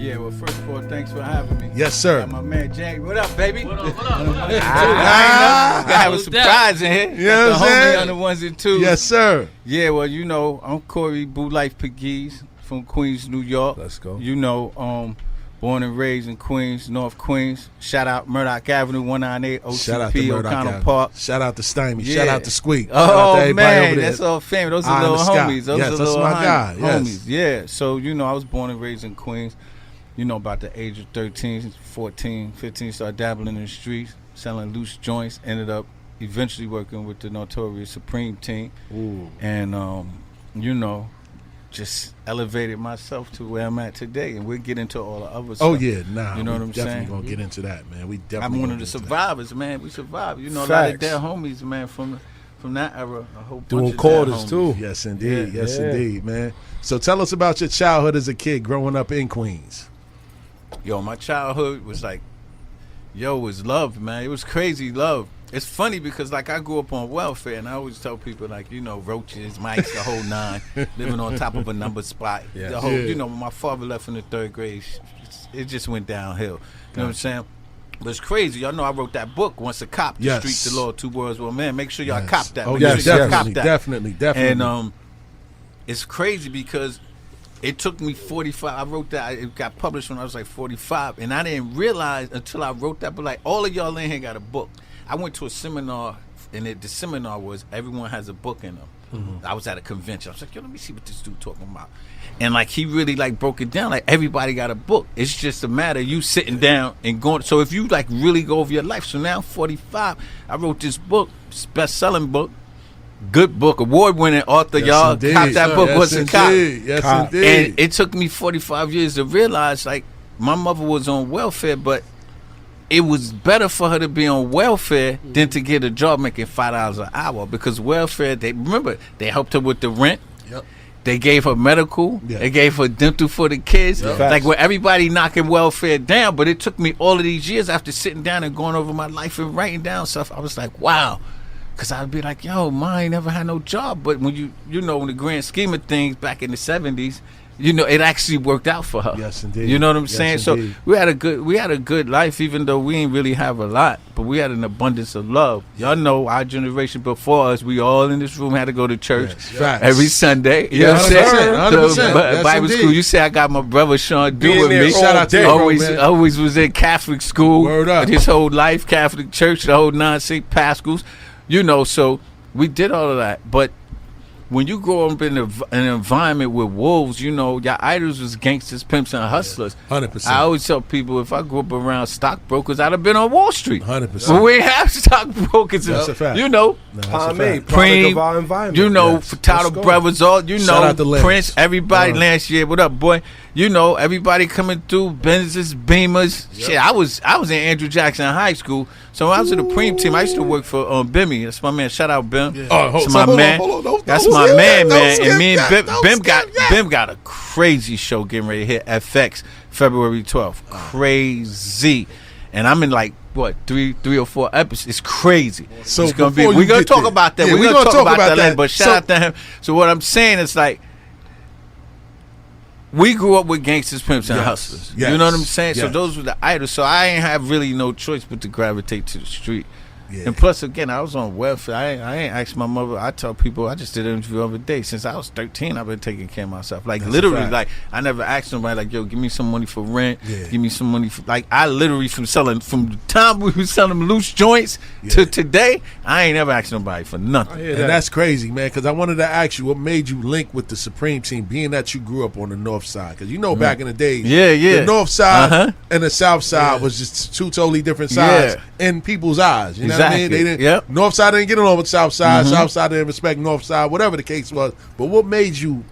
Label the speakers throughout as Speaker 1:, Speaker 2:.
Speaker 1: Yeah, well, first of all, thanks for having me.
Speaker 2: Yes, sir.
Speaker 1: Got my man James. What up, baby?
Speaker 3: What up?
Speaker 1: I have a surprise in here.
Speaker 2: You know what I'm
Speaker 1: the
Speaker 2: saying?
Speaker 1: homie on the ones and twos.
Speaker 2: Yes, sir.
Speaker 1: Yeah, well, you know, I'm Corey Pegues from Queens, New York.
Speaker 2: Let's go.
Speaker 1: You know, born and raised in Queens, North Queens. Shout out Murdoch Avenue, 198
Speaker 2: Shout out to
Speaker 1: OCP,
Speaker 2: Murdoch
Speaker 1: O'Connell
Speaker 2: Avenue.
Speaker 1: Park.
Speaker 2: Shout out to Stymie.
Speaker 1: Yeah.
Speaker 2: Shout out to Squeak. Shout out to
Speaker 1: Oh,
Speaker 2: everybody
Speaker 1: man,
Speaker 2: over there.
Speaker 1: that's all family. Those
Speaker 2: Eye
Speaker 1: are
Speaker 2: in
Speaker 1: little
Speaker 2: the sky.
Speaker 1: homies. Those
Speaker 2: Yes,
Speaker 1: are
Speaker 2: that's
Speaker 1: little
Speaker 2: my guy. Yes.
Speaker 1: homies. Yeah, so, you know, I was born and raised in Queens. You know, about the age of 13, 14, 15, started dabbling in the streets, selling loose joints, ended up eventually working with the notorious Supreme team.
Speaker 2: Ooh.
Speaker 1: And, you know, just elevated myself to where I'm at today. And we'll get into all the other stuff.
Speaker 2: Oh, yeah. Nah.
Speaker 1: You know what I'm
Speaker 2: definitely
Speaker 1: saying?
Speaker 2: going to get into that, man. We definitely
Speaker 1: I'm one
Speaker 2: gonna
Speaker 1: of the
Speaker 2: get into that.
Speaker 1: survivors, man. We survived. You know, a lot
Speaker 4: Facts.
Speaker 1: of dead homies, man, from that era. A whole
Speaker 4: Doing
Speaker 1: bunch of
Speaker 4: quarters,
Speaker 1: dead
Speaker 4: too.
Speaker 1: homies.
Speaker 2: Yes, indeed.
Speaker 1: Yeah.
Speaker 2: Yes,
Speaker 4: Yeah.
Speaker 2: indeed, man. So tell us about your childhood as a kid growing up in Queens.
Speaker 1: Yo, my childhood was like, was love, man. It was crazy love. It's funny because, like, I grew up on welfare, and I always tell people, like, you know, roaches, mice, the whole nine, living on top of a number spot.
Speaker 4: Yeah.
Speaker 1: The whole,
Speaker 2: Yeah.
Speaker 1: you know, when my father left in the 3rd grade, it just went downhill. You know what I'm saying? But it's crazy. Y'all know I wrote that book, Once a Cop, The
Speaker 2: Yes.
Speaker 1: Street, The Law, Two Worlds, Well, man, make sure y'all
Speaker 2: Yes.
Speaker 1: cop that.
Speaker 2: Oh,
Speaker 1: Make
Speaker 2: yes,
Speaker 1: sure y'all
Speaker 2: definitely,
Speaker 1: cop that.
Speaker 2: definitely.
Speaker 1: And it's crazy because it took me 45. I wrote that. It got published when I was like 45, and I didn't realize until I wrote that. But like all of y'all in here got a book. I went to a seminar, and the seminar was everyone has a book in them. I was at a convention. I was like, yo, let me see what this dude talking about. And like he really like broke it down. Like everybody got a book. It's just a matter of you sitting down and going. So if you like really go over your life. So now I'm 45. I wrote this book, best-selling book. Good book, award-winning author,
Speaker 2: Yes,
Speaker 1: y'all.
Speaker 2: indeed.
Speaker 1: Cop that book.
Speaker 2: Yes,
Speaker 1: What's a cop?
Speaker 2: indeed. Yes,
Speaker 4: Cop.
Speaker 2: indeed.
Speaker 1: And it took me 45 years to realize, like, my mother was on welfare, but it was better for her to be on welfare than to get a job making $5 an hour, because welfare, they helped her with the rent.
Speaker 2: Yep.
Speaker 1: They gave her medical.
Speaker 2: Yeah.
Speaker 1: They gave her dental for the kids.
Speaker 2: Yep.
Speaker 1: Like, where everybody knocking welfare down, but it took me all of these years after sitting down and going over my life and writing down stuff. I was like, wow. Because I'd be like, yo, mine never had no job. But when you know, in the grand scheme of things back in the 70s, you know, it actually worked out for her.
Speaker 2: Yes, indeed.
Speaker 1: You know what I'm
Speaker 2: Yes,
Speaker 1: saying?
Speaker 2: indeed.
Speaker 1: So we had a good life, even though we ain't really have a lot, but we had an abundance of love. Y'all know our generation before us, we all in this room had to go to church
Speaker 2: Yes, facts.
Speaker 1: every Sunday. You know what I'm
Speaker 2: 100%,
Speaker 1: saying?
Speaker 2: 100%.
Speaker 1: So,
Speaker 2: Yes,
Speaker 1: Bible
Speaker 2: indeed.
Speaker 1: school. You say I got my brother Sean
Speaker 4: Being
Speaker 1: doing
Speaker 4: there
Speaker 1: me.
Speaker 4: all
Speaker 2: Shout out to
Speaker 4: day,
Speaker 2: you, bro,
Speaker 1: Always,
Speaker 2: man.
Speaker 1: always was in Catholic school.
Speaker 2: Word up.
Speaker 1: His whole life, Catholic church, the whole 9 St. Pascals. You know, so we did all of that. But when you grow up in an environment with wolves, you know, your idols was gangsters, pimps, and hustlers.
Speaker 2: 100%.
Speaker 1: I always tell people, if I grew up around stockbrokers, I'd have been on Wall Street.
Speaker 2: 100%.
Speaker 1: But we ain't have stockbrokers.
Speaker 2: That's a fact.
Speaker 1: You know,
Speaker 2: No, that's a
Speaker 4: Palm
Speaker 2: fact.
Speaker 4: product
Speaker 1: Preem,
Speaker 4: of our environment.
Speaker 1: you know,
Speaker 2: Yes.
Speaker 1: Furtado
Speaker 4: Let's go.
Speaker 1: Brothers, all you
Speaker 2: Shout
Speaker 1: know,
Speaker 2: out to Lance.
Speaker 1: Prince, everybody,
Speaker 2: Uh-huh.
Speaker 1: last year. What up, boy? You know, everybody coming through, Benzes, Beamers. Shit, I was in Andrew Jackson High School, so when I was in the Preem team. I used to work for Bimmy. That's my man. Shout out Bim.
Speaker 2: Oh,
Speaker 1: That's
Speaker 2: so
Speaker 1: my
Speaker 2: hold on,
Speaker 1: man.
Speaker 2: hold on. Don't
Speaker 1: That's
Speaker 2: skip
Speaker 1: my
Speaker 2: that.
Speaker 1: man,
Speaker 2: Don't
Speaker 1: man.
Speaker 2: skip
Speaker 1: And me and
Speaker 2: that. Don't
Speaker 1: Bim
Speaker 2: skip that.
Speaker 1: Bim got a crazy show getting ready to hit FX February 12th. Crazy. And I'm in like what, three or four episodes. It's crazy.
Speaker 2: So
Speaker 1: it's gonna be.
Speaker 2: before you
Speaker 1: We're gonna
Speaker 2: get
Speaker 1: talk
Speaker 2: there-
Speaker 1: about that.
Speaker 2: Yeah,
Speaker 1: we're gonna talk about that later. But shout
Speaker 2: So-
Speaker 1: out to him. So what I'm saying is, like, we grew up with gangsters, pimps, and
Speaker 2: Yes,
Speaker 1: hustlers.
Speaker 2: yes,
Speaker 1: You know what I'm saying? So
Speaker 2: yes.
Speaker 1: those were the idols. So I ain't have really no choice but to gravitate to the street.
Speaker 2: Yeah.
Speaker 1: And plus, again, I was on welfare. I ain't asked my mother. I tell people, I just did an interview the other day. Since I was 13, I've been taking care of myself. Like,
Speaker 2: That's a
Speaker 1: literally,
Speaker 2: fact.
Speaker 1: like, I never asked nobody, like, yo, give me some money for rent.
Speaker 2: Yeah.
Speaker 1: Give me some money for, like, I literally, from the time we was selling loose joints
Speaker 2: Yeah.
Speaker 1: to today, I ain't never asked nobody for nothing.
Speaker 4: I hear
Speaker 2: And
Speaker 4: that.
Speaker 2: that's crazy, man, because I wanted to ask you what made you link with the Supreme team, being that you grew up on the north side. Because you know back in the days,
Speaker 1: Yeah, yeah.
Speaker 2: the north side
Speaker 1: Uh-huh.
Speaker 2: and the south side was just two totally different sides
Speaker 1: Yeah.
Speaker 2: in people's eyes. You know what I mean?
Speaker 1: Exactly.
Speaker 2: They didn't,
Speaker 1: Yep.
Speaker 2: North side didn't get along with south side, south side didn't respect north side, whatever the case was. But what made you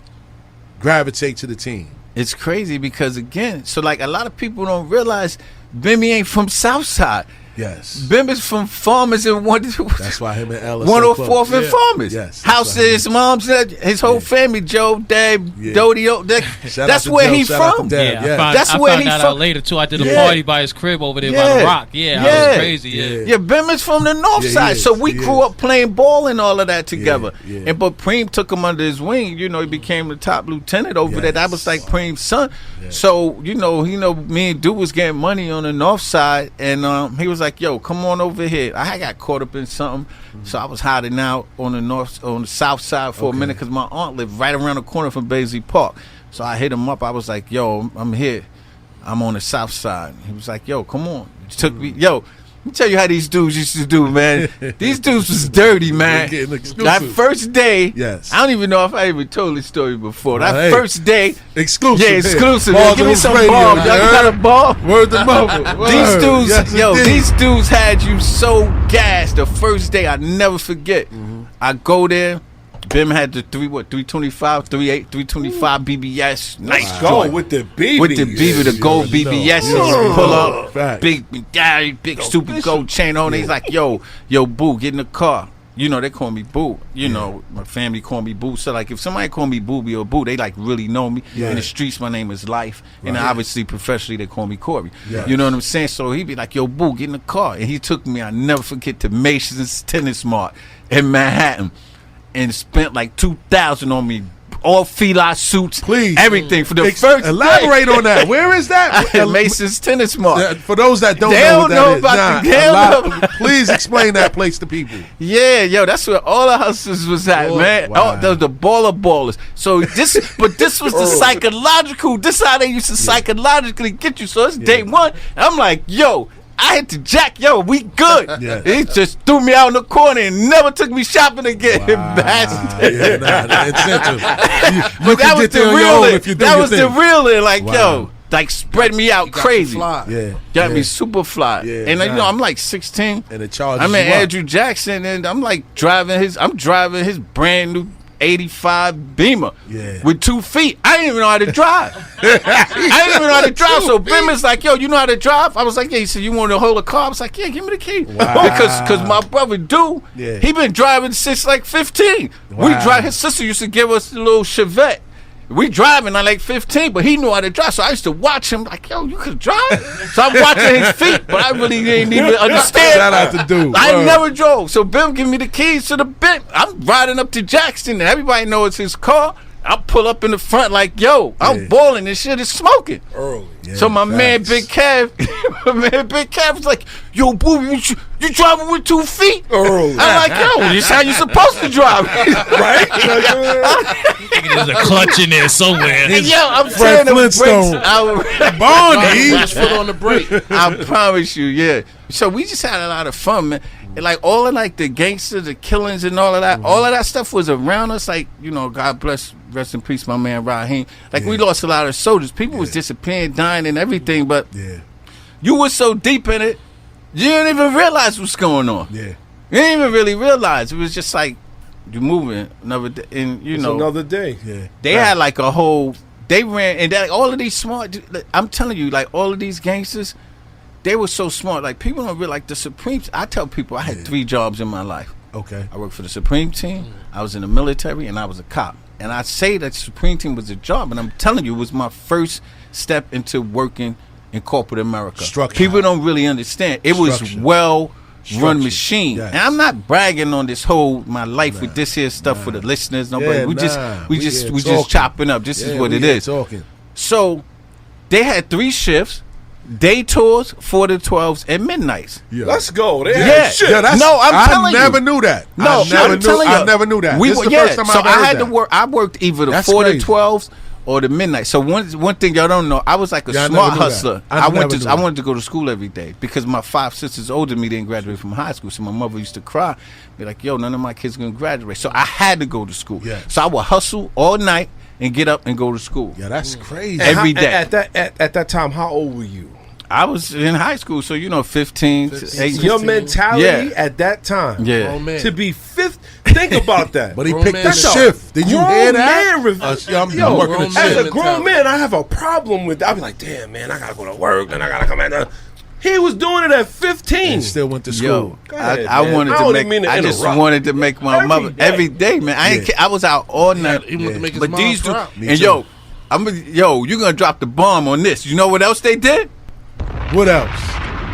Speaker 2: gravitate to the team?
Speaker 1: It's crazy because, again, so like a lot of people don't realize Bimmy ain't from Southside.
Speaker 2: Yes.
Speaker 1: Bim is from Farmers and
Speaker 2: That's why him and L are so close.
Speaker 1: 104th and Farmers.
Speaker 2: Yes.
Speaker 1: House his mom's, his whole family, Joe, Dad, Dodio. That's where he from.
Speaker 3: That's where he from. Out later too. I did a party by his crib over there by the Rock. That was crazy.
Speaker 1: Yeah, Bim is from the north side, so we grew up playing ball and all of that together. And but Preem took him under his wing. You know, he became the top lieutenant over there. That was like Preem's son. So you know, me and Dude was getting money on the north side, and he was like, "Yo, come on over here." I got caught up in something, so I was hiding out on the south side for a minute because my aunt lived right around the corner from Baisley Park. So I hit him up. I was like, "Yo, I'm here. I'm on the south side." He was like, "Yo, come on." He took me. Yo, let me tell you how these dudes used to do, man. These dudes was dirty, man. That first day, I don't even know if I even told this story before. That first day,
Speaker 2: exclusive.
Speaker 1: Yeah, exclusive. Give me some balls. Y'all got a ball?
Speaker 2: Word to mother.
Speaker 1: These dudes, these dudes had you so gassed the first day. I never forget. I go there. Bim had the 325, 38, 325 BBS. Nice joint.
Speaker 4: With the BB.
Speaker 1: With the BB, the gold BBSs. Pull up. Big stupid gold chain on. He's like, yo, Boo, get in the car. You know, they call me Boo. You know, my family call me Boo. So, like, if somebody call me Boobie or Boo, they, like, really know me. In the streets, my name is Life. And obviously, professionally, they call me Corey. You know what I'm saying? So, he'd be like, yo, Boo, get in the car. And he took me, I never forget, to Mason's Tennis Mart in Manhattan. And spent like $2,000 on me, all fila suits, everything for the first.
Speaker 2: Elaborate on that. Where is that?
Speaker 1: Mason's Tennis Mart.
Speaker 2: For those that don't know what that is, please explain that place to people.
Speaker 1: Yeah, yo, that's where all the hustlers was at, man. Wow. Oh, the ballers. So this was the psychological. This is how they used to psychologically get you. So it's day one. And I'm like, yo. I hit the jack, yo, we good. He just threw me out in the corner and never took me shopping again. Bastard.
Speaker 2: Incentive.
Speaker 1: But that was the real. That was the real. Like, yo, like spread me out crazy. Got me super fly. And you know, I'm like 16.
Speaker 2: And it charges.
Speaker 1: I'm in Andrew Jackson, and I'm like driving his brand new 85 Beamer with 2 feet. I didn't even know how to drive. So Bim is like, yo, you know how to drive? I was like, yeah. He said, you want to hold a car? I was like, yeah, give me the key. Because my brother he been driving since like 15. We drive. His sister used to give us a little Chevette. We driving at like 15, but he knew how to drive. So I used to watch him like, yo, you could drive? So I'm watching his feet, but I really didn't even understand.
Speaker 2: Shout out to Dude.
Speaker 1: I never drove. So Bim give me the keys to the Bim. I'm riding up to Jackson, and everybody knows it's his car. I pull up in the front like, yo, I'm balling. This shit is smoking. Early. So my man Big Kev was like, yo, boo, you driving with 2 feet? Early. I'm like, yo, this is how you supposed to drive. Right?
Speaker 3: There's a clutch in there somewhere.
Speaker 1: Yo, I'm saying the brakes.
Speaker 4: Barney. Foot on the brake.
Speaker 1: I promise you, yeah. So we just had a lot of fun, man. And like all of like the gangsters, the killings and all of that, all of that stuff was around us. Like, you know, God bless, rest in peace, my man Raheem. Like we lost a lot of soldiers. People was disappearing, dying and everything, but you were so deep in it, you didn't even realize what's going on. You didn't even really realize. It was just like you moving another day, and you know,
Speaker 4: another day.
Speaker 1: They had like a whole. They ran and like, all of these smart. I'm telling you, like all of these gangsters. They were so smart. Like, people don't realize, like, the Supreme... I tell people I had 3 jobs in my life.
Speaker 2: Okay.
Speaker 1: I worked for the Supreme Team, I was in the military, and I was a cop. And I say that the Supreme Team was a job, and I'm telling you, it was my first step into working in corporate America.
Speaker 2: Structure.
Speaker 1: People don't really understand. It was well-run machine. And I'm not bragging on this whole, my life with this here stuff for the listeners. Nobody. We just chopping up. This is what it is. So, they had 3 shifts. Day tours, 4 to 12s, and midnights.
Speaker 4: Let's go.
Speaker 1: I'm telling you.
Speaker 2: I never knew that. I never knew that.
Speaker 1: This is the first time I had to work. I worked either the 4 to 12s or the midnight. So one thing y'all don't know, I was like a smart hustler. I wanted to go to school every day because my 5 sisters older than me didn't graduate from high school. So my mother used to cry, be like, yo, none of my kids are gonna graduate. So I had to go to school. So I would hustle all night and get up and go to school.
Speaker 2: Yeah, that's crazy.
Speaker 1: Every day.
Speaker 4: At that time, how old were you?
Speaker 1: I was in high school, so 15 to 18.
Speaker 4: Your mentality at that time, to be 50. Think about that.
Speaker 2: But he picked that shift. Did you hear that?
Speaker 4: I'm working a shift. As a grown man, I have a problem with that. I'll be like, damn, man, I gotta go to work and I gotta come in. He was doing it at 15.
Speaker 2: And still went to school.
Speaker 1: Yo, I just wanted to make my mother every day, man. I was out all night.
Speaker 5: He wanted to make his
Speaker 1: but
Speaker 5: mom
Speaker 1: these
Speaker 5: proud.
Speaker 1: and yo, you're gonna drop the bomb on this. You know what else they did?
Speaker 2: What else?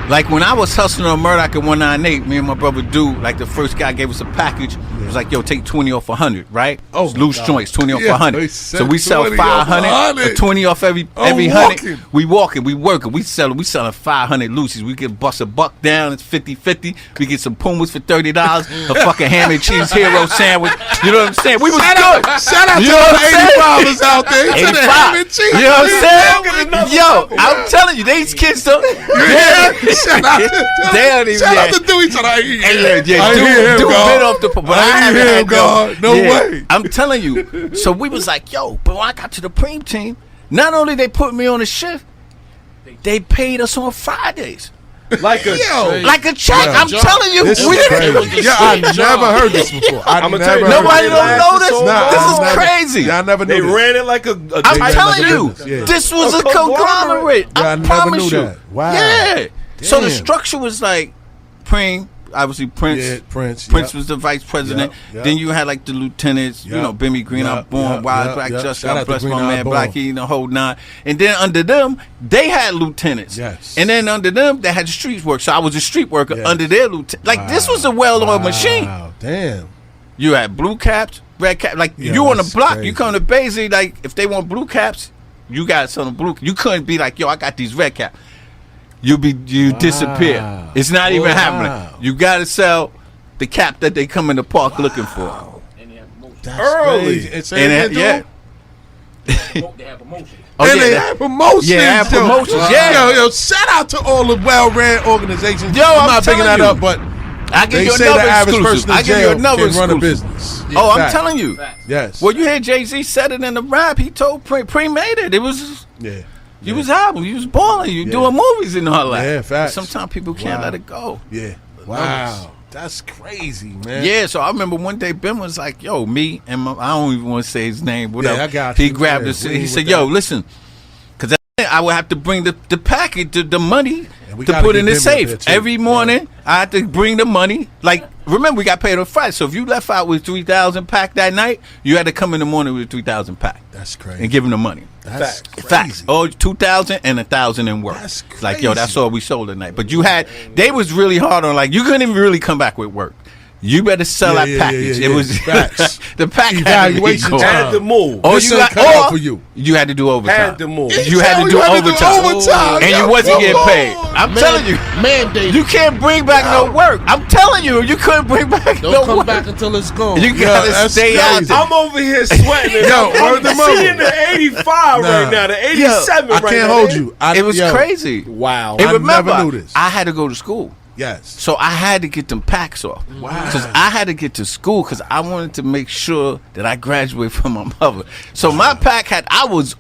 Speaker 1: Like when I was hustling on Murdoch at 198, me and my brother Dude, like the first guy gave us a package. It was like, yo, take 20 off 100, right?
Speaker 2: Oh,
Speaker 1: loose joints, 20 off 100. So we sell
Speaker 2: 500,
Speaker 1: 20 off every 100. We walking, we working, we selling 500 loosies. We can bust a buck down, it's 50-50. We get some Pumas for $30, a fucking ham and cheese hero sandwich. You know what I'm saying? We was good.
Speaker 2: Shout out to all the 85ers out there.
Speaker 1: 85. You know what I'm saying? Yo, I'm telling you, these kids don't.
Speaker 2: Shout out to Dewey.
Speaker 1: Dude bit off the but I
Speaker 2: hear him, God. No way.
Speaker 1: I'm telling you. So we was like, yo, but when I got to the Preem team, not only they put me on a shift, they paid us on Fridays.
Speaker 4: Like a
Speaker 1: check. I'm telling you.
Speaker 2: This is crazy. Yeah, I never heard this before.
Speaker 1: Nobody don't know this. This is crazy.
Speaker 2: Yeah, I never knew
Speaker 4: They ran it like a
Speaker 1: I'm telling you, this was a conglomerate.
Speaker 2: I never knew that. Wow.
Speaker 1: Yeah. So the structure was like Preem, obviously Prince.
Speaker 2: Yeah,
Speaker 1: Prince was the vice president. Then you had like the lieutenants, you know, Bimmy Green, Born, Wild Black Justice, God bless my man Blackie, the whole nine. And then under them, they had lieutenants.
Speaker 2: Yes.
Speaker 1: And then under them, they had the street work. So I was a street worker under their lieutenant. Like this was a well-oiled machine.
Speaker 2: Wow, damn.
Speaker 1: You had blue caps, red caps. Like you on the block, you come to Basie, like if they want blue caps, you got some blue. You couldn't be like, yo, I got these red caps. You disappear. It's not even happening. You gotta sell the cap that they come in the park looking for.
Speaker 2: That's
Speaker 4: early.
Speaker 2: Crazy.
Speaker 1: They have promotions.
Speaker 2: They have promotions.
Speaker 1: Yeah, have promotions.
Speaker 2: Wow.
Speaker 1: Yeah.
Speaker 2: Yo, shout out to all the well-ran organizations.
Speaker 1: Yo,
Speaker 2: I'm not picking that up, but
Speaker 1: I give you
Speaker 2: say
Speaker 1: another
Speaker 2: the average
Speaker 1: exclusive.
Speaker 2: person in jail can run a business.
Speaker 1: Oh, I'm telling you.
Speaker 2: Yes.
Speaker 1: Well, you hear Jay-Z said it in the rap. He told Preem made it. It was You was album. You was balling. You doing movies and all that.
Speaker 2: Yeah, facts.
Speaker 1: Sometimes people can't let it go.
Speaker 2: Yeah. Wow. That's crazy, man.
Speaker 1: Yeah, so I remember one day Ben was like, yo, me and I don't even want to say his name, whatever.
Speaker 2: Yeah, I got
Speaker 1: he
Speaker 2: you.
Speaker 1: grabbed us. He said, yo, listen, because I would have to bring the package, the money to put in the safe. Every morning, I had to bring the money. Like, remember, we got paid on Friday. So if you left out with 3,000 pack that night, you had to come in the morning with 3,000 pack.
Speaker 2: That's crazy.
Speaker 1: And give him the money.
Speaker 2: That's crazy.
Speaker 1: Facts. Oh, 2,000 and 1,000 in work.
Speaker 2: That's crazy.
Speaker 1: Like, yo, that's all we sold that night. But you had, they was really hard on, like, you couldn't even really come back with work. You better sell that package. It was the pack
Speaker 2: evaluation
Speaker 4: had to move.
Speaker 1: Oh,
Speaker 2: you got for you.
Speaker 1: You had to do overtime.
Speaker 4: Had to move.
Speaker 1: You had to do overtime. And you wasn't getting paid. I'm telling you.
Speaker 5: Mandate.
Speaker 1: You can't bring back no work. I'm telling you, you couldn't bring back no work.
Speaker 5: Don't come back until it's gone.
Speaker 1: You gotta stay out there.
Speaker 4: I'm over here sweating.
Speaker 2: Yo,
Speaker 4: I'm seeing the 85 right now, the 87 right now.
Speaker 2: I can't hold you.
Speaker 1: It was crazy.
Speaker 4: Wow.
Speaker 1: And remember,
Speaker 2: never knew this.
Speaker 1: I had to go to school.
Speaker 2: Yes.
Speaker 1: So I had to get them packs off.
Speaker 2: Wow.
Speaker 1: Because I had to get to school because I wanted to make sure that I graduate from my mother. So my pack I was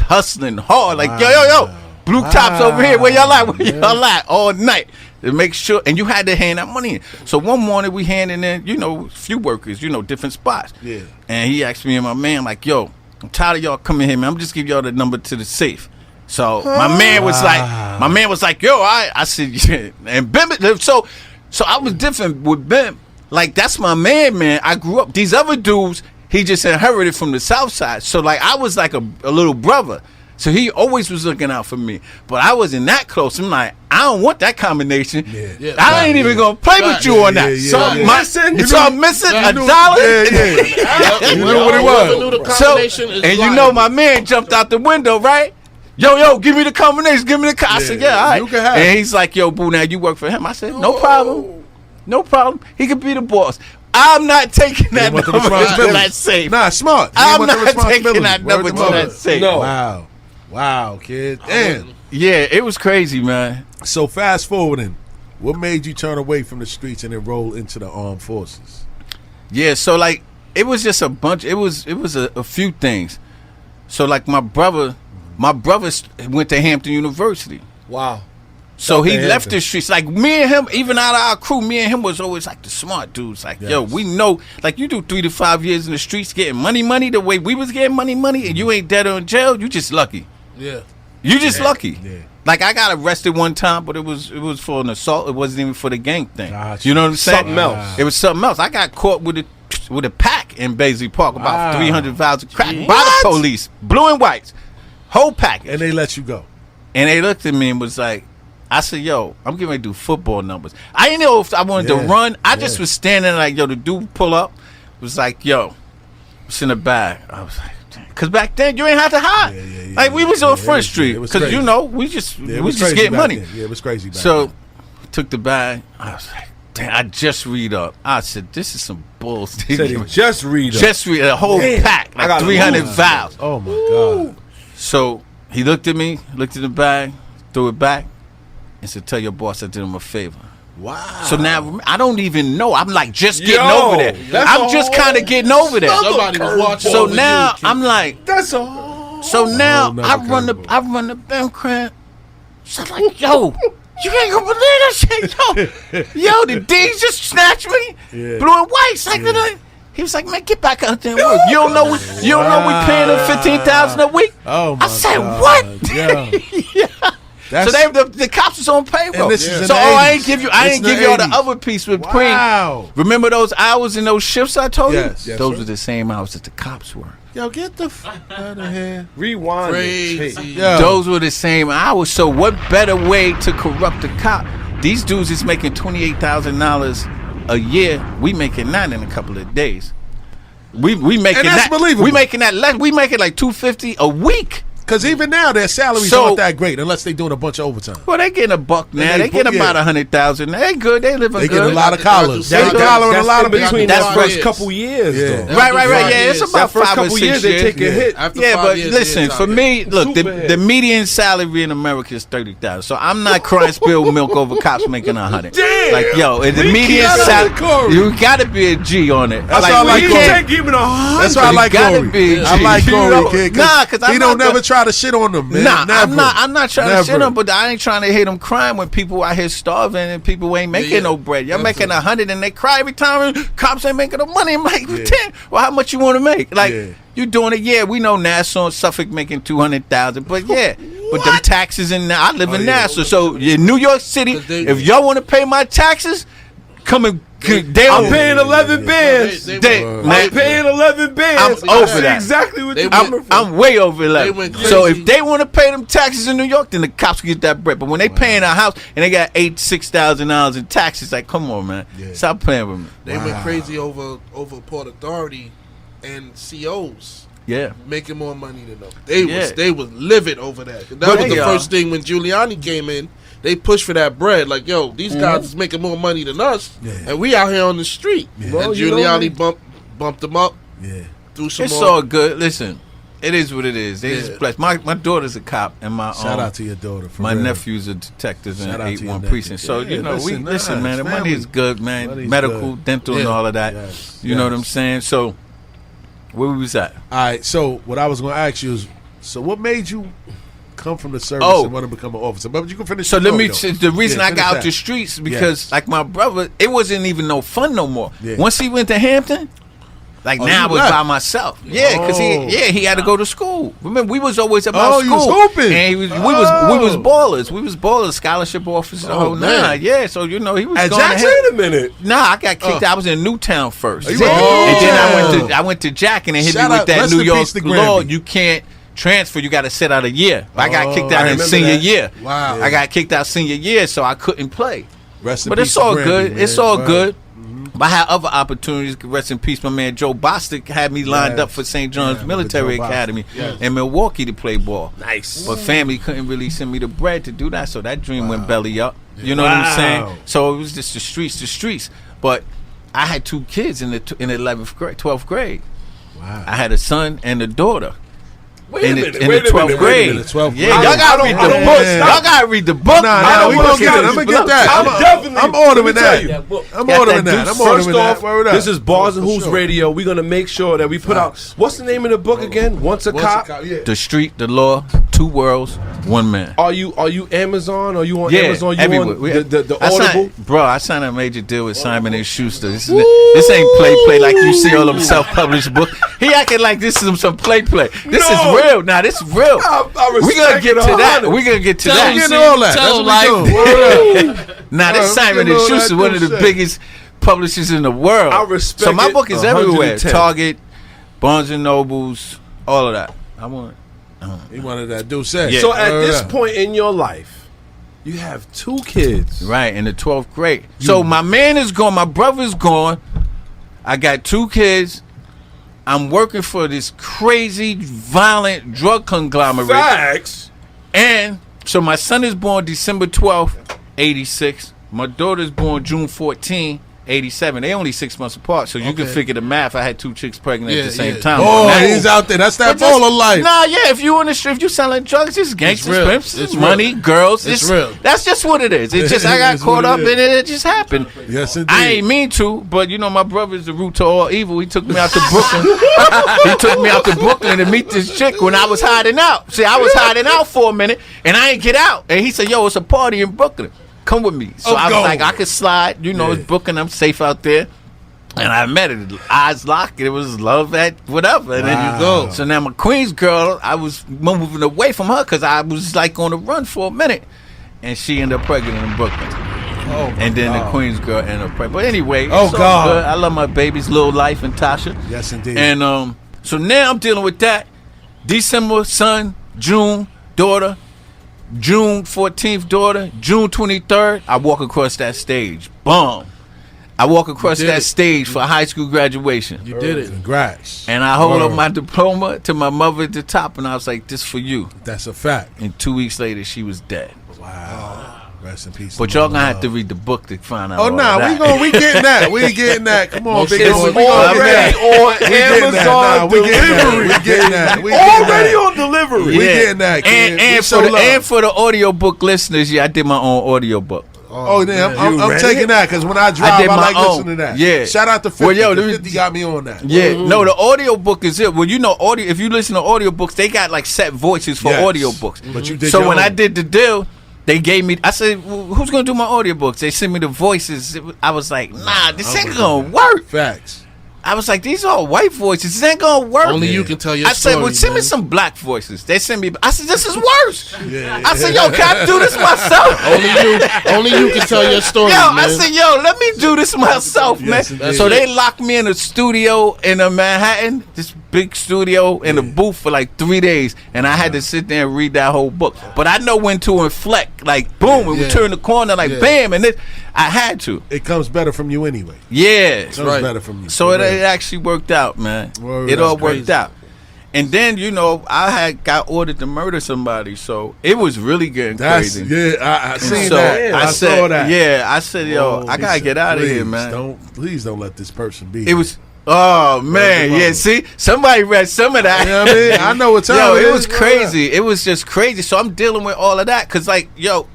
Speaker 1: hustling hard. Like, yo, blue tops over here. Where y'all at? Where y'all at? All night. To make sure. And you had to hand that money in. So one morning we handing in, a few workers, different spots.
Speaker 2: Yeah.
Speaker 1: And he asked me and my man, like, yo, I'm tired of y'all coming here, man. I'm just giving y'all the number to the safe. So my man was like, yo, I said, yeah. And Ben, so I was different with Ben. Like, that's my man. I grew up. These other dudes, he just inherited from the South Side. So, like, I was like a little brother. So he always was looking out for me. But I wasn't that close. I'm like, I don't want that combination.
Speaker 2: Yeah.
Speaker 1: I ain't even going to play with you on that. So I'm missing $1.
Speaker 2: Yeah. You knew what it was.
Speaker 1: And my man jumped out the window, right? Yo, give me the combination. Give me the I said, yeah, all right.
Speaker 2: You can have
Speaker 1: and he's like, yo, boo, now you work for him. I said, no problem. No problem. He could be the boss. I'm not taking that number to that safe.
Speaker 2: Nah, smart.
Speaker 1: I'm not taking that number to that safe.
Speaker 2: No. Wow, kid. Damn.
Speaker 1: Yeah, it was crazy, man.
Speaker 2: So fast forwarding, what made you turn away from the streets and enroll into the armed forces?
Speaker 1: Yeah, so like it was just a bunch. It was a few things. So like my brother went to Hampton University.
Speaker 4: Wow.
Speaker 1: So he left the streets. Like me and him, even out of our crew, me and him was always like the smart dudes. Like, yo, we know, like you do 3 to 5 years in the streets getting money the way we was getting money, and you ain't dead or in jail, you just lucky.
Speaker 5: Yeah.
Speaker 1: You just lucky.
Speaker 2: Yeah.
Speaker 1: Like I got arrested one time, but it was for an assault. It wasn't even for the gang thing.
Speaker 4: Gotcha.
Speaker 1: You know what I'm saying?
Speaker 4: Something else.
Speaker 1: It was something else. I got caught with a pack in Baisley Park, about 300 vials of crack by the police, blue and whites, whole package.
Speaker 2: And they let you go.
Speaker 1: And they looked at me and was like, I said, yo, I'm getting ready to do football numbers. I didn't know if I wanted to run. I just was standing like, yo, the dude pull up. Was like, yo, it's in the bag. I was like, because back then you ain't have to hide. Like we was on Front Street because you know we just get money.
Speaker 2: Yeah, it was crazy.
Speaker 1: So took the bag. I was like, damn, I just read up. I said, this is some bullshit.
Speaker 4: Just read up.
Speaker 1: Just read a whole pack, like 300 vials.
Speaker 2: Oh my God.
Speaker 1: So he looked at me, looked at the bag, threw it back, and said, tell your boss I did him a favor.
Speaker 2: Wow.
Speaker 1: So now I don't even know. I'm like just getting over there. I'm just kind of getting over there.
Speaker 5: Somebody was watching.
Speaker 1: So now I'm like,
Speaker 4: that's all.
Speaker 1: So now I run the bank crib. So I'm like, yo, you ain't gonna believe that shit, yo, the D's just snatched me, blue and white. He was like, man, get back out there and work. You don't know we paying him $15,000 a week.
Speaker 2: Oh my
Speaker 1: I said,
Speaker 2: God.
Speaker 1: What?
Speaker 2: Yeah.
Speaker 1: So the cops was on payroll. So I ain't give you all the other piece with Preem. Remember those hours and those shifts I told you? Those were the same hours that the cops were.
Speaker 2: Yo, get the fuck out of here.
Speaker 4: Rewind.
Speaker 5: Crazy.
Speaker 1: Those were the same hours. So what better way to corrupt the cop? These dudes is making $28,000 a year. We making that in a couple of days. We making
Speaker 2: that's
Speaker 1: that.
Speaker 2: believable.
Speaker 1: We making that less. We making like $250 a week.
Speaker 2: Because even now, their salaries aren't that great unless they doing a bunch of overtime.
Speaker 1: Well, they getting $1 now. They getting about 100,000. They good. They living good.
Speaker 2: They getting a lot of collars.
Speaker 4: They collaring a lot of between
Speaker 1: that
Speaker 4: first couple years. Though.
Speaker 1: Right. Yeah, it's about 5 or 6 years.
Speaker 4: They take a hit.
Speaker 1: Yeah, but listen, for me, look, the median salary in America is $30,000. So I'm not crying spilled milk over cops making $100.
Speaker 4: Damn.
Speaker 1: Like, yo, the median salary, you got to be a G on it.
Speaker 2: That's why I like Corey. That's why I like Corey. I like Corey, kid. Nah, because he don't never try to shit on them.
Speaker 1: Nah, I'm not trying to shit them, but I ain't trying to hate them crying when people out here starving and people ain't making no bread. Y'all making 100 and they cry every time and cops ain't making no money. I'm like, damn, well, how much you want to make? Like, you doing it? Yeah, we know Nassau and Suffolk making 200,000, but but them taxes in I live in Nassau, so in New York City, if y'all want to pay my taxes, come and.
Speaker 4: I'm paying 11 bands.
Speaker 1: I'm
Speaker 4: paying 11 bands.
Speaker 1: I'm over that.
Speaker 4: Exactly what
Speaker 1: I'm way over 11. So if they want to pay them taxes in New York, then the cops get that bread. But when they paying a house and they got $6,000 in taxes, like, come on, man, stop playing with me.
Speaker 5: They went crazy over Port Authority and COs.
Speaker 1: Yeah,
Speaker 5: making more money than them. They was livid over that. That was the first thing when Giuliani came in. They pushed for that bread. Like, yo, these guys is making more money than us, and we out here on the street. And Giuliani bumped them up. Yeah, threw some.
Speaker 1: It's all good. Listen, it is what it is. They just blessed. My daughter's a cop, and shout
Speaker 2: out to your daughter.
Speaker 1: My nephew's a detective in 8-1 precinct. So you know, listen, man. The money is good, man. Medical, dental, and all of that. You know what I'm saying? So, where we was at?
Speaker 2: All right. So what I was going to ask you is, so what made you come from the service and want to become an officer? But you can finish.
Speaker 1: So the reason I got out the streets because like my brother, it wasn't even no fun no more. Once he went to Hampton, like now I was by myself. Yeah, because he had to go to school. Remember, we was always about school.
Speaker 2: You was hooping.
Speaker 1: And we was ballers. We was ballers, scholarship officers. Yeah. So you know he was
Speaker 4: at
Speaker 1: going
Speaker 4: Jackson. Wait a minute.
Speaker 1: Nah, I got kicked. I was in Newtown first, and then I went to Jack, and they hit me with that New York law. You can't transfer, you got to sit out a year. I got kicked out in senior year.
Speaker 5: Wow.
Speaker 1: I got kicked out senior year, so I couldn't play.
Speaker 2: But
Speaker 1: it's all good. It's all good. But I had other opportunities. Rest in peace, my man Joe Bostic had me lined up for St. John's Military Academy in Milwaukee to play ball.
Speaker 4: Nice.
Speaker 1: But family couldn't really send me the bread to do that, so that dream went belly up. You know what I'm saying? So it was just the streets. But I had 2 kids in the 11th grade, 12th grade.
Speaker 2: Wow.
Speaker 1: I had a son and a daughter.
Speaker 4: In the
Speaker 1: 12th grade. Yeah, y'all gotta read the book. Y'all gotta read the book.
Speaker 2: Nah, we gonna get it. I'm gonna get that. I'm ordering that. I'm ordering that.
Speaker 4: First off, this is Bars and Hoops Radio. We're gonna make sure that we put out. What's the name of the book again? Once a Cop.
Speaker 1: The Street, the Law, 2 Worlds, 1 Man.
Speaker 4: Are you Amazon? Are you on Amazon? You
Speaker 1: everywhere.
Speaker 4: On the Audible?
Speaker 1: Bro, I signed a major deal with Simon & Schuster. This ain't play like you see all them self-published books. He acting like this is some play. This is real. Now this is real. We gonna get to that. We gonna get to that.
Speaker 2: Getting all that. That's what we doing.
Speaker 1: Now this Simon & Schuster, one of the biggest publishers in the world.
Speaker 4: I respect.
Speaker 1: So my book is
Speaker 4: 110.
Speaker 1: everywhere. Target, Barnes and Nobles, all of that. I want.
Speaker 2: He wanted that dude say.
Speaker 1: Yeah.
Speaker 4: So at this point in your life, you have 2 kids.
Speaker 1: Right, in the 12th grade. So my man is gone. My brother's gone. I got 2 kids. I'm working for this crazy, violent drug conglomerate.
Speaker 4: Facts.
Speaker 1: And so my son is born December 12th, 86. My daughter's born June 14, 87. They only 6 months apart, so you can figure the math. I had 2 chicks pregnant at the same time.
Speaker 2: Oh, he's out there. That's that baller life.
Speaker 1: Nah, yeah. If you in the street, if you selling drugs, it's gangsters, pimps, it's money, girls.
Speaker 5: It's real.
Speaker 1: That's just what it is. It's just I got caught up in it. It just happened.
Speaker 2: Yes, indeed.
Speaker 1: I ain't mean to, but you know my brother's the root to all evil. He took me out to Brooklyn. He took me out to Brooklyn to meet this chick when I was hiding out. See, I was hiding out for a minute, and I ain't get out. And he said, "Yo, it's a party in Brooklyn. Come with me." So I was like, I could slide. You know, it's Brooklyn. I'm safe out there. And I met her. Eyes locked. It was love at whatever. And then you go. So now my Queens girl, I was moving away from her because I was like on the run for a minute. And she ended up pregnant in Brooklyn. And then the Queens girl ended up pregnant. But anyway, it's all good. I love my babies, Lil Life and Tasha.
Speaker 2: Yes, indeed.
Speaker 1: And so now I'm dealing with that. December, son. June, daughter. June 14th, daughter. June 23rd, I walk across that stage. Boom. I walk across that stage for high school graduation.
Speaker 5: You did it.
Speaker 2: Congrats.
Speaker 1: And I hold up my diploma to my mother at the top, and I was like, "This for you."
Speaker 2: That's a fact.
Speaker 1: And 2 weeks later, she was dead.
Speaker 2: Wow. Rest in peace.
Speaker 1: But y'all gonna have to read the book to find out.
Speaker 2: Oh, nah, we getting that. We getting that. Come on, big boy.
Speaker 4: It's already on Amazon delivery.
Speaker 2: We getting that.
Speaker 4: Already on delivery.
Speaker 2: We getting that, kid.
Speaker 1: And for the audiobook listeners, I did my own audiobook.
Speaker 2: Oh, damn. I'm taking that because when I drive, I like listening to that.
Speaker 1: Yeah.
Speaker 2: Shout out to 50.
Speaker 1: Well, yo,
Speaker 2: 50 got me on that.
Speaker 1: Yeah. No, the audiobook is it. Well, you know, if you listen to audiobooks, they got like set voices for audiobooks.
Speaker 2: But you did
Speaker 1: so when I did the deal, they gave me, I said, well, who's going to do my audiobooks? They sent me the voices. I was like, nah, this ain't going to work.
Speaker 2: Facts.
Speaker 1: I was like, these are all white voices. This ain't going to work.
Speaker 5: Only you can tell your story.
Speaker 1: I said, well, send me some black voices. They sent me, I said, this is worse. I said, yo, can I do this myself?
Speaker 5: Only you can tell your story,
Speaker 1: yo,
Speaker 5: man.
Speaker 1: I said, yo, let me do this myself, man. So they locked me in a studio in Manhattan, this big studio in a booth for like 3 days, and I had to sit there and read that whole book. But I know when to inflect, like boom, and we turn the corner, like bam, and I had to.
Speaker 2: It comes better from you anyway.
Speaker 1: Yeah,
Speaker 2: it comes better from you.
Speaker 1: So it actually worked out, man. It all worked out. And then, you know, I had got ordered to murder somebody, so it was really getting crazy.
Speaker 2: Yeah, I seen that. I saw that.
Speaker 1: Yeah, I said, yo, I gotta get out of here, man.
Speaker 2: Please don't let this person be.
Speaker 1: It was. Oh man, yeah. See, somebody read some of that.
Speaker 2: You know what I mean? I know what's
Speaker 1: yo, it was crazy. It was just crazy. So I'm dealing with all of that because, like, yo,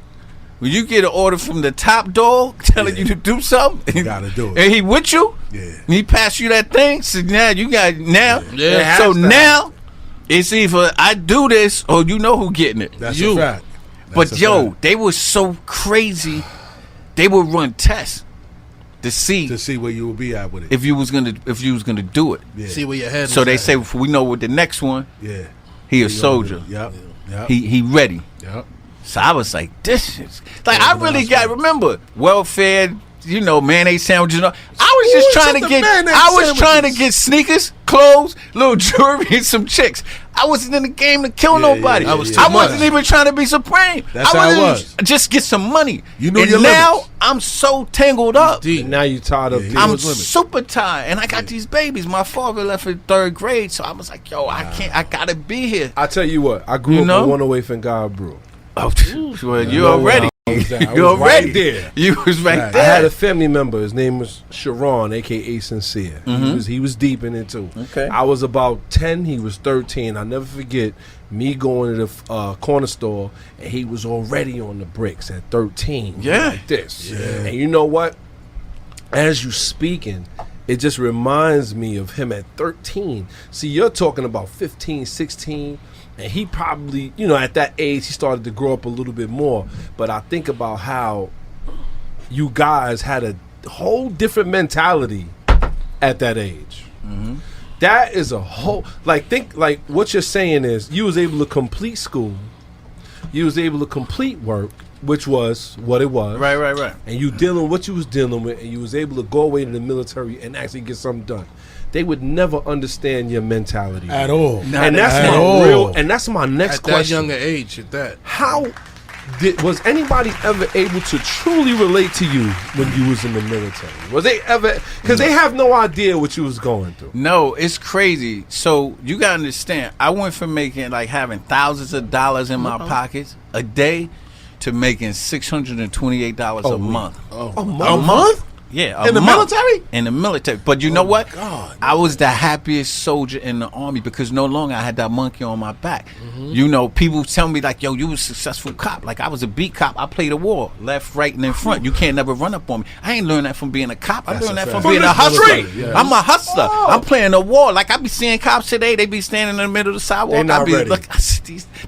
Speaker 1: when you get an order from the top dog telling you to do something,
Speaker 2: you gotta do it,
Speaker 1: and he with you, and he pass you that thing. So now you got So now it's either I do this or you know who getting it.
Speaker 2: That's a fact.
Speaker 1: But yo, they were so crazy. They would run tests. To see
Speaker 2: where you will be at with it.
Speaker 1: If you was gonna do it.
Speaker 5: Yeah. See where your head is.
Speaker 1: So they say we know with the next one.
Speaker 2: Yeah.
Speaker 1: He a soldier.
Speaker 2: Yep.
Speaker 1: He ready.
Speaker 2: Yep.
Speaker 1: So I was like, this is like I really got remember welfare, you know, mayonnaise sandwiches. I was just trying to get sneakers, clothes, little jewelry, and some chicks. I wasn't in the game to kill nobody. I wasn't even trying to be supreme.
Speaker 2: That's how it was.
Speaker 1: Just get some money.
Speaker 2: You know
Speaker 1: and
Speaker 2: your
Speaker 1: now
Speaker 2: limits.
Speaker 1: I'm so tangled up.
Speaker 4: Now you tied up.
Speaker 1: I'm super tired, and I got these babies. My father left in 3rd grade, so I was like, yo, I can't. I gotta be here.
Speaker 4: I tell you what, I grew up one away from God, bro.
Speaker 1: Oh, well, you already. You already there. You was right there.
Speaker 4: I had a family member. His name was Sharon, aka Sincere. He was deep in it too.
Speaker 1: Okay.
Speaker 4: I was about 10. He was 13. I'll never forget me going to the corner store, and he was already on the bricks at 13.
Speaker 1: Yeah.
Speaker 4: Like this. Yeah. And you know what? As you speaking, it just reminds me of him at 13. See, you're talking about 15, 16. And he probably, you know, at that age, he started to grow up a little bit more. But I think about how you guys had a whole different mentality at that age. That is a whole think what you're saying is you was able to complete school, you was able to complete work, which was what it was.
Speaker 1: Right.
Speaker 4: And you dealing what you was dealing with, and you was able to go away to the military and actually get something done. They would never understand your mentality
Speaker 2: at all.
Speaker 4: And that's my next question.
Speaker 5: At that younger age, at that.
Speaker 4: How was anybody ever able to truly relate to you when you was in the military? Was they ever? Because they have no idea what you was going through.
Speaker 1: No, it's crazy. So you gotta understand. I went from making having thousands of dollars in my pockets a day to making $628 a month.
Speaker 2: A month?
Speaker 1: Yeah,
Speaker 2: in the military?
Speaker 1: In the military. But you know what?
Speaker 2: God,
Speaker 1: I was the happiest soldier in the Army because no longer I had that monkey on my back. You know, people tell me like, yo, you was a successful cop. Like I was a beat cop. I played a war, left, right, and in front. You can't never run up on me. I ain't learned that from being a cop. I learned that from being a hustler.
Speaker 2: Yeah.
Speaker 1: I'm a hustler. I'm playing a war. Like I be seeing cops today, they be standing in the middle of the sidewalk.
Speaker 4: They
Speaker 1: I be
Speaker 4: ready.
Speaker 1: look,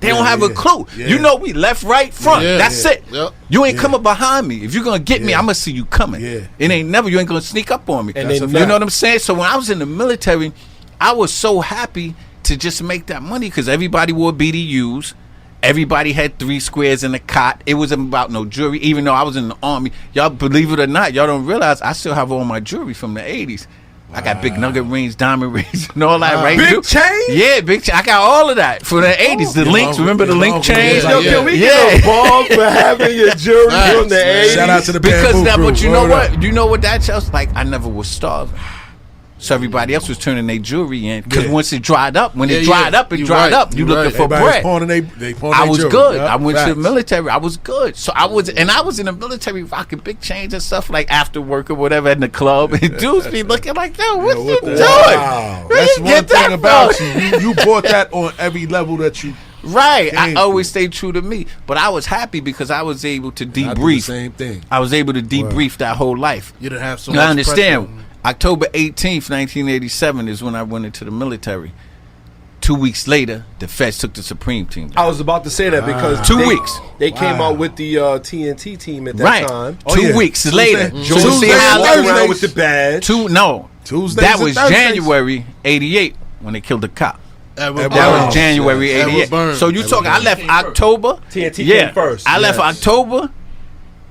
Speaker 1: they don't have a clue.
Speaker 2: Yeah.
Speaker 1: You know we left, right, front. That's it.
Speaker 5: Yep.
Speaker 1: You ain't coming behind me. If you're gonna get me, I'm gonna see you coming.
Speaker 2: Yeah.
Speaker 1: It ain't never. You ain't gonna sneak up on me.
Speaker 4: And
Speaker 1: you know what I'm saying? So when I was in the military, I was so happy to just make that money because everybody wore BDUs. Everybody had 3 squares in the cot. It wasn't about no jewelry. Even though I was in the Army, y'all believe it or not, y'all don't realize I still have all my jewelry from the 80s. I got big nugget rings, diamond rings, and all that. Right?
Speaker 4: Big chain?
Speaker 1: Yeah, big chain. I got all of that from the 80s. The links, remember the link chains?
Speaker 2: Yeah.
Speaker 4: Can we get a ball for having your jewelry from the 80s?
Speaker 2: Shout out to the
Speaker 1: Because
Speaker 2: Bamboo
Speaker 1: that,
Speaker 2: crew.
Speaker 1: but you know
Speaker 2: Word
Speaker 1: what?
Speaker 2: up.
Speaker 1: You know what that tells? Like I never was starving. So everybody else was turning their jewelry in because once it dried up, it dried up. You looking for
Speaker 2: Everybody was
Speaker 1: bread.
Speaker 2: pawning
Speaker 1: I was
Speaker 2: jewelry.
Speaker 1: good.
Speaker 2: Yep,
Speaker 1: I went to the
Speaker 2: facts.
Speaker 1: military. I was good. So I was in the military rocking big chains and stuff like after work or whatever in the club. And dudes be looking like, yo, what you doing?
Speaker 2: Wow.
Speaker 1: Where
Speaker 2: That's
Speaker 1: you
Speaker 2: one
Speaker 1: get
Speaker 2: thing
Speaker 1: that
Speaker 2: about
Speaker 1: from?
Speaker 2: you. You bought that on every level that you.
Speaker 1: Right. I
Speaker 2: Came
Speaker 1: always stayed true to me. But I was happy because I was able to
Speaker 2: I do the
Speaker 1: debrief.
Speaker 2: same thing.
Speaker 1: I was able to debrief that whole life.
Speaker 5: You didn't have so
Speaker 1: I
Speaker 5: much
Speaker 1: understand.
Speaker 5: pressure.
Speaker 1: October 18th, 1987 is when I went into the military. 2 weeks later, the Feds took the Supreme Team down.
Speaker 4: I was about to say that because
Speaker 1: 2 weeks.
Speaker 4: They came out with the TNT team at that
Speaker 1: Right.
Speaker 4: time.
Speaker 1: 2 weeks later.
Speaker 2: Tuesday.
Speaker 1: So see how
Speaker 2: Tuesday.
Speaker 4: Walking around with the badge.
Speaker 2: Tuesdays
Speaker 1: That
Speaker 2: and
Speaker 1: was
Speaker 2: Thursdays.
Speaker 1: January 88 when they killed the cop.
Speaker 5: Edward
Speaker 1: That
Speaker 5: Burns.
Speaker 1: was January
Speaker 5: Edward
Speaker 1: 88.
Speaker 5: Burns.
Speaker 1: So you talking, I left October.
Speaker 4: TNT
Speaker 1: Yeah.
Speaker 4: came first.
Speaker 1: I left
Speaker 4: Yes.
Speaker 1: October,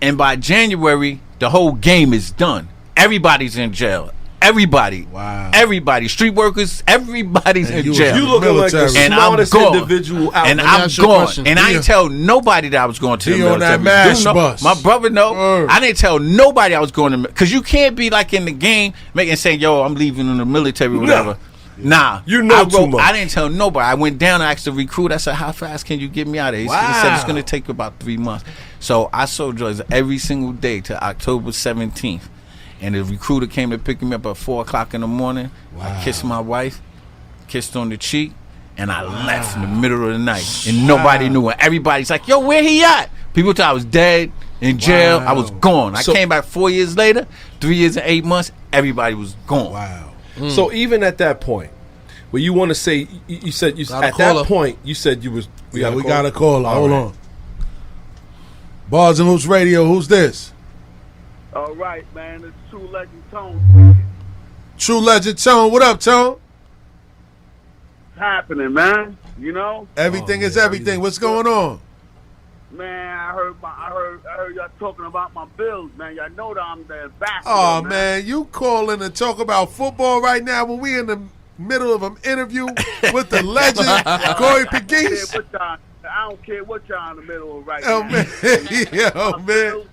Speaker 1: and by January, the whole game is done. Everybody's in jail. Everybody.
Speaker 2: Wow.
Speaker 1: Everybody. Street workers, everybody's
Speaker 2: And
Speaker 1: in
Speaker 2: you
Speaker 1: jail.
Speaker 4: You looking like the
Speaker 2: Military.
Speaker 1: And I'm
Speaker 4: smartest
Speaker 1: gone.
Speaker 4: individual out
Speaker 1: And
Speaker 4: there.
Speaker 1: I'm
Speaker 5: ask you a
Speaker 1: gone.
Speaker 5: question.
Speaker 1: And I
Speaker 5: Yeah.
Speaker 1: ain't tell nobody that I was going to the
Speaker 2: He on
Speaker 1: military.
Speaker 2: that MASH
Speaker 1: You know,
Speaker 2: bus.
Speaker 1: my brother know.
Speaker 2: Word.
Speaker 1: I didn't tell nobody I was going to, because you can't be like in the game making saying, yo, I'm leaving in the military or whatever. Nah.
Speaker 4: You know
Speaker 1: I wrote,
Speaker 4: too much.
Speaker 1: I didn't tell nobody. I went down and asked the recruit. I said, how fast can you get me out of here? He said it's going to take about 3 months. So I sold drugs every single day to October 17th. And the recruiter came to pick me up at 4 o'clock in the morning. I kissed my wife, kissed on the cheek, and I left in the middle of the night. And nobody knew it. Everybody's like, yo, where he at? People thought I was dead, in jail. I was gone. I came back 4 years later, 3 years and 8 months. Everybody was gone.
Speaker 2: Wow.
Speaker 4: So even at that point, where you want to say, you said
Speaker 5: Got a
Speaker 4: at that
Speaker 5: caller.
Speaker 4: point, you said you was.
Speaker 2: We got a caller. Hold on. Bars and Hoops Radio. Who's this?
Speaker 6: All right, man. It's True Legend Tone.
Speaker 2: True Legend Tone. What up, Tone?
Speaker 6: What's happening, man? You know,
Speaker 2: Everything is everything. What's going on?
Speaker 6: man. I heard y'all talking about my Bills, man. Y'all know that I'm the ambassador.
Speaker 2: Oh man, you calling to talk about football right now when we in the middle of an interview with the legend Corey Pegues?
Speaker 6: I don't care what y'all in the middle of right
Speaker 2: Oh
Speaker 6: now.
Speaker 2: man, yo
Speaker 6: My
Speaker 2: man.
Speaker 6: Bills,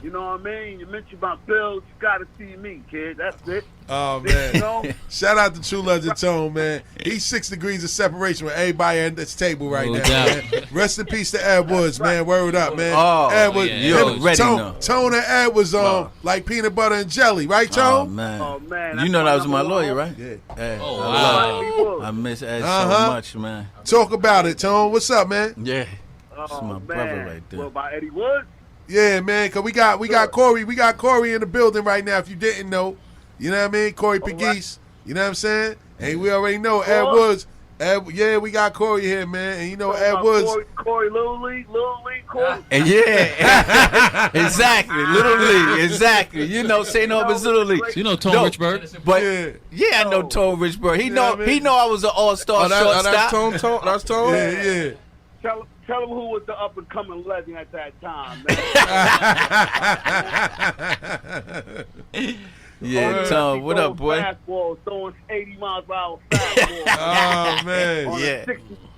Speaker 6: you know what I mean? You mentioned my Bills, you gotta see me, kid. That's it.
Speaker 2: Oh
Speaker 6: You
Speaker 2: man.
Speaker 6: know?
Speaker 2: Shout out to True Legend Tone, man. He's 6 degrees of separation with everybody at this table right
Speaker 3: No
Speaker 2: now.
Speaker 3: doubt.
Speaker 2: Man. Rest in peace to Ed Woods, man. Word up, man.
Speaker 1: Oh,
Speaker 2: Ed Woods,
Speaker 3: yeah.
Speaker 1: You already know.
Speaker 2: Tone and Ed was like peanut butter and jelly, right,
Speaker 1: Oh,
Speaker 2: Tone?
Speaker 1: man.
Speaker 6: Oh, man,
Speaker 1: You
Speaker 6: that's
Speaker 1: know
Speaker 6: my
Speaker 1: that was my
Speaker 6: number
Speaker 1: lawyer,
Speaker 6: one.
Speaker 1: right?
Speaker 2: Yeah.
Speaker 1: Hey,
Speaker 3: Oh,
Speaker 1: I
Speaker 3: wow.
Speaker 1: love I miss Ed
Speaker 2: Uh-huh.
Speaker 1: so much, man.
Speaker 2: Talk about it, Tone. What's up, man?
Speaker 1: Yeah.
Speaker 6: Oh,
Speaker 1: That's my
Speaker 6: man.
Speaker 1: brother right there.
Speaker 6: What about Eddie Woods?
Speaker 2: Yeah, man, cause we got Corey. We got Corey in the building right now. If you didn't know, you know what I mean. Corey Pegues. You know what I'm saying? And we already know Ed Woods. Yeah, we got Corey here, man. And you know, Ed Woods.
Speaker 6: Corey, Little League, Corey.
Speaker 1: And yeah, exactly. Little League, exactly. You know, St. Albans Little League.
Speaker 3: You know Tone Richburg.
Speaker 1: But I know Tone Richburg. He know I was an all-star shortstop.
Speaker 5: That's Tone.
Speaker 2: Yeah.
Speaker 6: Tell him who was the up-and-coming legend at that time, man.
Speaker 1: Yeah, Tone, what up, boy?
Speaker 6: Fastball, throwing 80 miles per hour fastball.
Speaker 2: Oh, man.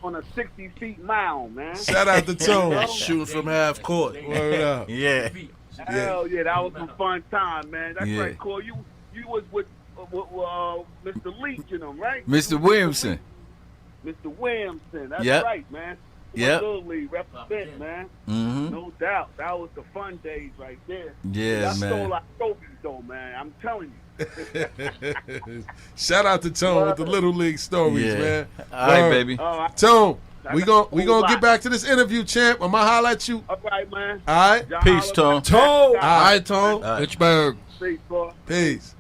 Speaker 6: On a 60 feet mound, man.
Speaker 2: Shout out to Tone.
Speaker 5: Shooting from half court.
Speaker 2: Word up.
Speaker 1: Yeah.
Speaker 6: Hell yeah, that was some fun time, man. That's right, Corey. You was with Mr. Leach and them, right?
Speaker 1: Mr. Williamson.
Speaker 6: Mr. Williamson, that's right, man.
Speaker 1: Yep.
Speaker 6: Little League represent, man.
Speaker 1: Mm-hmm.
Speaker 6: No doubt. That was the fun days right there.
Speaker 1: Yeah,
Speaker 6: I
Speaker 1: man.
Speaker 6: stole our trophies, though, man. I'm telling you.
Speaker 2: Shout out to Tone with the Little League stories, man.
Speaker 1: All right, baby.
Speaker 2: Tone, we gonna get back to this interview, champ. I'm gonna holler at you.
Speaker 6: All right, man.
Speaker 2: All right.
Speaker 6: Y'all
Speaker 1: Peace, Tone.
Speaker 2: All
Speaker 5: right, Tone.
Speaker 3: Richburg.
Speaker 6: Peace, boy.
Speaker 2: Peace.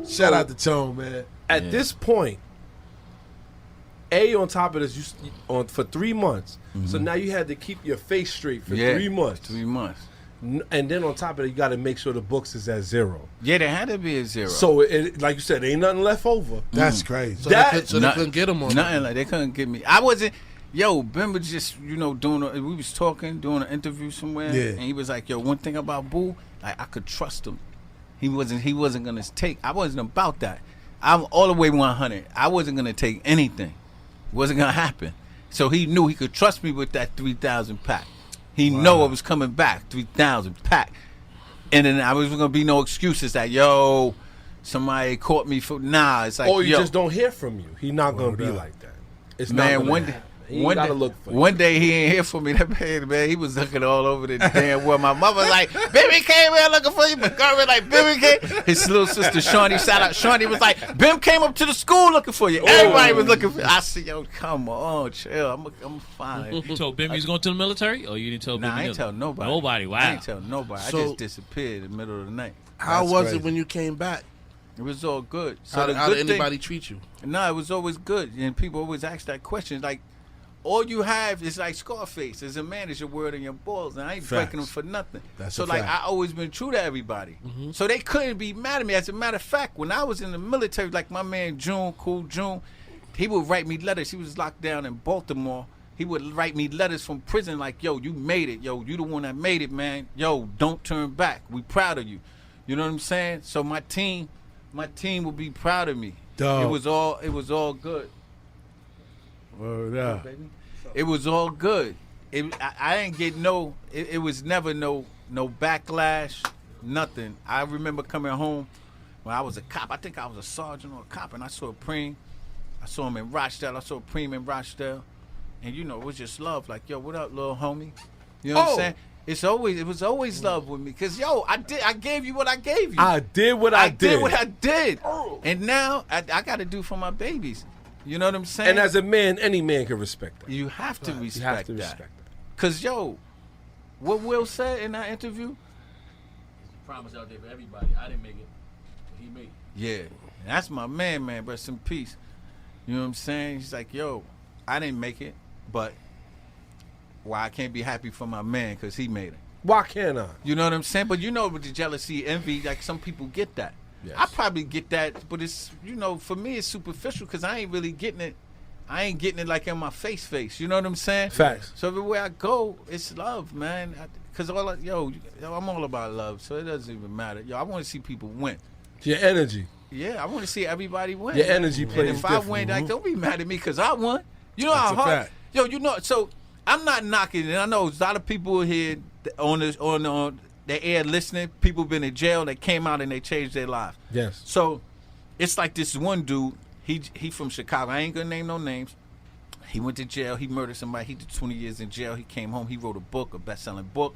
Speaker 2: Shout out to Tone, man.
Speaker 4: At this point, on top of this, you for 3 months. Mm-hmm. So now you had to keep your face straight for 3 months.
Speaker 1: 3 months.
Speaker 4: And then on top of it, you got to make sure the books is at 0.
Speaker 1: Yeah, there had to be a 0.
Speaker 4: So, like you said, ain't nothing left over.
Speaker 2: That's crazy.
Speaker 5: So they couldn't get him on.
Speaker 1: Nothing like they couldn't get me. I wasn't. Yo, Ben was just we was talking, doing an interview somewhere, and he was like, "Yo, one thing about Boo, like I could trust him. He wasn't gonna take. I wasn't about that. I'm all the way 100. I wasn't gonna take anything. It wasn't gonna happen. So he knew he could trust me with that 3,000 pack. He know it was coming back, 3,000 pack, and then I was gonna be no excuses that somebody caught me for It's like
Speaker 4: you just don't hear from you. He not gonna be like that. It's
Speaker 1: man. One day he ain't here for me. That man, he was looking all over the damn world. My mother was like, "Bimmy came here looking for you." But Garvey like, "Bimmy came." His little sister Shawnee, shout out Shawnee, was like, "Bim came up to the school looking for you." Everybody was looking for you. I said, "Yo, come on, chill. I'm fine."
Speaker 3: You told Bim he was going to the military, or you didn't tell Bim?
Speaker 1: Nah, I ain't tell nobody.
Speaker 3: Nobody. Wow.
Speaker 1: I ain't tell nobody. I just disappeared in the middle of the night.
Speaker 5: How was it when you came back?
Speaker 1: It was all good. So
Speaker 5: how did anybody treat you?
Speaker 1: No, it was always good, and people always ask that question, like. All you have is like Scarface. As a man, is your word and your balls, and I ain't breaking them for nothing. So like I always been true to everybody. Mm-hmm. So they couldn't be mad at me. As a matter of fact, when I was in the military, like my man June, he would write me letters. He was locked down in Baltimore. He would write me letters from prison like, "Yo, you made it. Yo, you the one that made it, man. Yo, don't turn back. We proud of you." You know what I'm saying? So my team would be proud of me. It was all good.
Speaker 2: Word up.
Speaker 1: It was all good. I didn't get it was never no backlash, nothing. I remember coming home when I was a cop. I think I was a sergeant or a cop, and I saw Preem. I saw him in Rochdale. I saw Preem in Rochdale. And, it was just love. Like, yo, what up, little homie? You know what I'm saying? It was always love with me. Because, I gave you what I gave you.
Speaker 4: I did what I did.
Speaker 1: I did what I did. And now I got to do for my babies. You know what I'm saying?
Speaker 4: And as a man, any man can respect that.
Speaker 1: You have to respect that. Because, what Will said in that interview?
Speaker 3: Promise out there for everybody. I didn't make it, but he made it.
Speaker 1: Yeah. That's my man, rest in peace. You know what I'm saying? He's like, yo, I didn't make it, but I can't be happy for my man because he made it.
Speaker 4: Why can't I?
Speaker 1: You know what I'm saying? But with the jealousy, envy, like some people get that. Yes. I probably get that, but it's, for me it's superficial because I ain't really getting it. I ain't getting it like in my face. You know what I'm saying?
Speaker 4: Facts.
Speaker 1: So everywhere I go, it's love, man. Because I'm all about love, so it doesn't even matter. I want to see people win.
Speaker 4: Your energy.
Speaker 1: Yeah, I want to see everybody win.
Speaker 4: Your energy plays
Speaker 1: And if
Speaker 4: different.
Speaker 1: I win, don't be mad at me because I won. You know
Speaker 2: That's
Speaker 1: how hard.
Speaker 2: Fact.
Speaker 1: So I'm not knocking it. I know a lot of people here on the air listening. People been in jail. They came out and they changed their lives.
Speaker 4: Yes.
Speaker 1: So it's like this one dude. He from Chicago. I ain't gonna name no names. He went to jail. He murdered somebody. He did 20 years in jail. He came home. He wrote a best-selling book.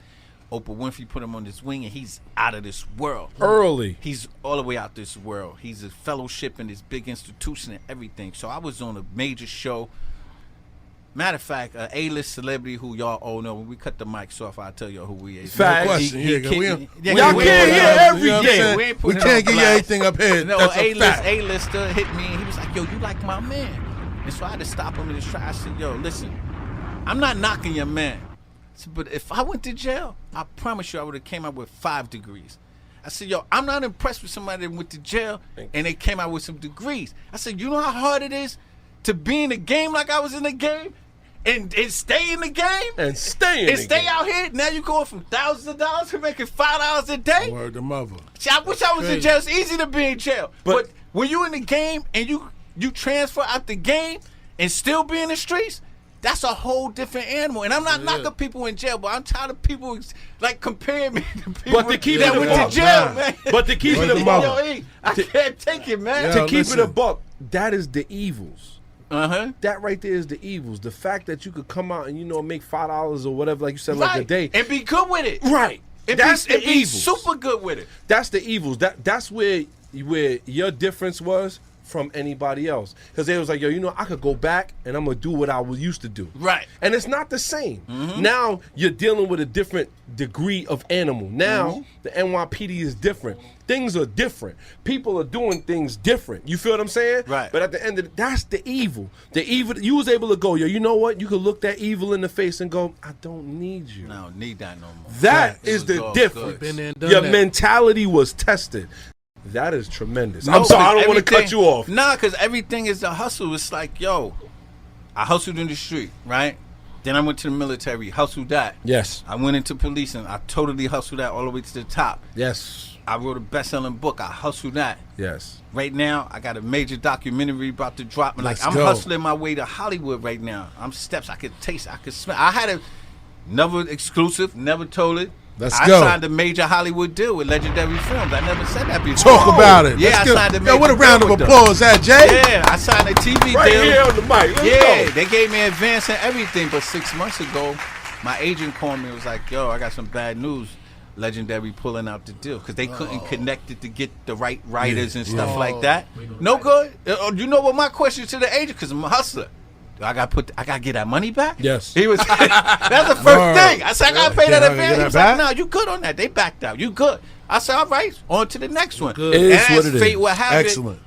Speaker 1: Oprah Winfrey put him on this wing, and he's out of this world.
Speaker 4: Early.
Speaker 1: He's all the way out this world. He's a fellowship in this big institution and everything. So I was on a major show. Matter of fact, an A-list celebrity who y'all all know. When we cut the mics off, I'll tell y'all who he is.
Speaker 2: Fact. No question.
Speaker 1: Y'all
Speaker 2: can't hear every game. We can't give you anything up here.
Speaker 1: No,
Speaker 2: That's a fact.
Speaker 1: A-lister hit me, and he was like, "Yo, you like my man?" And so I had to stop him in his tracks. I said, yo, listen, I'm not knocking your man. I said, but if I went to jail, I promise you I would have came out with 5 degrees. I said, yo, I'm not impressed with somebody that went to jail and they came out with some degrees. I said, you know how hard it is to be in the game like I was in the game and stay in the game?
Speaker 4: And stay
Speaker 1: out here. Now you going from thousands of dollars to making $5 a day?
Speaker 2: Word to mother.
Speaker 1: See, I wish I was in jail. It's easy to be in jail. But when you in the game and you transfer out the game and still be in the streets, that's a whole different animal. And I'm not knocking people in jail, but I'm tired of people like comparing me to people that went to jail, man.
Speaker 4: But to keep it a buck,
Speaker 1: I can't take it, man.
Speaker 4: to keep it a buck, that is the evils.
Speaker 1: That
Speaker 4: right there is the evils. The fact that you could come out and make $5 or whatever, like you said, like a day,
Speaker 1: and be good with it.
Speaker 4: Right. That's the evils.
Speaker 1: Super good with it.
Speaker 4: That's the evils. That's where your difference was from anybody else, because they was like, yo, I could go back and I'm gonna do what I used to do.
Speaker 1: Right.
Speaker 4: And it's not the same. Now you're dealing with a different degree of animal. Now the NYPD is different. Things are different. People are doing things different. You feel what I'm saying?
Speaker 1: Right.
Speaker 4: But at the end of that's the evil. The evil, you was able to go, you know what? You could look that evil in the face and go, I don't need you.
Speaker 1: I don't need that no more.
Speaker 4: That is the difference.
Speaker 5: Been there and done
Speaker 4: Your
Speaker 5: that.
Speaker 4: mentality was tested. That is tremendous. I'm sorry, I don't want to cut you off.
Speaker 1: Nah, because everything is a hustle. It's like, yo, I hustled in the street, right? Then I went to the military, hustled that.
Speaker 4: Yes.
Speaker 1: I went into policing. I totally hustled that all the way to the top.
Speaker 4: Yes.
Speaker 1: I wrote a best-selling book. I hustled that.
Speaker 4: Yes.
Speaker 1: Right now, I got a major documentary about to drop. And
Speaker 2: Let's
Speaker 1: I'm
Speaker 2: go.
Speaker 1: hustling my way to Hollywood right now. I'm steps I could taste, I could smell. I had never exclusive, never told it.
Speaker 2: Let's go.
Speaker 1: I signed a major Hollywood deal with Legendary Films. I never said that before.
Speaker 2: Talk about it.
Speaker 1: Yeah,
Speaker 2: Let's
Speaker 1: I signed a major
Speaker 2: Yo, what a
Speaker 1: deal
Speaker 2: round of
Speaker 1: with them.
Speaker 2: applause, that Jay?
Speaker 1: Yeah, I signed a TV
Speaker 4: Right
Speaker 1: deal.
Speaker 4: here on the mic. Let's
Speaker 1: Yeah,
Speaker 4: go.
Speaker 1: they gave me advance and everything. But 6 months ago, my agent called me and was like, yo, I got some bad news. Legendary pulling out the deal because they couldn't connect it to get the right writers and stuff like that. No good. You know what my question to the agent? Because I'm a hustler. I got to get that money back.
Speaker 4: Yes.
Speaker 1: He was. That's the first thing. I said I got to pay that
Speaker 2: Can I
Speaker 1: advance.
Speaker 2: get
Speaker 1: He
Speaker 2: that
Speaker 1: was
Speaker 2: back?
Speaker 1: like, no, you good on that. They backed out. You good. I said, all right, on to the next one.
Speaker 4: It is
Speaker 1: And
Speaker 4: what
Speaker 1: as
Speaker 4: it
Speaker 1: fate
Speaker 4: is.
Speaker 1: will have it,
Speaker 2: Excellent.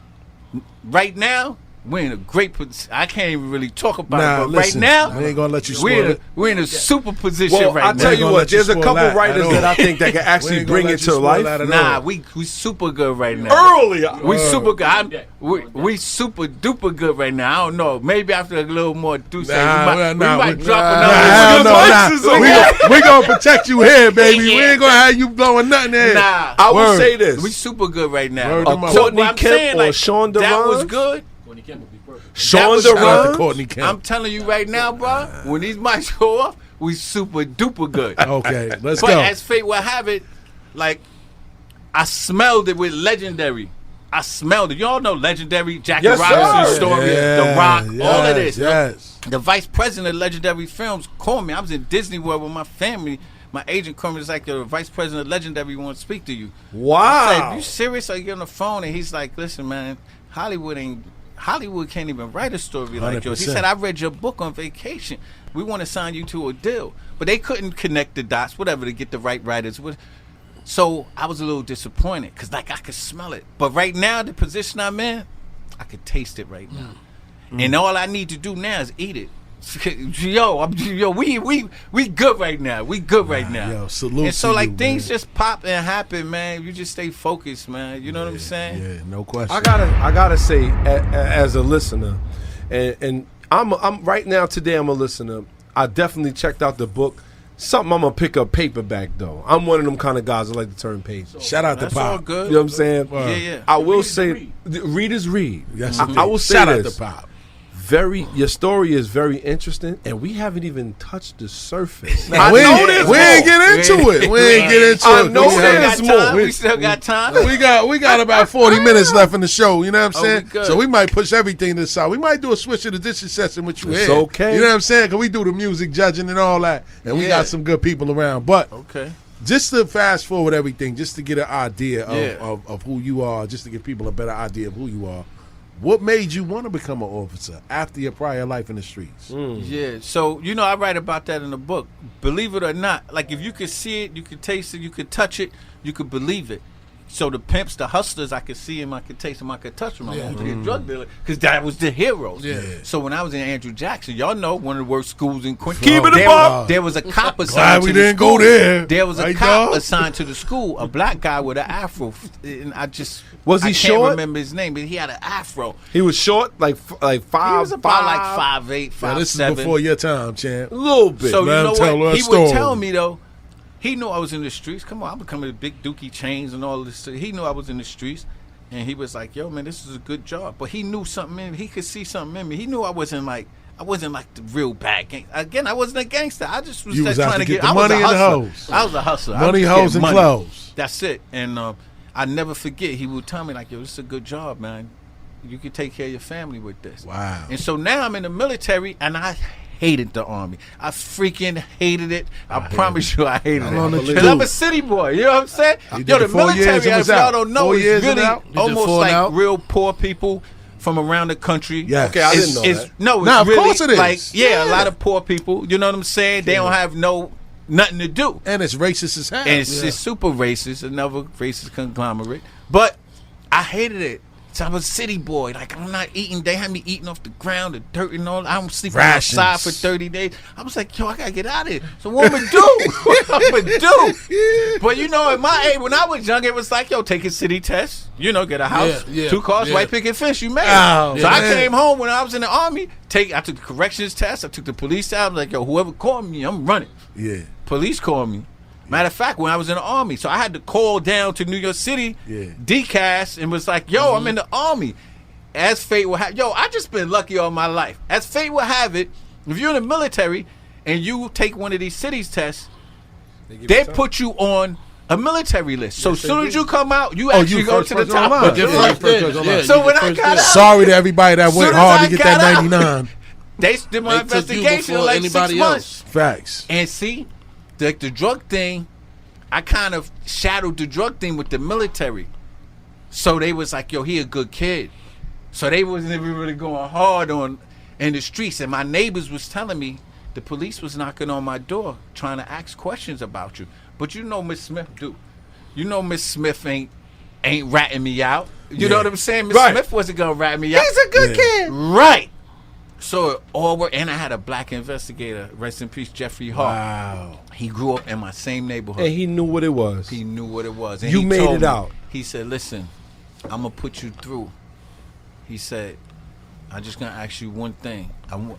Speaker 1: right now, we're in a great position. I can't even really talk about
Speaker 2: Nah,
Speaker 1: it, but
Speaker 2: listen,
Speaker 1: right now,
Speaker 2: we ain't gonna let you spoil it.
Speaker 1: we're in a super position
Speaker 4: Well,
Speaker 1: right
Speaker 4: I'll
Speaker 1: now.
Speaker 4: tell you
Speaker 2: gonna
Speaker 4: what,
Speaker 2: let you
Speaker 4: there's a
Speaker 2: spoil
Speaker 4: couple
Speaker 2: that
Speaker 4: writers
Speaker 2: at all.
Speaker 4: that I think that can
Speaker 2: We
Speaker 4: actually
Speaker 2: ain't
Speaker 4: bring
Speaker 2: gonna
Speaker 4: it
Speaker 2: let
Speaker 4: to
Speaker 2: you spoil
Speaker 4: life.
Speaker 2: that at
Speaker 1: Nah,
Speaker 2: all.
Speaker 1: we super good right now.
Speaker 4: Early.
Speaker 1: We super good. We super duper good right now. I don't know. Maybe after a little more deuce, we might drop
Speaker 2: Hell
Speaker 1: another.
Speaker 2: no. We gonna protect you here, baby. We ain't gonna have you blowing nothing here.
Speaker 1: Nah,
Speaker 4: I will
Speaker 2: Word.
Speaker 4: say this.
Speaker 1: we super good right now.
Speaker 2: Word
Speaker 4: A
Speaker 2: to mother.
Speaker 4: Courtney
Speaker 1: But I'm
Speaker 4: Kemp
Speaker 1: saying,
Speaker 4: or
Speaker 1: like,
Speaker 4: Sean
Speaker 1: that was
Speaker 4: Durant?
Speaker 1: good.
Speaker 4: Sean
Speaker 1: was-
Speaker 2: Shout out to
Speaker 4: Durant?
Speaker 2: Courtney Kemp.
Speaker 1: I'm telling you right now, bro. When these mics go off, we super duper good.
Speaker 2: Okay, let's
Speaker 1: But
Speaker 2: go.
Speaker 1: as fate will have it, like I smelled it with Legendary. I smelled it. Y'all know Legendary, Jackie
Speaker 4: Yes,
Speaker 1: Robinson's
Speaker 4: sir.
Speaker 1: story, The Rock, all of this.
Speaker 2: Yes.
Speaker 1: The vice president of Legendary Films called me. I was in Disney World with my family. My agent called me. Was like, the vice president of Legendary wants to speak to you. I
Speaker 4: Wow.
Speaker 1: said, you serious? Are you on the phone? And he's like, listen, man, Hollywood can't even write a story like yours. He
Speaker 2: 100%.
Speaker 1: said, I read your book on vacation. We want to sign you to a deal. But they couldn't connect the dots, whatever, to get the right writers. So I was a little disappointed because, like, I could smell it. But right now, the position I'm in, I could taste it right now. And all I need to do now is eat it. We good right now. We good right now.
Speaker 2: Yo, salute
Speaker 1: and so
Speaker 2: to
Speaker 1: like
Speaker 2: you,
Speaker 1: things
Speaker 2: man.
Speaker 1: just pop and happen, man. You just stay focused, man. You know what I'm saying?
Speaker 2: Yeah, no question.
Speaker 4: I gotta say, as a listener, and I'm right now today. I'm a listener. I definitely checked out the book. Something I'm gonna pick up paperback though. I'm one of them kind of guys that like to turn pages.
Speaker 2: Shout out to
Speaker 1: That's all
Speaker 2: Pop.
Speaker 1: good.
Speaker 4: You know what I'm saying?
Speaker 1: Yeah.
Speaker 4: I will say, readers read.
Speaker 2: Yes,
Speaker 4: I will say
Speaker 2: Shout
Speaker 4: this.
Speaker 2: out to Pop.
Speaker 4: Your story is very interesting, and we haven't even touched the surface.
Speaker 2: We
Speaker 4: I know
Speaker 2: ain't
Speaker 4: there's
Speaker 2: we ain't
Speaker 4: more.
Speaker 2: get into it. We ain't get into
Speaker 4: I
Speaker 2: it.
Speaker 4: know
Speaker 1: We still
Speaker 4: there's
Speaker 1: got
Speaker 4: more.
Speaker 1: time. We still got time.
Speaker 2: We got about 40 minutes left in the show. You know what I'm
Speaker 1: Oh,
Speaker 2: saying?
Speaker 1: we good.
Speaker 2: So we might push everything to the side. We might do a switch of the dishes session with you
Speaker 4: It's
Speaker 2: here.
Speaker 4: okay.
Speaker 2: You know what I'm saying? Because we do the music judging and all that, and we
Speaker 1: Yeah.
Speaker 2: got some good people around. But
Speaker 1: Okay.
Speaker 2: just to fast forward everything, just to get an idea
Speaker 1: Yeah.
Speaker 2: of who you are, just to give people a better idea of who you are. What made you want to become an officer after your prior life in the streets?
Speaker 1: Yeah. So, I write about that in the book. Believe it or not, like if you could see it, you could taste it, you could touch it, you could believe it. So the pimps, the hustlers, I could see them, I could taste them, I could touch them. I wanted to be a drug dealer because that was the heroes.
Speaker 5: Yeah.
Speaker 1: So when I was in Andrew Jackson, y'all know one of the worst schools in Quincy.
Speaker 2: Keep it above.
Speaker 1: There was a cop assigned
Speaker 2: we
Speaker 1: to the
Speaker 2: didn't
Speaker 1: school.
Speaker 2: go there.
Speaker 1: There was a
Speaker 2: Right,
Speaker 1: cop
Speaker 2: dog?
Speaker 1: assigned to the school, a black guy with an afro, and I
Speaker 4: he
Speaker 1: can't
Speaker 4: short?
Speaker 1: remember his name, but he had an afro.
Speaker 4: He was short, like
Speaker 1: He
Speaker 4: five.
Speaker 1: was about like 5'8", 5'7".
Speaker 2: Now, this is before your time, champ.
Speaker 4: a little bit.
Speaker 1: So you
Speaker 2: Let
Speaker 1: know
Speaker 2: him tell
Speaker 1: what?
Speaker 2: her
Speaker 1: He
Speaker 2: story.
Speaker 1: would tell me though. He knew I was in the streets. Come on, I'm becoming a big dookie chains and all this. He knew I was in the streets, and he was like, "Yo, man, this is a good job." But he knew something in me. He could see something in me. He knew I wasn't like the real bad gang. Again, I wasn't a gangster. I just was
Speaker 2: You
Speaker 1: just
Speaker 2: was out
Speaker 1: trying
Speaker 2: to
Speaker 1: to
Speaker 2: get
Speaker 1: get
Speaker 2: the
Speaker 1: I was
Speaker 2: money
Speaker 1: a
Speaker 2: and the
Speaker 1: hustler.
Speaker 2: hoes.
Speaker 1: I was a hustler. I
Speaker 2: Money,
Speaker 1: was
Speaker 2: hoes,
Speaker 1: getting
Speaker 2: and
Speaker 1: money.
Speaker 2: clothes.
Speaker 1: That's it. And I never forget. He would tell me like, "Yo, this is a good job, man. You can take care of your family with this."
Speaker 2: Wow.
Speaker 1: And so now I'm in the military, and I hated the Army. I freaking hated it. I promise you I hated
Speaker 2: How long
Speaker 1: it.
Speaker 2: did you
Speaker 1: Because I'm
Speaker 2: do?
Speaker 1: a city boy. You know what I'm saying?
Speaker 2: You did
Speaker 1: Yo, the
Speaker 2: it 4 years
Speaker 1: military,
Speaker 2: and
Speaker 1: if
Speaker 2: was
Speaker 1: y'all
Speaker 2: out.
Speaker 1: don't know,
Speaker 2: 4
Speaker 1: is
Speaker 2: years and
Speaker 1: really
Speaker 2: out? You
Speaker 5: did
Speaker 1: almost
Speaker 5: 4
Speaker 1: like
Speaker 5: and out?
Speaker 1: real poor people from around the country.
Speaker 2: Yes.
Speaker 4: Okay, I didn't know that.
Speaker 1: No, it's
Speaker 2: Nah, of
Speaker 1: really
Speaker 2: course it is.
Speaker 1: like, yeah, a
Speaker 2: Yeah.
Speaker 1: lot of poor people. You know what I'm saying? They don't have nothing to do.
Speaker 2: And it's racist as hell.
Speaker 1: And it's super racist, another racist conglomerate. But I hated it. So I was a city boy. Like, I'm not eating. They had me eating off the ground, the dirt and all. I'm sleeping
Speaker 2: Rations.
Speaker 1: outside for 30 days. I was like, yo, I got to get out of here. So what I'm going to do? What I'm going to do? But, you know, at my age, when I was young, it was like, yo, take a city test. You know, get a house,
Speaker 5: Yeah, yeah,
Speaker 1: 2 cars,
Speaker 5: yeah.
Speaker 1: white picket fence. You made it.
Speaker 2: Oh,
Speaker 1: So I
Speaker 2: man.
Speaker 1: came home when I was in the Army. I took the corrections test. I took the police test. I was like, yo, whoever called me, I'm running.
Speaker 2: Yeah.
Speaker 1: Police called me. Matter of fact, when I was in the Army, so I had to call down to New York City,
Speaker 2: Yeah.
Speaker 1: DCAS, and was like, yo, I'm in the Army. As fate will have, I just been lucky all my life. As fate will have it, if you're in the military and you take one of these cities tests, they put you on a military list. So as soon as you come out, you actually go
Speaker 2: first
Speaker 1: to the
Speaker 2: person
Speaker 1: top.
Speaker 2: online.
Speaker 1: of the
Speaker 5: Get
Speaker 2: Yeah.
Speaker 1: list.
Speaker 5: first dibs. Yeah,
Speaker 1: So
Speaker 5: you
Speaker 1: when
Speaker 5: get
Speaker 1: I
Speaker 5: first
Speaker 1: got
Speaker 5: dibs.
Speaker 1: out-
Speaker 2: Sorry to everybody that went
Speaker 1: Soon as
Speaker 2: hard
Speaker 1: I
Speaker 2: to get
Speaker 1: got
Speaker 2: that
Speaker 1: out.
Speaker 2: 99.
Speaker 1: They did my
Speaker 5: They took you
Speaker 1: investigation in
Speaker 5: before
Speaker 1: like
Speaker 5: anybody
Speaker 1: 6 months.
Speaker 5: else.
Speaker 2: Facts.
Speaker 1: And see, the drug thing, I kind of shadowed the drug thing with the military. So they was like, yo, he a good kid. So they wasn't even really going hard on in the streets. And my neighbors was telling me the police was knocking on my door trying to ask questions about you. But you know Miss Smith do. You know Miss Smith ain't ratting me out. You know what I'm saying? Miss
Speaker 2: Right.
Speaker 1: Smith wasn't gonna rat me out.
Speaker 2: He's a good kid.
Speaker 1: Right. So all were, and I had a black investigator, rest in peace, Jeffrey Hart.
Speaker 2: Wow.
Speaker 1: He grew up in my same neighborhood.
Speaker 4: And he knew what it was.
Speaker 1: He knew what it was. And
Speaker 4: You
Speaker 1: he
Speaker 4: made
Speaker 1: told
Speaker 4: it
Speaker 1: me,
Speaker 4: out.
Speaker 1: He said, listen, I'm going to put you through. He said, I'm just going to ask you one thing.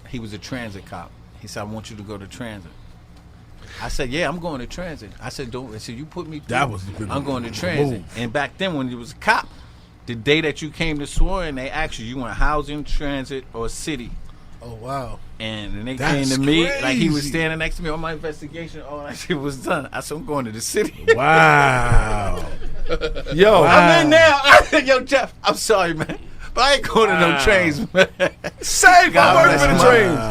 Speaker 1: He was a transit cop. He said, I want you to go to transit. I said, yeah, I'm going to transit. I said, don't. I said, you put me through.
Speaker 2: That was
Speaker 1: I'm going to transit.
Speaker 2: move.
Speaker 1: And back then, when you was a cop, the day that you came to swear, and they asked you want housing, transit, or city.
Speaker 5: Oh wow.
Speaker 1: And then they
Speaker 2: That's
Speaker 1: came to me, like he was
Speaker 2: crazy.
Speaker 1: standing next to me on my investigation. All that shit was done. I said, I'm going to the city.
Speaker 2: Wow.
Speaker 4: Yo,
Speaker 1: I'm in now. Yo, Jeff, I'm sorry, man. But I ain't going to no trains, man.
Speaker 4: save
Speaker 1: God
Speaker 4: my word
Speaker 1: bless
Speaker 4: for the
Speaker 1: my-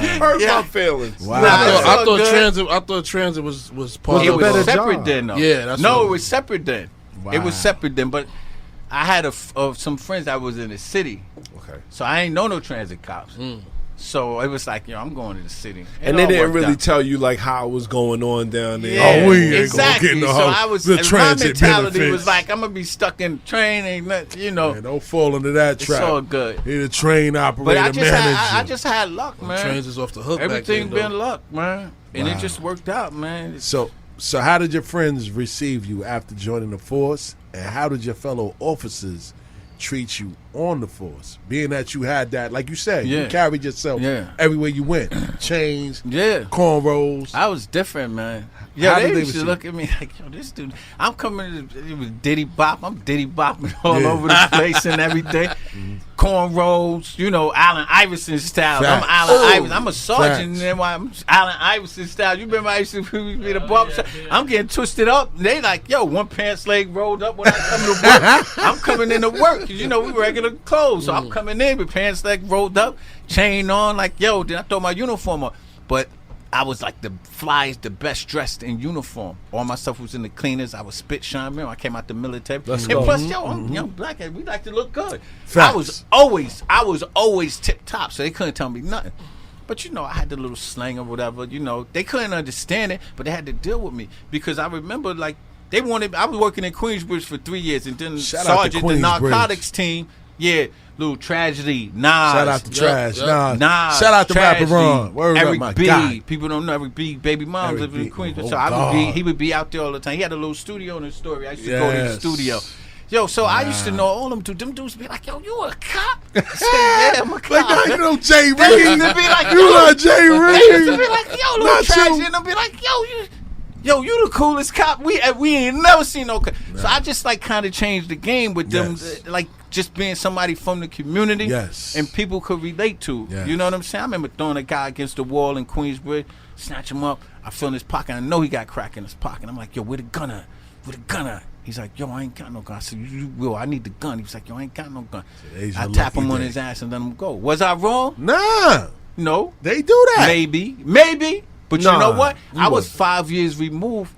Speaker 4: train. Hurt
Speaker 1: Yeah.
Speaker 4: my feelings.
Speaker 2: Wow.
Speaker 1: Nah,
Speaker 5: I
Speaker 1: it's all
Speaker 5: thought
Speaker 1: good.
Speaker 5: transit. I thought transit was part
Speaker 1: It
Speaker 5: of
Speaker 1: was
Speaker 4: better
Speaker 1: separate
Speaker 4: job.
Speaker 1: then, though.
Speaker 5: Yeah, that's
Speaker 1: no,
Speaker 5: what-
Speaker 1: it was separate then.
Speaker 2: Wow.
Speaker 1: It was separate then. But I had some friends that was in the city,
Speaker 4: Okay.
Speaker 1: so I ain't know no transit cops. So it was like, I'm going to the city,
Speaker 4: And
Speaker 1: It
Speaker 4: they
Speaker 1: all
Speaker 4: didn't
Speaker 1: worked
Speaker 4: really
Speaker 1: out.
Speaker 4: tell you like how it was going on down there.
Speaker 1: Yeah,
Speaker 2: Oh, we ain't
Speaker 1: exactly.
Speaker 2: gonna get no
Speaker 1: So I was,
Speaker 2: the
Speaker 1: my
Speaker 2: transit
Speaker 1: mentality
Speaker 2: benefits.
Speaker 1: was like, I'm gonna be stuck in the train, ain't nothing, you know.
Speaker 2: Man, don't fall into that
Speaker 1: It's
Speaker 2: trap.
Speaker 1: all good.
Speaker 2: He the train operator
Speaker 1: But I
Speaker 2: manager.
Speaker 1: just had luck, man.
Speaker 5: Trains is off the hook.
Speaker 1: Everything
Speaker 5: back then,
Speaker 1: been
Speaker 5: though.
Speaker 1: luck, man, and
Speaker 2: Wow.
Speaker 1: it just worked out, man. It's-
Speaker 2: So how did your friends receive you after joining the force, and how did your fellow officers treat you on the force? Being that you had that, like you said, you
Speaker 1: Yeah.
Speaker 2: carried yourself
Speaker 1: Yeah.
Speaker 2: everywhere you went. Chains,
Speaker 1: Yeah,
Speaker 2: cornrows.
Speaker 1: I was different, man. Yeah,
Speaker 2: How
Speaker 1: they
Speaker 2: did they
Speaker 1: used to
Speaker 2: receive
Speaker 1: look at me like, yo, this dude. I'm coming. It was Diddy Bop. I'm Diddy Bopping all
Speaker 2: Yeah.
Speaker 1: over the place and everything. Cornrows, Allen Iverson style.
Speaker 2: Facts.
Speaker 1: I'm Allen
Speaker 2: Oh,
Speaker 1: Iverson. I'm a sergeant,
Speaker 2: facts.
Speaker 1: and then I'm Allen Iverson style. You remember I used to be the barbershop? I'm getting twisted up. They like, yo, one pants leg rolled up when I come to work. I'm coming in to work because we regular clothes, so I'm coming in with pants leg rolled up, chain on, like, yo. Then I throw my uniform on, but I was like the flyest, the best dressed in uniform. All my stuff was in the cleaners. I was spit shine. Remember, I came out the military.
Speaker 4: Let's
Speaker 1: And
Speaker 4: go.
Speaker 1: plus, yo, I'm young black, and we like to look good.
Speaker 2: Facts.
Speaker 1: I was always tip top, so they couldn't tell me nothing. But I had the little slang or whatever. They couldn't understand it, but they had to deal with me because I remember like They wanted. I was working in Queensbridge for 3 years, and then
Speaker 2: Shout out to
Speaker 1: Sergeant, the
Speaker 2: Queensbridge.
Speaker 1: narcotics team. Yeah, little tragedy. Nas.
Speaker 2: Shout out to Trash.
Speaker 5: yeah.
Speaker 2: Nas. Shout out to Rapper Ron. Word up,
Speaker 1: Eric
Speaker 2: my
Speaker 1: B.
Speaker 2: guy.
Speaker 1: People don't know Eric B. Baby mom
Speaker 2: Eric
Speaker 1: lived in
Speaker 2: B.
Speaker 1: Queensbridge,
Speaker 2: Oh,
Speaker 1: so I would
Speaker 2: God.
Speaker 1: he would be out there all the time. He had a little studio in the story. I used to go to the
Speaker 2: Yes.
Speaker 1: studio. Yo, so I used to know all them dudes. Them dudes be like, yo, you a cop? I said, yeah, I'm a cop.
Speaker 2: Like, now you know Jay
Speaker 1: They used
Speaker 2: Reed.
Speaker 1: to be like,
Speaker 2: You like Jay
Speaker 1: They used to
Speaker 2: Reed.
Speaker 1: be like, yo, little
Speaker 2: Not
Speaker 1: tragedy,
Speaker 2: you.
Speaker 1: and they'll be like, yo, you the coolest cop. We ain't never seen no cop. So I just like kind of changed the game with them,
Speaker 2: Yes.
Speaker 1: like just being somebody from the community,
Speaker 2: Yes.
Speaker 1: and people could relate to.
Speaker 2: Yes.
Speaker 1: You know what I'm saying? I remember throwing a guy against the wall in Queensbridge, snatch him up. I feel in his pocket. I know he got crack in his pocket. I'm like, yo, where the gun at? Where the gun at? He's like, yo, I ain't got no gun. I said, you will. I need the gun. He was like, yo, I ain't got no gun.
Speaker 2: Today's
Speaker 1: I
Speaker 2: your
Speaker 1: tap
Speaker 2: lucky
Speaker 1: him on
Speaker 2: day.
Speaker 1: his ass and let him go. Was I wrong?
Speaker 2: Nah,
Speaker 1: No.
Speaker 2: they do that.
Speaker 1: Maybe. But
Speaker 4: Nah,
Speaker 1: you know what?
Speaker 4: you
Speaker 1: I was
Speaker 4: wasn't.
Speaker 1: 5 years removed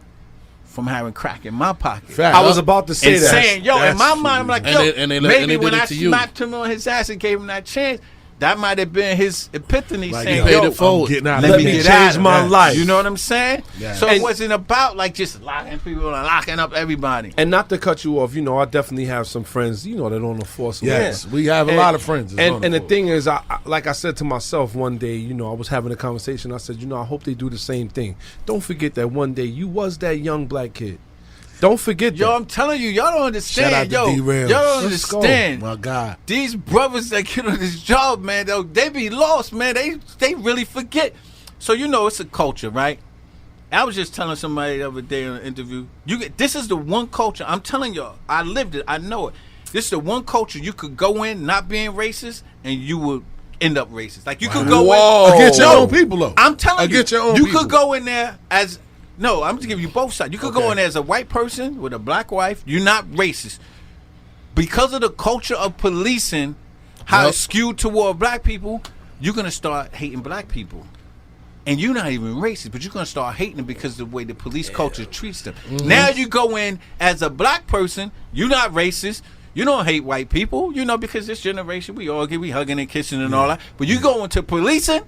Speaker 1: from having crack in my pocket.
Speaker 2: Fact.
Speaker 4: I was about to say
Speaker 1: And
Speaker 4: that.
Speaker 1: saying, yo, in
Speaker 2: That's
Speaker 1: my mind, I'm like,
Speaker 5: And
Speaker 1: yo,
Speaker 5: they- and they
Speaker 1: maybe
Speaker 5: did
Speaker 1: when
Speaker 5: it
Speaker 1: I
Speaker 5: to you.
Speaker 1: smacked him on his ass and gave him that chance, that might have been his epiphany
Speaker 2: Like,
Speaker 1: saying,
Speaker 2: yo,
Speaker 5: paid
Speaker 1: yo,
Speaker 5: it forward.
Speaker 2: I'm getting out.
Speaker 1: let
Speaker 2: of
Speaker 1: me
Speaker 2: here.
Speaker 1: get out of
Speaker 4: my
Speaker 1: it.
Speaker 4: life.
Speaker 1: You know what I'm saying?
Speaker 2: Yeah.
Speaker 1: So
Speaker 4: And-
Speaker 1: it wasn't about like just locking people and locking up everybody.
Speaker 4: And not to cut you off, I definitely have some friends, that on the force.
Speaker 2: Yes, we have a lot of friends. that's on
Speaker 4: And the
Speaker 2: force.
Speaker 4: thing is, I like I said to myself one day, I was having a conversation. I said, I hope they do the same thing. Don't forget that one day you was that young black kid. Don't forget
Speaker 1: Yo,
Speaker 4: that.
Speaker 1: I'm telling you, y'all don't understand.
Speaker 2: Shout out to
Speaker 1: Yo,
Speaker 2: D-Rail.
Speaker 1: y'all don't
Speaker 2: Let's go.
Speaker 1: understand.
Speaker 2: My God.
Speaker 1: These brothers that get on this job, man, they be lost, man. They really forget. So it's a culture, right? I was just telling somebody the other day in an interview. This is the one culture. I'm telling y'all, I lived it. I know it. This is the one culture you could go in not being racist, and you will end up racist. Like you could go in
Speaker 2: Against your
Speaker 1: No,
Speaker 2: own people, though.
Speaker 1: I'm telling
Speaker 2: Against
Speaker 1: you,
Speaker 2: your own
Speaker 1: you
Speaker 2: people.
Speaker 1: could go in there as no. I'm just giving you both sides. You could go
Speaker 2: Okay.
Speaker 1: in there as a white person with a black wife. You're not racist because of the culture of policing, how
Speaker 5: Yep.
Speaker 1: it's skewed toward black people. You're gonna start hating black people, and you're not even racist, but you're gonna start hating them because of the way the police culture treats them. Now you go in as a black person. You're not racist. You don't hate white people, because this generation we hugging and kissing and all that. But you go into policing,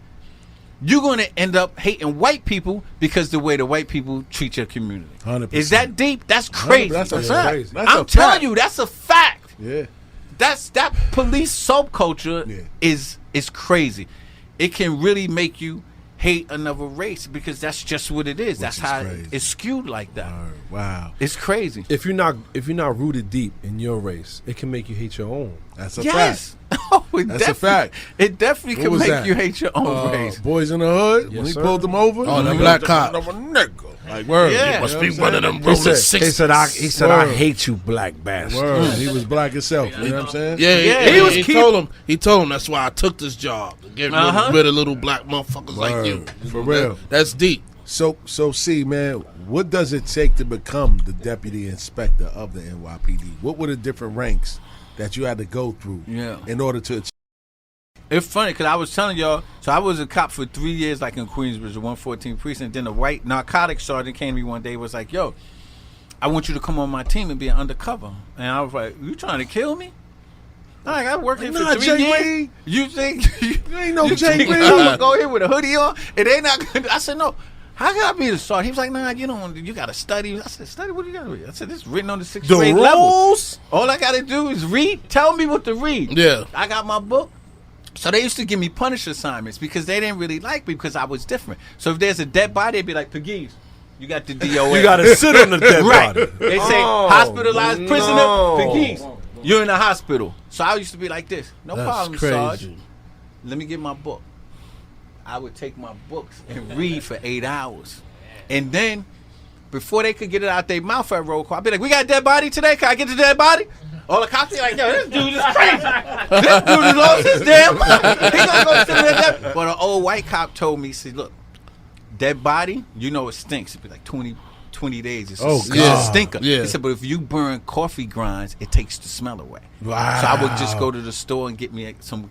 Speaker 1: you're going to end up hating white people because the way the white people treat your community.
Speaker 2: 100%.
Speaker 1: Is that deep? That's crazy.
Speaker 2: That's a
Speaker 4: That's
Speaker 2: fact.
Speaker 4: crazy.
Speaker 2: That's a
Speaker 1: I'm telling
Speaker 2: fact.
Speaker 1: you, that's a fact.
Speaker 2: Yeah.
Speaker 1: That police subculture
Speaker 2: Yeah.
Speaker 1: is crazy. It can really make you hate another race because that's just what it is. That's
Speaker 2: is
Speaker 1: how
Speaker 2: crazy.
Speaker 1: it's skewed like that.
Speaker 2: Wow.
Speaker 1: It's crazy.
Speaker 4: if you're not rooted deep in your race, it can make you hate your own.
Speaker 2: That's a
Speaker 1: Yes.
Speaker 2: fact.
Speaker 1: Oh,
Speaker 2: That's a fact.
Speaker 1: It definitely
Speaker 2: What
Speaker 1: can
Speaker 2: was
Speaker 1: make
Speaker 2: that?
Speaker 1: you hate your own race.
Speaker 2: Boys in the Hood, when he
Speaker 4: sir.
Speaker 2: pulled them over.
Speaker 5: Oh, the
Speaker 2: he
Speaker 5: black
Speaker 2: was
Speaker 5: cop.
Speaker 2: another nigga. Like, word.
Speaker 1: Yeah.
Speaker 5: Must
Speaker 2: You
Speaker 5: be
Speaker 2: know what
Speaker 5: one
Speaker 2: I'm
Speaker 5: of them
Speaker 2: saying?
Speaker 5: rolling six.
Speaker 4: He said, I
Speaker 2: Word.
Speaker 4: hate you, black bastard.
Speaker 2: Word. He was black himself. You know what I'm saying?
Speaker 5: Yeah,
Speaker 1: Yeah.
Speaker 5: he told him that's why I took this job. To get rid of little black motherfuckers like you.
Speaker 2: For real.
Speaker 5: That's deep.
Speaker 2: So, see, man, what does it take to become the deputy inspector of the NYPD? What were the different ranks that you had to go through in order to achieve?
Speaker 1: It's funny because I was telling y'all, so I was a cop for 3 years, like in Queensbridge, the 114 precinct. Then a white narcotics sergeant came to me one day, was like, yo, I want you to come on my team and be an undercover. And I was like, you trying to kill me? Like, I worked here for
Speaker 2: Nah,
Speaker 1: 3
Speaker 2: Jay
Speaker 1: years.
Speaker 2: Reed.
Speaker 1: You think
Speaker 2: You ain't no
Speaker 1: you
Speaker 2: Jay
Speaker 1: think
Speaker 2: Reed.
Speaker 1: I'm gonna go here with a hoodie on? It ain't not good. I said, no. How can I be the sergeant? He was like, nah, you don't. You got to study. I said, study? What do you got to read? I said, this written on the 6th
Speaker 2: The
Speaker 1: grade level.
Speaker 2: rules?
Speaker 1: All I got to do is read. Tell me what to read.
Speaker 5: Yeah.
Speaker 1: I got my book. So they used to give me punish assignments because they didn't really like me because I was different. So if there's a dead body, they'd be like, Pegues, you got the DOA.
Speaker 4: You got to sit on the dead
Speaker 1: right.
Speaker 4: body.
Speaker 1: They say
Speaker 4: Oh,
Speaker 1: hospitalized prisoner,
Speaker 4: no.
Speaker 1: Pegues, you're in the hospital. So I used to be like this. No
Speaker 5: That's
Speaker 1: problem,
Speaker 5: crazy.
Speaker 1: Sarge. Let me get my book. I would take my books and read for 8 hours. And then, before they could get it out their mouth at roll call, I'd be like, we got a dead body today? Can I get the dead body? All the cops be like, yo, this dude is crazy. This dude has lost his damn mind. He gonna go to the dead. But an old white cop told me, he said, look, dead body, it stinks. It'd be like 20 days. It's
Speaker 2: Oh,
Speaker 1: a
Speaker 2: God.
Speaker 1: stinker.
Speaker 5: Yeah.
Speaker 1: He said, but if you burn coffee grinds, it takes the smell away.
Speaker 2: Wow.
Speaker 1: So I would just go to the store and get me some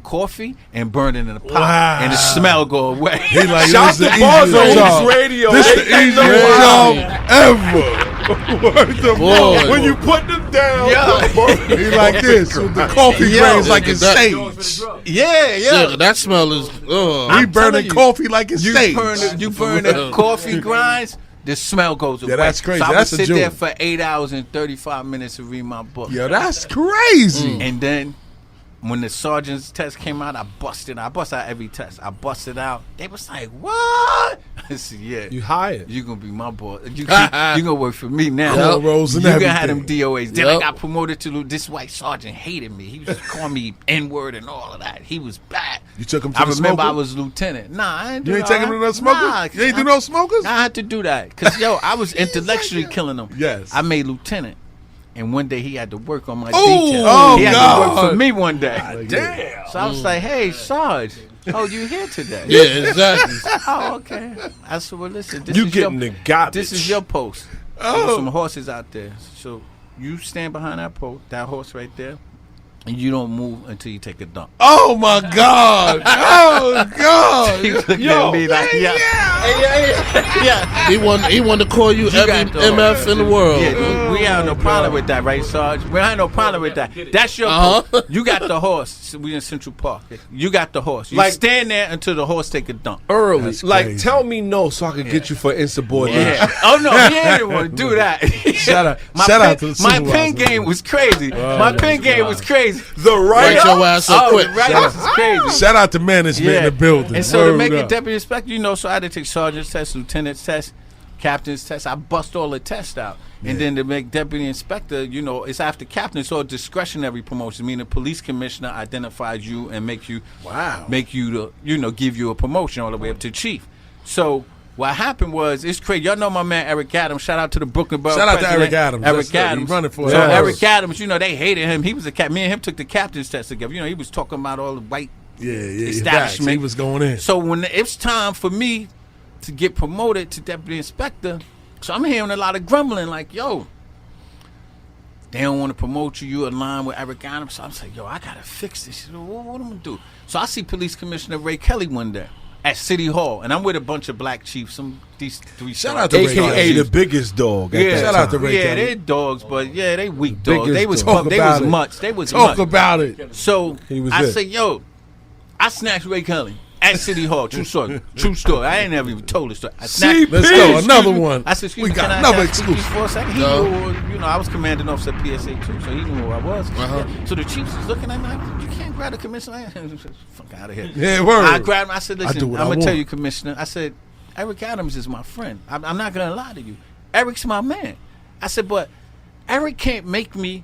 Speaker 1: coffee and burn it in a pot,
Speaker 2: Wow.
Speaker 1: and the smell go away.
Speaker 2: He like,
Speaker 4: Shout
Speaker 2: this
Speaker 4: to
Speaker 2: the
Speaker 4: Bars
Speaker 2: easiest
Speaker 4: on
Speaker 2: job.
Speaker 4: his radio.
Speaker 2: This
Speaker 4: They
Speaker 2: the
Speaker 4: ain't no
Speaker 2: easiest
Speaker 4: problem.
Speaker 2: job ever. Word to
Speaker 5: Boy.
Speaker 4: When you put them down,
Speaker 1: Yeah.
Speaker 2: He like this with the coffee
Speaker 1: Yo.
Speaker 2: grains like it's
Speaker 5: That-
Speaker 2: sage.
Speaker 1: Yeah.
Speaker 5: Yeah, that smell is.
Speaker 2: He
Speaker 1: I'm telling
Speaker 2: burning
Speaker 1: you,
Speaker 2: coffee like it's
Speaker 1: You
Speaker 2: sage.
Speaker 1: burn the coffee grinds. the smell goes away.
Speaker 2: Yeah, that's crazy.
Speaker 1: So I
Speaker 2: That's
Speaker 1: would
Speaker 2: a
Speaker 1: sit there
Speaker 2: joke.
Speaker 1: for 8 hours and 35 minutes to read my book.
Speaker 2: Yo, that's crazy.
Speaker 1: And then when the sergeant's test came out, I busted out every test. I busted out. They was like, what? I said, yeah.
Speaker 4: You hired.
Speaker 1: You going to be my boss. You going to work for me now.
Speaker 2: Cornrows and
Speaker 1: You going to have them
Speaker 2: everything.
Speaker 1: DOAs. Then I got promoted to this white sergeant hated me. He was just calling me N-word and all of that. He was bad.
Speaker 2: You took him to
Speaker 1: I
Speaker 2: the
Speaker 1: remember
Speaker 2: smoker?
Speaker 1: I was lieutenant. Nah, I ain't do
Speaker 2: You ain't
Speaker 1: that.
Speaker 2: taking him to no smokers?
Speaker 1: Nah,
Speaker 2: You ain't do no smokers?
Speaker 1: I had to do that. Because, I was intellectually killing them.
Speaker 2: Yes.
Speaker 1: I made lieutenant. And one day he had to work on my
Speaker 2: Oh,
Speaker 1: detail.
Speaker 2: oh,
Speaker 1: he had
Speaker 2: God.
Speaker 1: to work for me one day.
Speaker 2: Damn.
Speaker 1: So I was like, hey, Sarge, you here today?
Speaker 5: Yeah, exactly.
Speaker 1: Oh, okay. I said, well, listen, this
Speaker 4: You
Speaker 1: is
Speaker 4: getting
Speaker 1: your,
Speaker 4: the garbage.
Speaker 1: this is your post. There's some horses out there. So you stand behind that post, that horse right there, and you don't move until you take a dump.
Speaker 2: Oh, my God. Oh, God.
Speaker 1: He looked at me like, yeah.
Speaker 5: He wanted to call you every
Speaker 1: got the
Speaker 5: MF in the world.
Speaker 1: Yeah, we have no problem with that, right, Sarge? We have no problem with that. That's your post. You got the horse. We in Central Park. You got the horse. You
Speaker 4: Like-
Speaker 1: stand there until the horse take a dump.
Speaker 4: Early.
Speaker 2: That's
Speaker 4: Like,
Speaker 2: crazy.
Speaker 4: tell me no so I can get you for insubordination.
Speaker 1: Yeah. Oh no, he didn't want to do that.
Speaker 2: Shout out to the
Speaker 1: my
Speaker 2: supervisor.
Speaker 1: pen game was crazy. My pen game was crazy.
Speaker 4: The right
Speaker 5: Write your ass up
Speaker 1: Oh,
Speaker 5: quick.
Speaker 1: the writers is crazy.
Speaker 2: Shout out to management in the building.
Speaker 1: And so to
Speaker 2: Word
Speaker 1: make it
Speaker 2: up.
Speaker 1: deputy inspector, so I had to take sergeant's test, lieutenant's test, captain's test. I bust all the tests out. And then to make deputy inspector, it's after captain. So a discretionary promotion, meaning the police commissioner identifies you and make you give you a promotion all the way up to chief. So what happened was, it's crazy. Y'all know my man Eric Adams. Shout out to the Brooklyn Borough
Speaker 2: Shout out to
Speaker 1: president,
Speaker 2: Eric Adams.
Speaker 1: Eric
Speaker 2: That's good.
Speaker 1: Adams.
Speaker 2: He running for
Speaker 1: So
Speaker 2: it.
Speaker 1: Eric Adams, they hated him. He was a captain. Me and him took the captain's test together. He was talking about all the white
Speaker 2: Yeah.
Speaker 1: establishment.
Speaker 2: He was going in.
Speaker 1: So when it's time for me to get promoted to deputy inspector, so I'm hearing a lot of grumbling like, yo, they don't want to promote you. You align with Eric Adams. So I'm like, yo, I gotta fix this. What am I gonna do? So I see Police Commissioner Ray Kelly one day at City Hall, and I'm with a bunch of black chiefs. These 3
Speaker 2: Shout out to Ray
Speaker 4: AKA
Speaker 2: Kelly.
Speaker 4: the biggest dog. At that
Speaker 2: Shout out to
Speaker 4: time.
Speaker 2: Ray
Speaker 1: yeah,
Speaker 2: Kelly.
Speaker 1: they're dogs, but they weak dogs.
Speaker 4: Biggest
Speaker 1: They was
Speaker 4: dog.
Speaker 1: they was mutts. They was
Speaker 2: Talk
Speaker 1: mutts.
Speaker 2: about it.
Speaker 1: So
Speaker 4: He was
Speaker 1: I
Speaker 4: it.
Speaker 1: say, yo, I snatched Ray Kelly at City Hall. True story. True story. I ain't never even told the story. I snatched.
Speaker 2: Let's go. Another one.
Speaker 1: I said, excuse
Speaker 2: We
Speaker 1: me,
Speaker 2: got
Speaker 1: can I
Speaker 2: another
Speaker 1: ask you
Speaker 2: exclusive.
Speaker 1: for a second? He knew, I was commanding officer at PSA too, so he knew who I was. So the chiefs was looking at me like, you can't grab the commissioner. Fuck out of here.
Speaker 2: Yeah, word.
Speaker 1: I grabbed him. I said,
Speaker 2: I
Speaker 1: listen,
Speaker 2: do
Speaker 1: I'm
Speaker 2: what I
Speaker 1: going to tell
Speaker 2: want.
Speaker 1: you, Commissioner. I said, Eric Adams is my friend. I'm not going to lie to you. Eric's my man. I said, but Eric can't make me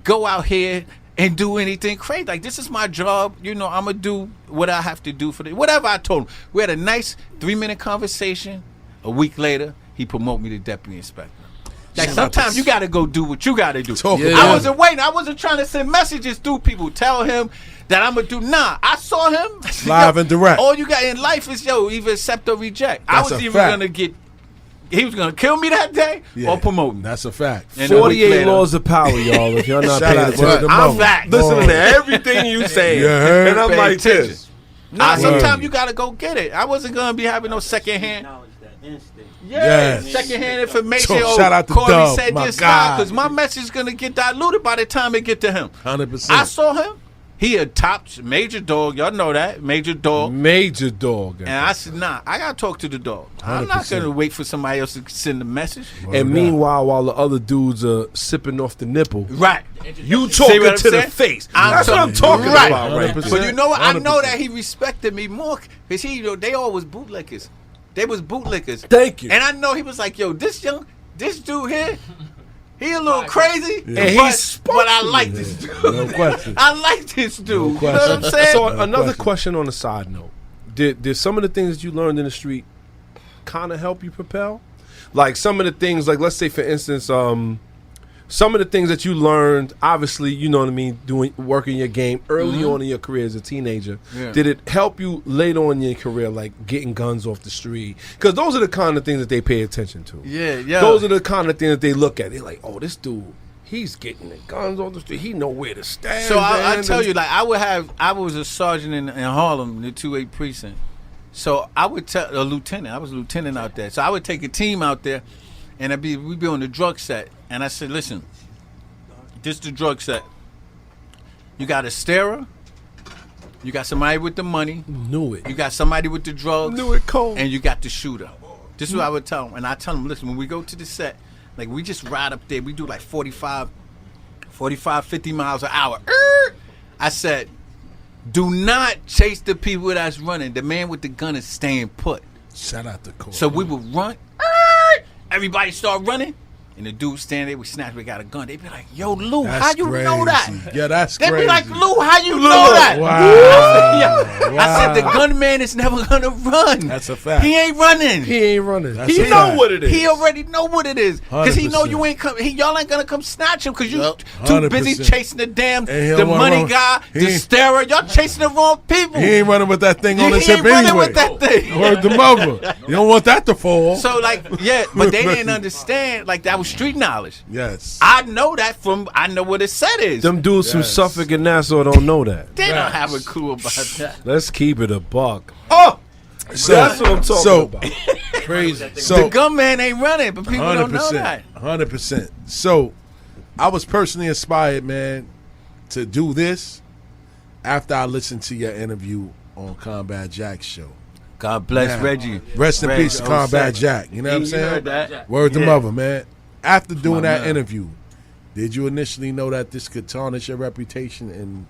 Speaker 1: go out here and do anything crazy. Like, this is my job. I'm going to do what I have to do for whatever I told him. We had a nice 3-minute conversation. A week later, he promoted me to deputy inspector. Like, sometimes you got to go do what you got to do.
Speaker 2: Talk
Speaker 5: Yeah.
Speaker 2: about
Speaker 1: I
Speaker 2: it.
Speaker 1: wasn't waiting. I wasn't trying to send messages through people. Tell him that I'm going to do. Nah, I saw him. I said,
Speaker 2: Live and direct.
Speaker 1: All you got in life is, either accept or reject.
Speaker 2: That's
Speaker 1: I was
Speaker 2: a
Speaker 1: even
Speaker 2: fact.
Speaker 1: going to get, he was going to kill me that day or promote me.
Speaker 2: That's a fact.
Speaker 1: And a week
Speaker 4: 48
Speaker 1: later-
Speaker 4: laws of power, y'all. If y'all not
Speaker 2: Shout
Speaker 4: paying
Speaker 2: out to
Speaker 4: attention,
Speaker 2: the
Speaker 1: I'm
Speaker 2: mama.
Speaker 1: back.
Speaker 4: listening to everything you saying,
Speaker 2: You heard?
Speaker 4: and I'm
Speaker 1: Pay
Speaker 4: like
Speaker 1: attention.
Speaker 4: this.
Speaker 1: Nah,
Speaker 2: Word.
Speaker 1: sometimes you got to go get it. I wasn't going to be having no secondhand.
Speaker 2: Yes.
Speaker 1: Secondhand information.
Speaker 2: So, shout out to
Speaker 1: Corey
Speaker 2: Dub,
Speaker 1: said
Speaker 2: my
Speaker 1: this
Speaker 2: guy.
Speaker 1: because my message is going to get diluted by the time it get to him.
Speaker 2: 100%.
Speaker 1: I saw him. He a top major dog. Y'all know that. Major dog.
Speaker 4: Major dog.
Speaker 1: And I said, nah, I got to talk to the dog. I'm not
Speaker 2: 100%.
Speaker 1: going to wait for somebody else to send the message.
Speaker 4: And meanwhile, while the other dudes are sipping off the nipple,
Speaker 1: Right.
Speaker 4: you
Speaker 1: See
Speaker 4: talking
Speaker 1: what I'm
Speaker 4: to the
Speaker 1: saying?
Speaker 4: face. That's what I'm talking
Speaker 1: Right.
Speaker 4: about, right?
Speaker 2: 100%.
Speaker 1: But you know what? I know
Speaker 2: 100%.
Speaker 1: that he respected me more because they all was bootlickers. They was bootlickers.
Speaker 4: Thank you.
Speaker 1: And I know he was like, yo, this dude here, he a little crazy,
Speaker 2: Yeah.
Speaker 4: And he's
Speaker 1: but I like this dude.
Speaker 2: No question.
Speaker 1: I like this dude. You know what I'm
Speaker 2: question.
Speaker 1: saying?
Speaker 4: So
Speaker 2: No
Speaker 4: another
Speaker 2: question.
Speaker 4: question on a side note: Did some of the things that you learned in the street kind of help you propel? Like some of the things, like let's say for instance, some of the things that you learned, obviously, you know what I mean, working your game early on in your career as a teenager.
Speaker 1: Yeah.
Speaker 4: Did it help you later on in your career, like getting guns off the street? Because those are the kind of things that they pay attention to.
Speaker 1: Yeah.
Speaker 4: Those are the kind of things that they look at. They're like, oh, this dude, he's getting the guns off the street. He know where to stand.
Speaker 1: So I
Speaker 4: man.
Speaker 1: tell you, like I was a sergeant in Harlem, the 2-8 precinct. So I would tell a lieutenant. I was a lieutenant out there. So I would take a team out there, and we'd be on the drug set. And I said, listen, this is the drug set. You got a starer. You got somebody with the money.
Speaker 4: Knew it.
Speaker 1: You got somebody with the drugs.
Speaker 4: Knew it cold.
Speaker 1: And you got the shooter. This is what I would tell them. And I tell them, listen, when we go to the set, like we just ride up there. We do like 45, 50 miles an hour. I said, do not chase the people that's running. The man with the gun is staying put.
Speaker 2: Shout out to Corey.
Speaker 1: So we would run. Everybody start running. And the dude standing there, we snatch, we got a gun. They be like, yo, Lou, how you know that?
Speaker 2: Yeah, that's
Speaker 1: they
Speaker 2: crazy.
Speaker 1: Be like, Lou, how you know that?
Speaker 2: Wow.
Speaker 1: I said, the gunman is never going to run.
Speaker 2: That's a fact.
Speaker 1: He ain't running.
Speaker 2: That's
Speaker 1: He
Speaker 2: a
Speaker 1: know
Speaker 2: fact.
Speaker 4: what it is.
Speaker 1: He already know what it is. Because he know
Speaker 2: 100%.
Speaker 1: you ain't come. Y'all ain't going to come snatch him because you too
Speaker 2: 100%.
Speaker 1: busy chasing the damn,
Speaker 2: And he
Speaker 1: the
Speaker 2: don't wanna
Speaker 1: money
Speaker 2: run.
Speaker 1: guy,
Speaker 2: He
Speaker 1: the
Speaker 2: ain't-
Speaker 1: starer. Y'all chasing the wrong people.
Speaker 2: He ain't running with that thing on his
Speaker 1: He
Speaker 2: hip
Speaker 1: ain't running
Speaker 2: anyway.
Speaker 1: with that thing.
Speaker 2: Word the mother. You don't want that to fall.
Speaker 1: So, like, yeah, but they didn't understand. Like, that was street knowledge.
Speaker 2: Yes.
Speaker 1: I know that I know what it said is.
Speaker 4: Them dudes from Suffolk and Nassau don't know that.
Speaker 1: They don't have a clue about that.
Speaker 4: Let's keep it a buck.
Speaker 1: Oh,
Speaker 2: So,
Speaker 4: That's what I'm talking about.
Speaker 2: Crazy.
Speaker 1: the
Speaker 2: So,
Speaker 1: gunman ain't running, but people don't know that.
Speaker 2: 100%. So, I was personally inspired, man, to do this after I listened to your interview on Combat Jack's show.
Speaker 1: God bless
Speaker 2: Yeah.
Speaker 1: Reggie.
Speaker 2: Rest in
Speaker 1: Reg,
Speaker 2: peace to Combat
Speaker 1: 07.
Speaker 2: Jack. You know what I'm
Speaker 1: You
Speaker 2: saying?
Speaker 1: heard that?
Speaker 2: Word to
Speaker 1: Yeah.
Speaker 2: mother, man. After doing
Speaker 1: My
Speaker 2: that
Speaker 1: man.
Speaker 2: interview, did you initially know that this could tarnish your reputation? And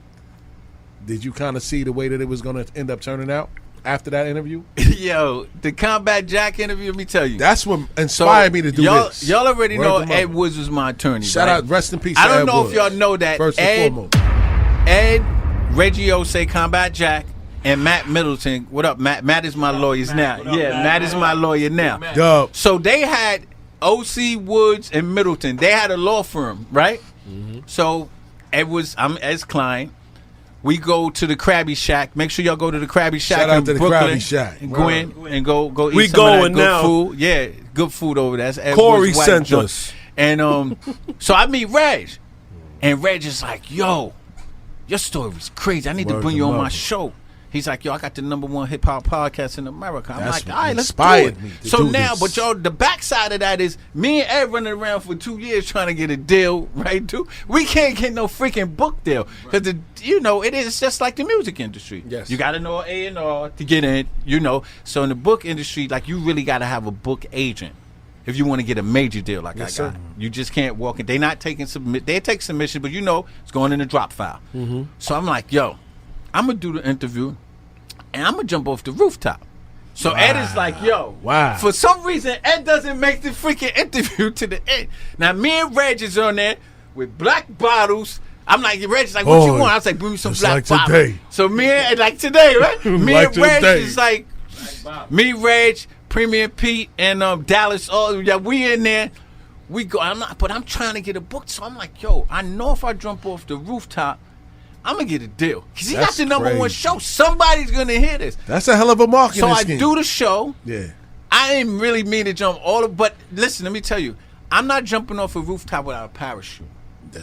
Speaker 2: did you kind of see the way that it was going to end up turning out after that interview?
Speaker 1: Yo, the Combat Jack interview, let me tell you.
Speaker 2: That's what inspired me to do this.
Speaker 1: Y'all already
Speaker 2: Word
Speaker 1: know
Speaker 2: to mother.
Speaker 1: Ed Woods was my attorney.
Speaker 2: Shout
Speaker 1: right?
Speaker 2: out, rest in peace.
Speaker 1: I
Speaker 2: to
Speaker 1: don't
Speaker 2: Ed
Speaker 1: know
Speaker 2: Woods.
Speaker 1: if y'all know that
Speaker 2: First and
Speaker 1: Ed,
Speaker 2: foremost.
Speaker 1: Ed, Reggie O say Combat Jack, and Matt Middleton. What up, Matt? Matt is my lawyers now. Matt is my lawyer now.
Speaker 2: Dub.
Speaker 1: So they had O.C. Woods and Middleton. They had a law firm, right? So I'm Ed's client. We go to the Krabby Shack. Make sure y'all go to the Krabby Shack
Speaker 2: Shout out
Speaker 1: in
Speaker 2: to the
Speaker 1: Brooklyn.
Speaker 2: Krabby Shack.
Speaker 1: And go in and go eat
Speaker 4: We
Speaker 1: some of
Speaker 4: going
Speaker 1: that good
Speaker 4: now.
Speaker 1: food. Yeah, good food over there. That's Ed
Speaker 4: Corey
Speaker 1: Woods' wife
Speaker 4: sent
Speaker 1: joint.
Speaker 4: us.
Speaker 1: And so I meet Reg. And Reg is like, yo, your story's crazy. I need to
Speaker 2: Word
Speaker 1: bring
Speaker 2: to
Speaker 1: you on my
Speaker 2: mother.
Speaker 1: show. He's like, yo, I got the #1 hip hop podcast in America. I'm
Speaker 2: That's
Speaker 1: like,
Speaker 2: what
Speaker 1: all right, let's do
Speaker 2: inspired
Speaker 1: it.
Speaker 2: me to
Speaker 1: So
Speaker 2: do
Speaker 1: now,
Speaker 2: this.
Speaker 1: but y'all, the backside of that is me and Ed running around for 2 years trying to get a deal, right? Dude, we can't get no freaking book deal because it is just like the music industry.
Speaker 4: Yes.
Speaker 1: You got to know A&R to get in, So in the book industry, like you really got to have a book agent if you want to get a major deal like
Speaker 4: Yes,
Speaker 1: I got.
Speaker 4: sir.
Speaker 1: You just can't walk in. They not taking they take submission, but it's going in the drop file. So I'm like, yo, I'm gonna do the interview. And I'm going to jump off the rooftop. So Ed is like, yo.
Speaker 2: Wow.
Speaker 1: For some reason, Ed doesn't make the freaking interview to the end. Now, me and Reg is on there with black bottles. I'm like, Reg is like, what you
Speaker 2: Boy,
Speaker 1: want? I was like, bring me some
Speaker 2: just
Speaker 1: black
Speaker 2: like
Speaker 1: bottles.
Speaker 2: today.
Speaker 1: So me and, like today, right? Me
Speaker 2: Like
Speaker 1: and Reg
Speaker 2: today.
Speaker 1: is like, me, Reg, Premier Pete, and Dallas, we in there. We go, but I'm trying to get a book. So I'm like, yo, I know if I jump off the rooftop, I'm going to get a deal. Because he got
Speaker 2: That's
Speaker 1: the #1
Speaker 2: crazy.
Speaker 1: show. Somebody's going to hear this.
Speaker 2: That's a hell of a marketing
Speaker 1: So I
Speaker 2: scheme.
Speaker 1: do the show.
Speaker 2: Yeah.
Speaker 1: I didn't really mean to jump but listen, let me tell you, I'm not jumping off a rooftop without a parachute.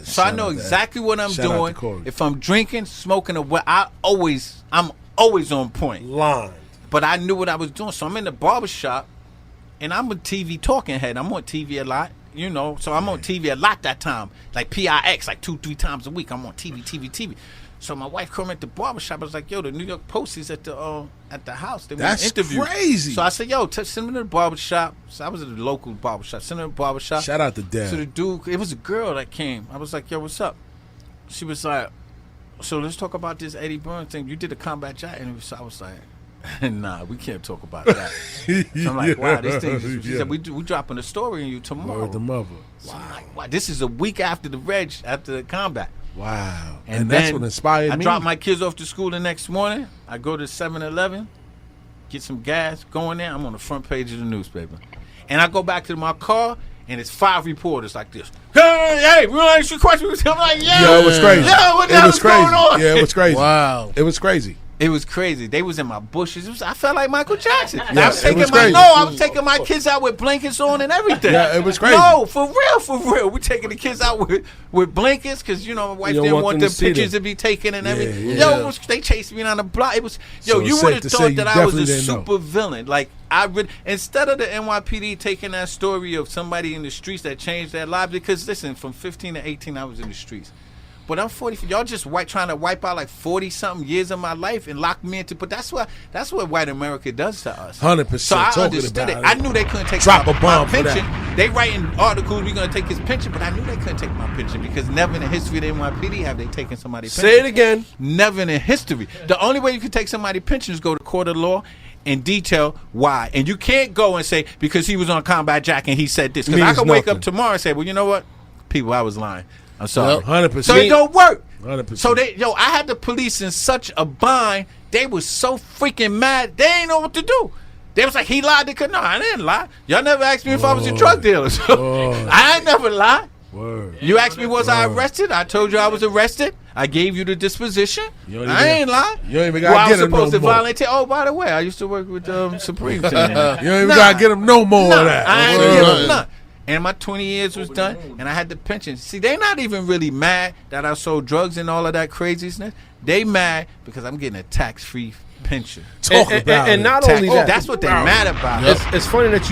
Speaker 1: So I know exactly what I'm
Speaker 2: Shout out to
Speaker 1: doing.
Speaker 2: Corey.
Speaker 1: If I'm drinking, smoking, or what, I'm always on point.
Speaker 4: Line.
Speaker 1: But I knew what I was doing. So I'm in the barbershop, and I'm a TV talking head. I'm on TV a lot, So I'm on TV a lot that time. Like PIX, like 2-3 times a week. I'm on TV. So my wife came at the barbershop. I was like, yo, the New York Post is at the house. They want
Speaker 2: That's
Speaker 1: to interview.
Speaker 2: crazy.
Speaker 1: So I said, yo, send me to the barbershop. So I was at the local barbershop. Send me to the barbershop.
Speaker 2: Shout out to Dad.
Speaker 1: So the dude, it was a girl that came. I was like, yo, what's up? She was like, so let's talk about this Eddie Burns thing. You did a Combat Jack interview. So I was like, nah, we can't talk about that. So I'm like, wow, this thing. She said, we dropping a story on you tomorrow.
Speaker 2: Word to mother.
Speaker 1: So I'm like, wow, this is a week after the Combat.
Speaker 2: Wow.
Speaker 1: And
Speaker 2: And that's
Speaker 1: then
Speaker 2: what inspired
Speaker 1: I
Speaker 2: me.
Speaker 1: dropped my kids off to school the next morning. I go to 7-Eleven, get some gas, go in there. I'm on the front page of the newspaper. And I go back to my car, and it's 5 reporters like this. Hey, we want to ask you questions. I'm like,
Speaker 2: Yo, it was crazy.
Speaker 1: Yo, what the hell is going on?
Speaker 2: Yeah, it was crazy.
Speaker 5: Wow.
Speaker 2: It was crazy.
Speaker 1: It was crazy. They was in my bushes. I felt like Michael Jackson.
Speaker 2: Yeah,
Speaker 1: I was taking
Speaker 2: it was crazy.
Speaker 1: I was taking my kids out with blankets on and everything.
Speaker 2: Yeah, it was crazy.
Speaker 1: No, for real. We taking the kids out with blankets because my wife
Speaker 4: You don't
Speaker 1: didn't
Speaker 4: want
Speaker 1: want
Speaker 4: them
Speaker 1: the
Speaker 4: to see
Speaker 1: pictures
Speaker 4: them.
Speaker 1: to be taken and everything.
Speaker 2: yeah.
Speaker 1: They chased me down the block. It was
Speaker 2: So
Speaker 1: you
Speaker 2: it's
Speaker 1: would
Speaker 2: safe
Speaker 1: have
Speaker 2: to say
Speaker 1: thought
Speaker 2: you
Speaker 1: that I was a
Speaker 2: definitely didn't know.
Speaker 1: super villain. Like instead of the NYPD taking that story of somebody in the streets that changed their lives, because listen, from 15 to 18 I was in the streets. But I'm 40. Y'all just trying to wipe out like 40-something years of my life and lock me into. But that's what white America does to us.
Speaker 2: 100%.
Speaker 1: So I understood it. I knew they couldn't take
Speaker 2: Drop
Speaker 1: my
Speaker 2: a bomb for
Speaker 1: pension.
Speaker 2: that.
Speaker 1: They writing articles, we're going to take his pension, but I knew they couldn't take my pension because never in the history of the NYPD have they taken somebody's pension.
Speaker 4: Say it again.
Speaker 1: Never in history. The only way you can take somebody's pension is go to court of law and detail why. And you can't go and say, because he was on Combat Jack and he said this. Because I could wake up tomorrow and say, well, you know what? People, I was lying. I'm sorry.
Speaker 2: 100%.
Speaker 1: So it don't work.
Speaker 2: 100%.
Speaker 1: So I had the police in such a bind. They was so freaking mad. They ain't know what to do. They was like, he lied. No, I didn't lie. Y'all never asked me if I was a drug dealer. So I ain't never lied.
Speaker 2: Word.
Speaker 1: You asked me, was I arrested? I told you I was arrested. I gave you the disposition. I ain't lying.
Speaker 2: You don't even got to get him no more.
Speaker 1: I was supposed to volunteer. Oh, by the way, I used to work with Supreme Team.
Speaker 2: You don't even got to get him no more of that.
Speaker 1: I ain't give him none. And my 20 years was done, and I had the pension. See, they not even really mad that I sold drugs and all of that craziness. They mad because I'm getting a tax-free pension.
Speaker 4: And not only that,
Speaker 1: that's what they mad about.
Speaker 4: It's funny that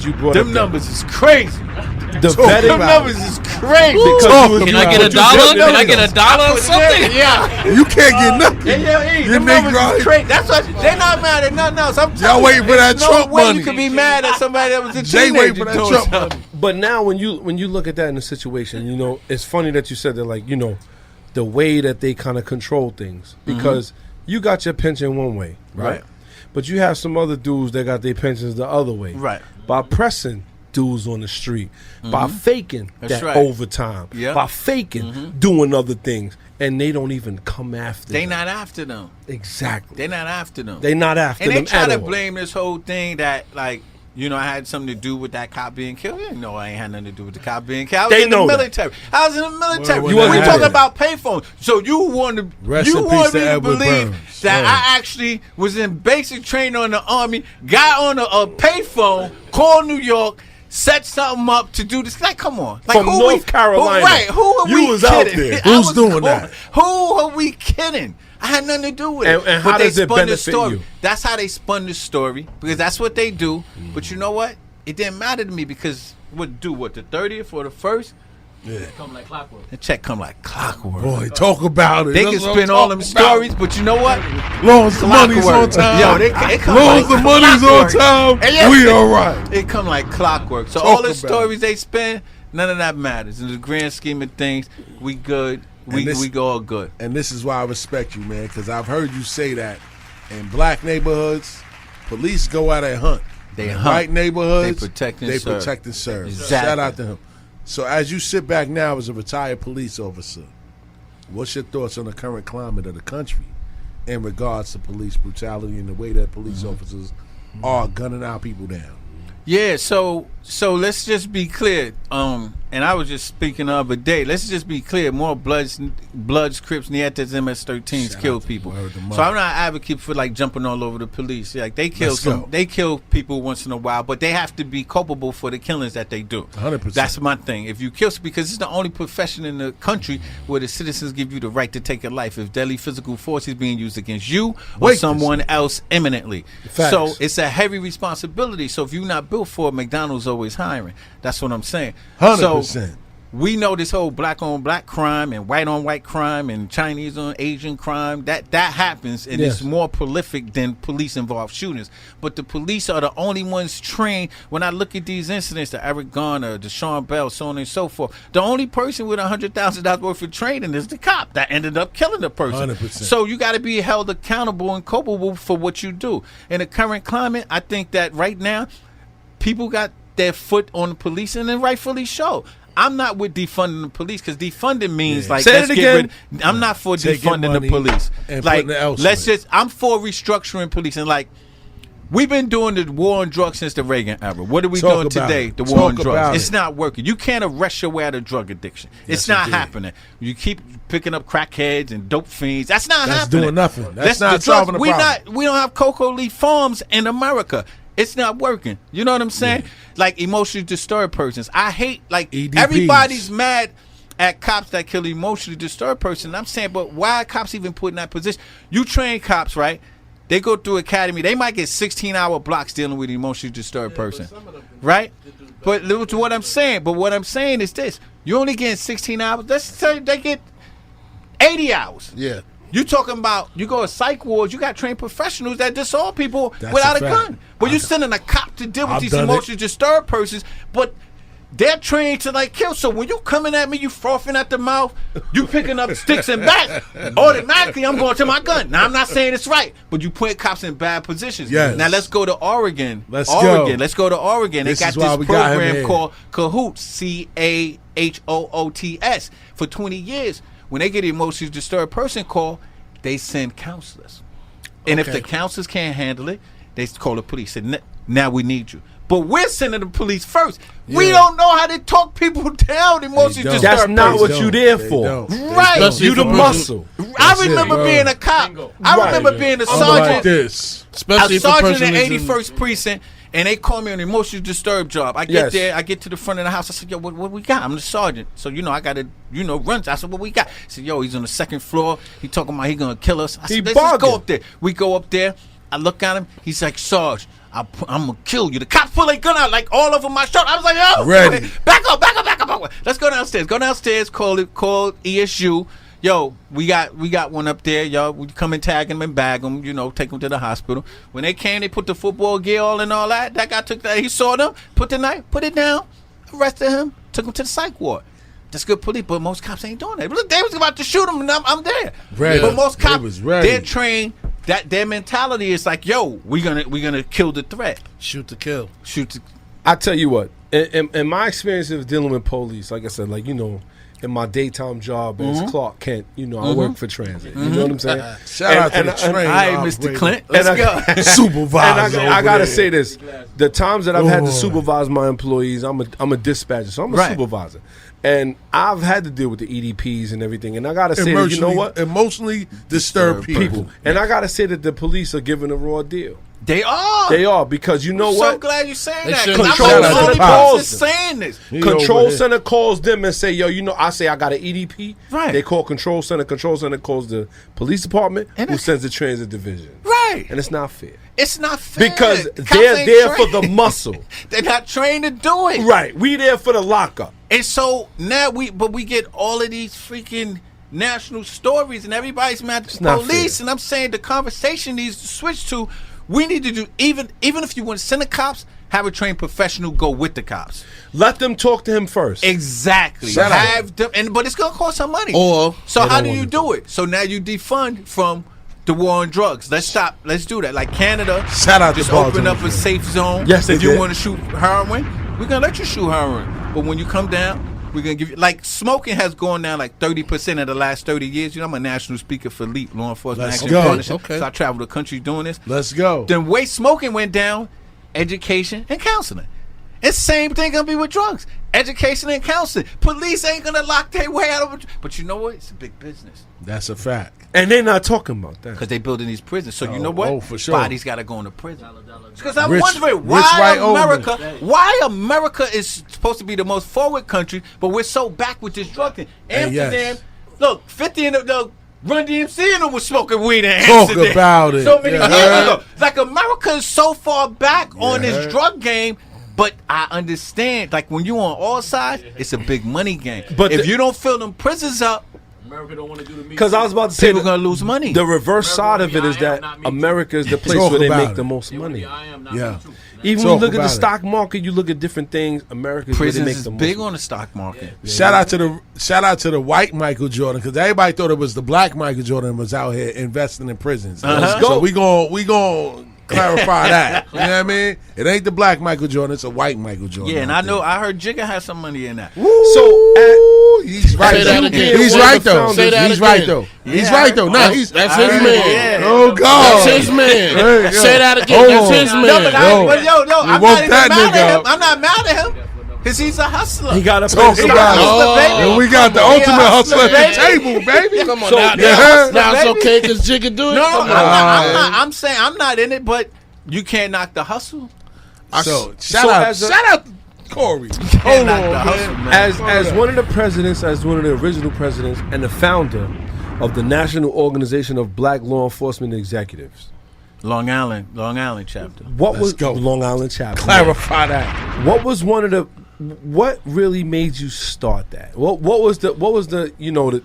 Speaker 4: you brought
Speaker 1: them
Speaker 4: up
Speaker 1: numbers is crazy.
Speaker 4: Them
Speaker 1: numbers is crazy.
Speaker 3: Can I get $1? Can I get $1 or something?
Speaker 2: Yeah. You can't get nothing.
Speaker 1: Them numbers is crazy. That's what they're not mad at nothing else.
Speaker 2: Y'all waiting for that Trump money.
Speaker 1: You could be mad at somebody that was a
Speaker 2: They
Speaker 1: teenager
Speaker 2: waiting for that Trump money.
Speaker 4: But now when you look at that in the situation, you know, it's funny that you said that, like, you know, the way that they kind of control things, because you got your pension one way, right? But you have some other dudes that got their pensions the other way,
Speaker 1: right?
Speaker 4: By pressing dudes on the street, by faking overtime, by faking doing other things, and they don't even come after them.
Speaker 1: Not after them.
Speaker 4: Exactly.
Speaker 1: They're not after them.
Speaker 4: They're not after them.
Speaker 1: And they try to
Speaker 4: all.
Speaker 1: blame this whole thing that, like, you know, I had something to do with that cop being killed. You know, I ain't had nothing to do with the cop being killed. I was in the military. I was in the military. We talking about payphones. So you want me to believe that I actually was in basic training on the Army, got on a payphone, called New York, set something up to do this. Like, come on. Like,
Speaker 4: from North Carolina.
Speaker 1: Who are we kidding?
Speaker 2: You was out there. Who's doing that?
Speaker 1: Who are we kidding? I had nothing to do with it.
Speaker 4: And how does it benefit you?
Speaker 1: That's how they spun the story, because that's what they do. But you know what? It didn't matter to me, because the 30th or the 1st?
Speaker 3: Yeah. Come like clockwork.
Speaker 1: The check come like clockwork.
Speaker 2: Boy, talk about it.
Speaker 1: They can spin all them stories, but you know what?
Speaker 2: Long as the money's on time.
Speaker 1: Yo, it come
Speaker 2: long
Speaker 1: like
Speaker 2: as the money's on time, we all right.
Speaker 1: It come like clockwork. So all the stories they spin, none of that matters. In the grand scheme of things, we good. We go all good.
Speaker 2: And this is why I respect you, man, because I've heard you say that in black neighborhoods, police go out and hunt.
Speaker 1: They hunt.
Speaker 2: White neighborhoods,
Speaker 1: they protect and serve.
Speaker 2: Exactly. Shout out to him. So as you sit back now as a retired police officer, what's your thoughts on the current climate of the country in regards to police brutality and the way that police officers are gunning our people down?
Speaker 1: Yeah, so let's just be clear. And I was just speaking the other day. Let's just be clear. More Bloods, Crips, Nietas, MS-13s kill people. So I'm not an advocate for like jumping all over the police. Like they kill people once in a while, but they have to be culpable for the killings that they do.
Speaker 2: 100%.
Speaker 1: That's my thing. If you kill, because it's the only profession in the country where the citizens give you the right to take a life if deadly physical force is being used against you or someone else imminently.
Speaker 2: Facts.
Speaker 1: So it's a heavy responsibility. So if you're not built for it, McDonald's always hiring. That's what I'm saying.
Speaker 2: 100%.
Speaker 1: So we know this whole black on black crime and white on white crime and Chinese on Asian crime that happens, and it's more prolific than police involved shootings. But the police are the only ones trained. When I look at these incidents, the Eric Garner, the Sean Bell, so on and so forth, the only person with $100,000 worth of training is the cop that ended up killing the person.
Speaker 2: 100%.
Speaker 1: So you got to be held accountable and culpable for what you do. In the current climate, I think that right now people got their foot on the police, and then rightfully so. I'm not with defunding the police, because defunding means like
Speaker 4: say it again.
Speaker 1: I'm not for defunding the police. Like I'm for restructuring police, and like we've been doing the war on drugs since the Reagan era. What are we doing today? The war on drugs. It's not working. You can't arrest your way out of drug addiction. It's not happening. You keep picking up crackheads and dope fiends. That's not happening.
Speaker 2: That's doing nothing. That's not solving the problem.
Speaker 1: We don't have cocoa leaf farms in America. It's not working. You know what I'm saying? Yeah. Like emotionally disturbed persons. I hate, like, EDPs. Everybody's mad at cops that kill emotionally disturbed person. I'm saying, but why are cops even put in that position? You train cops, right? They go through academy. They might get 16-hour blocks dealing with an emotionally disturbed person, right? But what I'm saying is this: you only get 16 hours. Let's say they get 80 hours.
Speaker 2: Yeah.
Speaker 1: You talking about, you go to psych wards, you got trained professionals that disarm people without a gun. But you sending a cop to deal with these emotionally disturbed persons, but they're trained to like kill. So when you coming at me, you frothing at the mouth, you picking up sticks and bats, automatically I'm going to my gun. Now I'm not saying it's right, but you put cops in bad positions.
Speaker 2: Yes.
Speaker 1: Now let's go to Oregon.
Speaker 2: Let's go to
Speaker 1: Oregon. They got this program called Cahoots, CAHOOTS, for 20 years. When they get an emotionally disturbed person call, they send counselors. And if the counselors can't handle it, they call the police. And now we need you. But we're sending the police first. Yeah. We don't know how to talk people down emotionally disturbed.
Speaker 4: That's not what you're there for.
Speaker 1: Right.
Speaker 4: You the muscle.
Speaker 1: I remember being a cop. I remember being a sergeant.
Speaker 2: Like this.
Speaker 5: Especially
Speaker 1: a sergeant in the 81st precinct. And they call me on an emotionally disturbed job. I get there, I get to the front of the house. I said, yo, what we got? I'm the sergeant. So, I got to, run. I said, what we got? I said, yo, he's on the second floor. He talking about he going to kill us. I said, let's just go up there. We go up there. I look at him. He's like, Sarge, I'm going to kill you. The cops pull their gun out like all over my shirt. I was like, yo,
Speaker 2: ready.
Speaker 1: Back up. Let's go downstairs. Call ESU. Yo, we got one up there, y'all. We come and tag him and bag him, take him to the hospital. When they came, they put the football gear all and all that. That guy took that. He saw them, put the knife, put it down, arrested him, took him to the psych ward. That's good police, but most cops ain't doing that. Look, they was about to shoot him, and I'm there.
Speaker 2: Ready.
Speaker 1: But most cops, they're trained. That their mentality is like, yo, we gonna kill the threat.
Speaker 5: Shoot to kill.
Speaker 4: I tell you what, in my experience of dealing with police, like I said, in my daytime job as Clark Kent, I work for transit. You know what I'm saying?
Speaker 2: Shout out to the train.
Speaker 1: All right, Mr. Clint. Let's go.
Speaker 2: Supervisor.
Speaker 4: And I gotta say this: the times that I've had to supervise my employees, I'm a dispatcher, so I'm a supervisor, and I've had to deal with the EDPs and everything. And I gotta say, that, you know what?
Speaker 2: Emotionally disturbed people.
Speaker 4: And I gotta say that the police are giving a raw deal.
Speaker 1: They are.
Speaker 4: They are, because you know
Speaker 1: I'm
Speaker 4: what?
Speaker 1: so glad you're saying that.
Speaker 4: Control
Speaker 1: I'm the only person saying this.
Speaker 4: Control center calls them and say, yo, I say I got an EDP.
Speaker 1: Right.
Speaker 4: They call control center. Control center calls the police department, who sends the transit division.
Speaker 1: Right.
Speaker 4: And it's not fair.
Speaker 1: It's not fair.
Speaker 4: Because they're there for the muscle.
Speaker 1: They're not trained to do it.
Speaker 4: Right. We there for the lockup.
Speaker 1: And so now we get all of these freaking national stories and everybody's mad at the police. And I'm saying the conversation needs to switch to, we need to do, even if you want to send the cops, have a trained professional go with the cops.
Speaker 4: Let them talk to him first.
Speaker 1: Exactly. But it's gonna cost some money. So how do you do it? So now you defund from the war on drugs. Let's do that. Like Canada, just open up a safe zone.
Speaker 4: Yes,
Speaker 1: if you want to shoot heroin, we're gonna let you shoot heroin. But when you come down, we're gonna give you, like, smoking has gone down like 30% in the last 30 years. I'm a national speaker for LEAP, Law Enforcement Action Partnership.
Speaker 2: Okay.
Speaker 1: So I travel the country doing this.
Speaker 2: Let's go.
Speaker 1: The way smoking went down, education and counseling. It's the same thing gonna be with drugs. Education and counseling. Police ain't gonna lock their way out of it. But you know what? It's a big business.
Speaker 2: That's a fact.
Speaker 4: And they're not talking about that.
Speaker 1: Because they're building these prisons. So you know what?
Speaker 2: For sure.
Speaker 1: Bodies got to go into prison. Because I'm wondering why America is supposed to be the most forward country, but we're so back with this drug thing. Amsterdam, look, 50 in the Run DMC and them was smoking weed in Amsterdam.
Speaker 2: Talk about it.
Speaker 1: So many years ago. Like, America is so far back on this drug game. But I understand, like, when you on all sides, it's a big money game. But if you don't fill them prisons up,
Speaker 7: America don't want to do the meat.
Speaker 4: Because I was about to say,
Speaker 1: people gonna lose money.
Speaker 4: The reverse side of it is that America is the place where they make the most money. Even when you look at the stock market, you look at different things. America is where they make the most money.
Speaker 1: Big on the stock market.
Speaker 2: Shout out to the white Michael Jordan, because everybody thought it was the black Michael Jordan was out here investing in prisons. So we gon' clarify that. You know what I mean? It ain't the black Michael Jordan, it's a white Michael Jordan.
Speaker 1: Yeah, and I heard Jigga has some money in that.
Speaker 2: So he's right. He's right though.
Speaker 5: Say that
Speaker 2: He's
Speaker 5: again.
Speaker 2: right though. He's right though. Nah,
Speaker 5: that's his man.
Speaker 2: Oh God,
Speaker 5: that's his man. Say that again. That's his man.
Speaker 1: I'm not mad at him. Because he's a hustler.
Speaker 4: He got to
Speaker 2: talk about it. And we got the ultimate hustler at the table, baby.
Speaker 5: Come on, now it's okay because Jigga do it.
Speaker 1: No, I'm saying I'm not in it, but you can't knock the hustle.
Speaker 2: So shout out to Corey. Hold on,
Speaker 4: as one of the presidents, as one of the original presidents, and the founder of the National Organization of Black Law Enforcement Executives.
Speaker 1: Long Island chapter.
Speaker 4: What was Long Island chapter?
Speaker 2: Clarify that.
Speaker 4: What really made you start that? What was the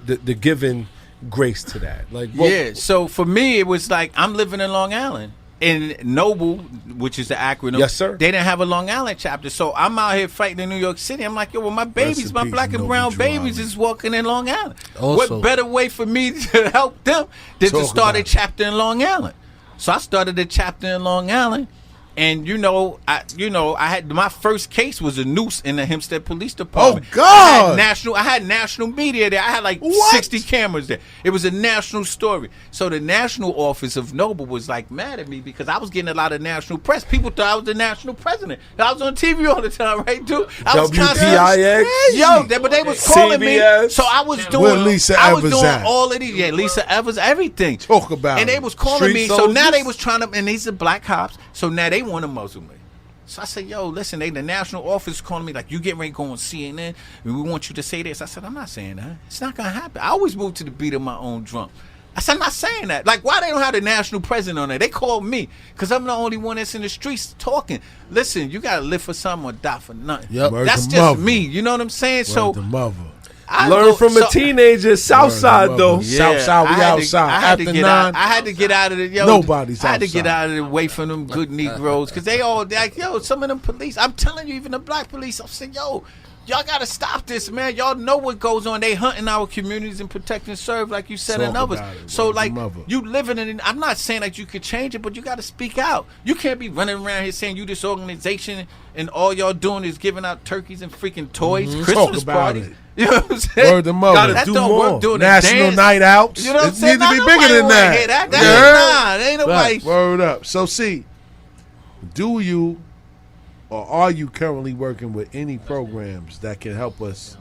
Speaker 4: the given grace to that? Like,
Speaker 1: Yeah, so for me, it was like I'm living in Long Island. In Noble, which is the acronym,
Speaker 4: yes, sir.
Speaker 1: They didn't have a Long Island chapter. So I'm out here fighting in New York City. I'm like, yo, well, my babies, my black and brown babies is walking in Long Island.
Speaker 2: Also,
Speaker 1: what better way for me to help them than to start a chapter in Long Island? So I started a chapter in Long Island. And I had my first case was a noose in the Hempstead Police Department.
Speaker 2: Oh God!
Speaker 1: I had national media there. I had like 60 cameras there. It was a national story. So the national office of Noble was like mad at me because I was getting a lot of national press. People thought I was the national president. I was on TV all the time, right, dude? I was
Speaker 4: WPIX.
Speaker 1: but they was calling
Speaker 4: CBS.
Speaker 1: me. So I was doing.
Speaker 2: Where Lisa
Speaker 1: I was
Speaker 2: Evers
Speaker 1: doing
Speaker 2: at?
Speaker 1: all of these. Yeah, Lisa Evers, everything.
Speaker 2: Talk about
Speaker 1: and
Speaker 2: it.
Speaker 1: they was calling
Speaker 4: Street
Speaker 1: me.
Speaker 4: soldiers?
Speaker 1: So now they was trying to, and these are black cops. So now they want to muzzle me. So I said, yo, listen, the national office calling me like, you getting ready to go on CNN, and we want you to say this. I said, I'm not saying that. It's not going to happen. I always move to the beat of my own drum. I said, I'm not saying that. Like, why they don't have the national president on there? They called me because I'm the only one that's in the streets talking. Listen, you got to live for something or die for nothing.
Speaker 2: Yep.
Speaker 1: That's just me. You know what I'm saying?
Speaker 2: So the mother.
Speaker 4: Learn from a teenager, Southside though.
Speaker 2: Southside, we outside.
Speaker 1: I had to
Speaker 2: After
Speaker 1: get
Speaker 2: 9,
Speaker 1: out. I had to get out of the
Speaker 2: Nobody's
Speaker 1: I had to get
Speaker 2: outside.
Speaker 1: out of the way from them good Negroes because they all like, yo, some of them police. I'm telling you, even the black police. I'm saying, yo, y'all gotta stop this, man. Y'all know what goes on. They hunting our communities and protect and serve, like you said, and others. So like you living in. I'm not saying that you could change it, but you got to speak out. You can't be running around here saying you this organization and all y'all doing is giving out turkeys and freaking toys, Christmas parties.
Speaker 2: It.
Speaker 1: You know what I'm saying?
Speaker 2: Word the mother.
Speaker 1: That
Speaker 2: Do
Speaker 1: don't
Speaker 2: more.
Speaker 1: work doing
Speaker 2: National night outs.
Speaker 1: You know what I'm
Speaker 2: It
Speaker 1: saying?
Speaker 2: need to be bigger than that.
Speaker 1: Nah, ain't nobody.
Speaker 2: Word up. So see, do you or are you currently working with any programs that can help us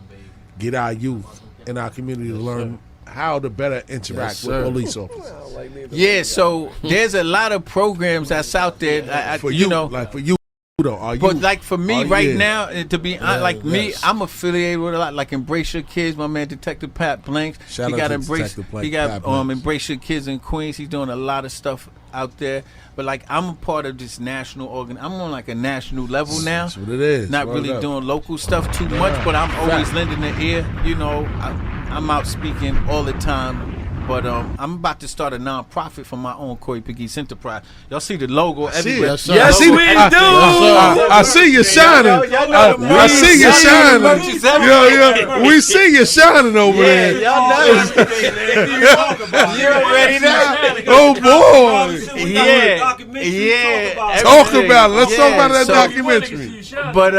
Speaker 2: get our youth in our community to learn how to better interact with police officers?
Speaker 1: Yeah, so there's a lot of programs that's out there.
Speaker 2: For
Speaker 1: you know,
Speaker 2: like for you. Are you,
Speaker 1: but like for me right
Speaker 2: yeah.
Speaker 1: now, to be honest, like me,
Speaker 2: yes.
Speaker 1: I'm affiliated with a lot. Like Embrace Your Kids, my man Detective Pat Blanks.
Speaker 2: Shout
Speaker 1: he
Speaker 2: out
Speaker 1: got
Speaker 2: to
Speaker 1: Embrace.
Speaker 2: Detective Pat
Speaker 1: He got
Speaker 2: Blanks.
Speaker 1: Embrace Your Kids in Queens. He's doing a lot of stuff out there. But like I'm a part of this national organ. I'm on like a national level now.
Speaker 2: That's what it is.
Speaker 1: Not
Speaker 2: Word
Speaker 1: really
Speaker 2: up.
Speaker 1: doing local stuff too much, but I'm always lending an ear. You know, I'm out speaking all the time. But I'm about to start a non-profit for my own Corey Pegues enterprise. Y'all see the logo everywhere.
Speaker 2: Yes, we do. I see you shining. I see you shining. We see you shining over there.
Speaker 1: Y'all know. You already know.
Speaker 2: Oh boy.
Speaker 1: Yeah.
Speaker 2: Talk about it. Let's talk about that documentary.
Speaker 1: But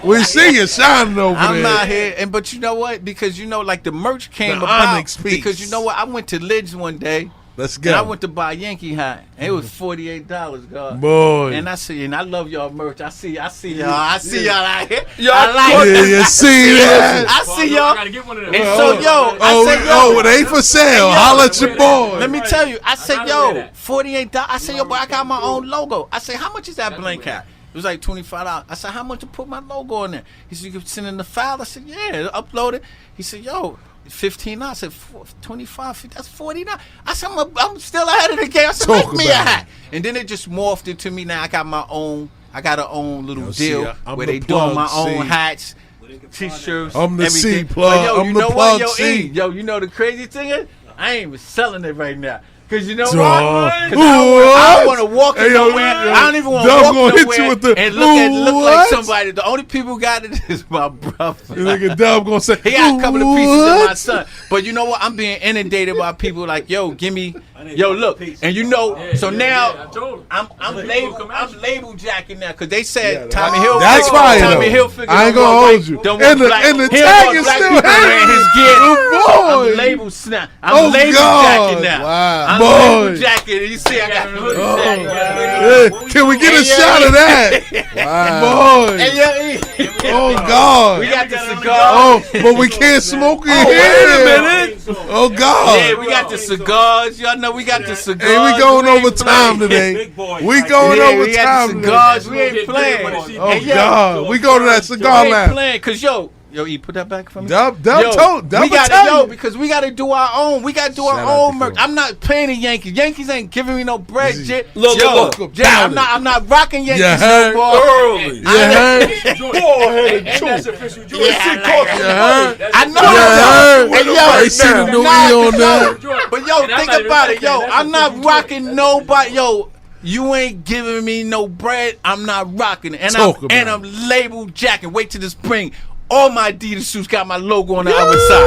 Speaker 2: we see you shining over there.
Speaker 1: I'm out here, but you know what? Because like the merch came about. Because you know what? I went to Lids one day.
Speaker 2: Let's go.
Speaker 1: And I went to buy a Yankee hat. And it was $48, God.
Speaker 2: Boy.
Speaker 1: And I love y'all merch. I see y'all. I see y'all out here.
Speaker 2: You see that?
Speaker 1: I see y'all.
Speaker 7: I gotta get one of them.
Speaker 1: And so, I said,
Speaker 2: it ain't for sale. Holla at your boy.
Speaker 1: Let me tell you. I said, $48. I said, yo, boy, I got my own logo. I said, how much is that blank hat? It was like $25. I said, how much to put my logo on there? He said, you can send in the file. I said, yeah, upload it. He said, yo, $15. I said, $25. That's $49. I said, I'm still ahead of the game. I said, make me a hat. And then it just morphed into me. Now I got my own. I got an own little deal where they doing my own hats, t-shirts.
Speaker 2: I'm the
Speaker 1: everything.
Speaker 2: C plug.
Speaker 1: But
Speaker 2: I'm the plug C.
Speaker 1: Yo, you know the crazy thing is, I ain't even selling it right now. Cause you know what?
Speaker 2: What?
Speaker 1: Cause I don't want to walk in nowhere. I don't even want to walk
Speaker 2: gonna hit
Speaker 1: nowhere
Speaker 2: you with the,
Speaker 1: and look like somebody. The only people who got it is my brother.
Speaker 2: Nigga Dub gonna say
Speaker 1: he got a couple of pieces of my son. But you know what? I'm being inundated by people like, yo, give me, yo, look, and you know. So now I'm label jacking now because they said Tommy Hill.
Speaker 2: That's fire.
Speaker 1: Tommy Hill figured
Speaker 2: I ain't gonna hold you. And the tag is still hanging.
Speaker 1: His gear.
Speaker 2: Oh boy.
Speaker 1: I'm label snap. I'm label jacking now.
Speaker 2: Wow.
Speaker 1: I'm label jacking. You see, I got the hoodie jacket.
Speaker 2: Can we get a shot of that? Wow. Boy. Oh God.
Speaker 1: We got the cigar.
Speaker 2: Oh, but we can't smoke in here.
Speaker 4: Wait a minute.
Speaker 2: Oh God.
Speaker 1: Yeah, we got the cigars. Y'all know we got the cigars.
Speaker 2: Hey, we going over time today. We going over time today.
Speaker 1: Cigars. We ain't playing.
Speaker 2: Oh God. We go to that cigar
Speaker 1: we ain't
Speaker 2: lounge.
Speaker 1: playing because yo, E, put that back for me.
Speaker 2: Dub told.
Speaker 1: We got to because we got to do our own. We got to do our own merch. I'm not paying the Yankees. Yankees ain't giving me no bread, shit.
Speaker 4: Look,
Speaker 1: I'm not rocking Yankees
Speaker 2: no
Speaker 1: more.
Speaker 4: early.
Speaker 2: You heard?
Speaker 7: Go ahead and that's official.
Speaker 1: I know that.
Speaker 2: They see the new E on there.
Speaker 1: But yo, think about it, yo. I'm not rocking nobody, yo. You ain't giving me no bread. I'm not rocking it, and I'm labeled Jack. And wait till the spring. All my Adidas suits got my logo on the other side.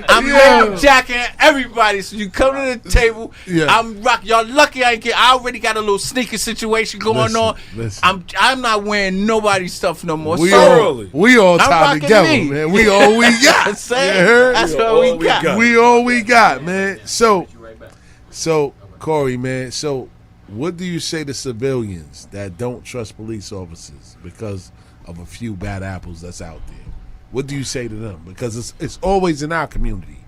Speaker 1: I'm labeled Jack and everybody. So you come to the table. Yeah. I'm rocking. Y'all lucky I ain't get. I already got a little sneaker situation going on. I'm not wearing nobody's stuff no more.
Speaker 2: We all tied together, man. We all we got.
Speaker 1: That's all we got.
Speaker 2: We all we got, man. So Corey, man. So, what do you say to civilians that don't trust police officers because of a few bad apples that's out there? What do you say to them? Because it's always in our community.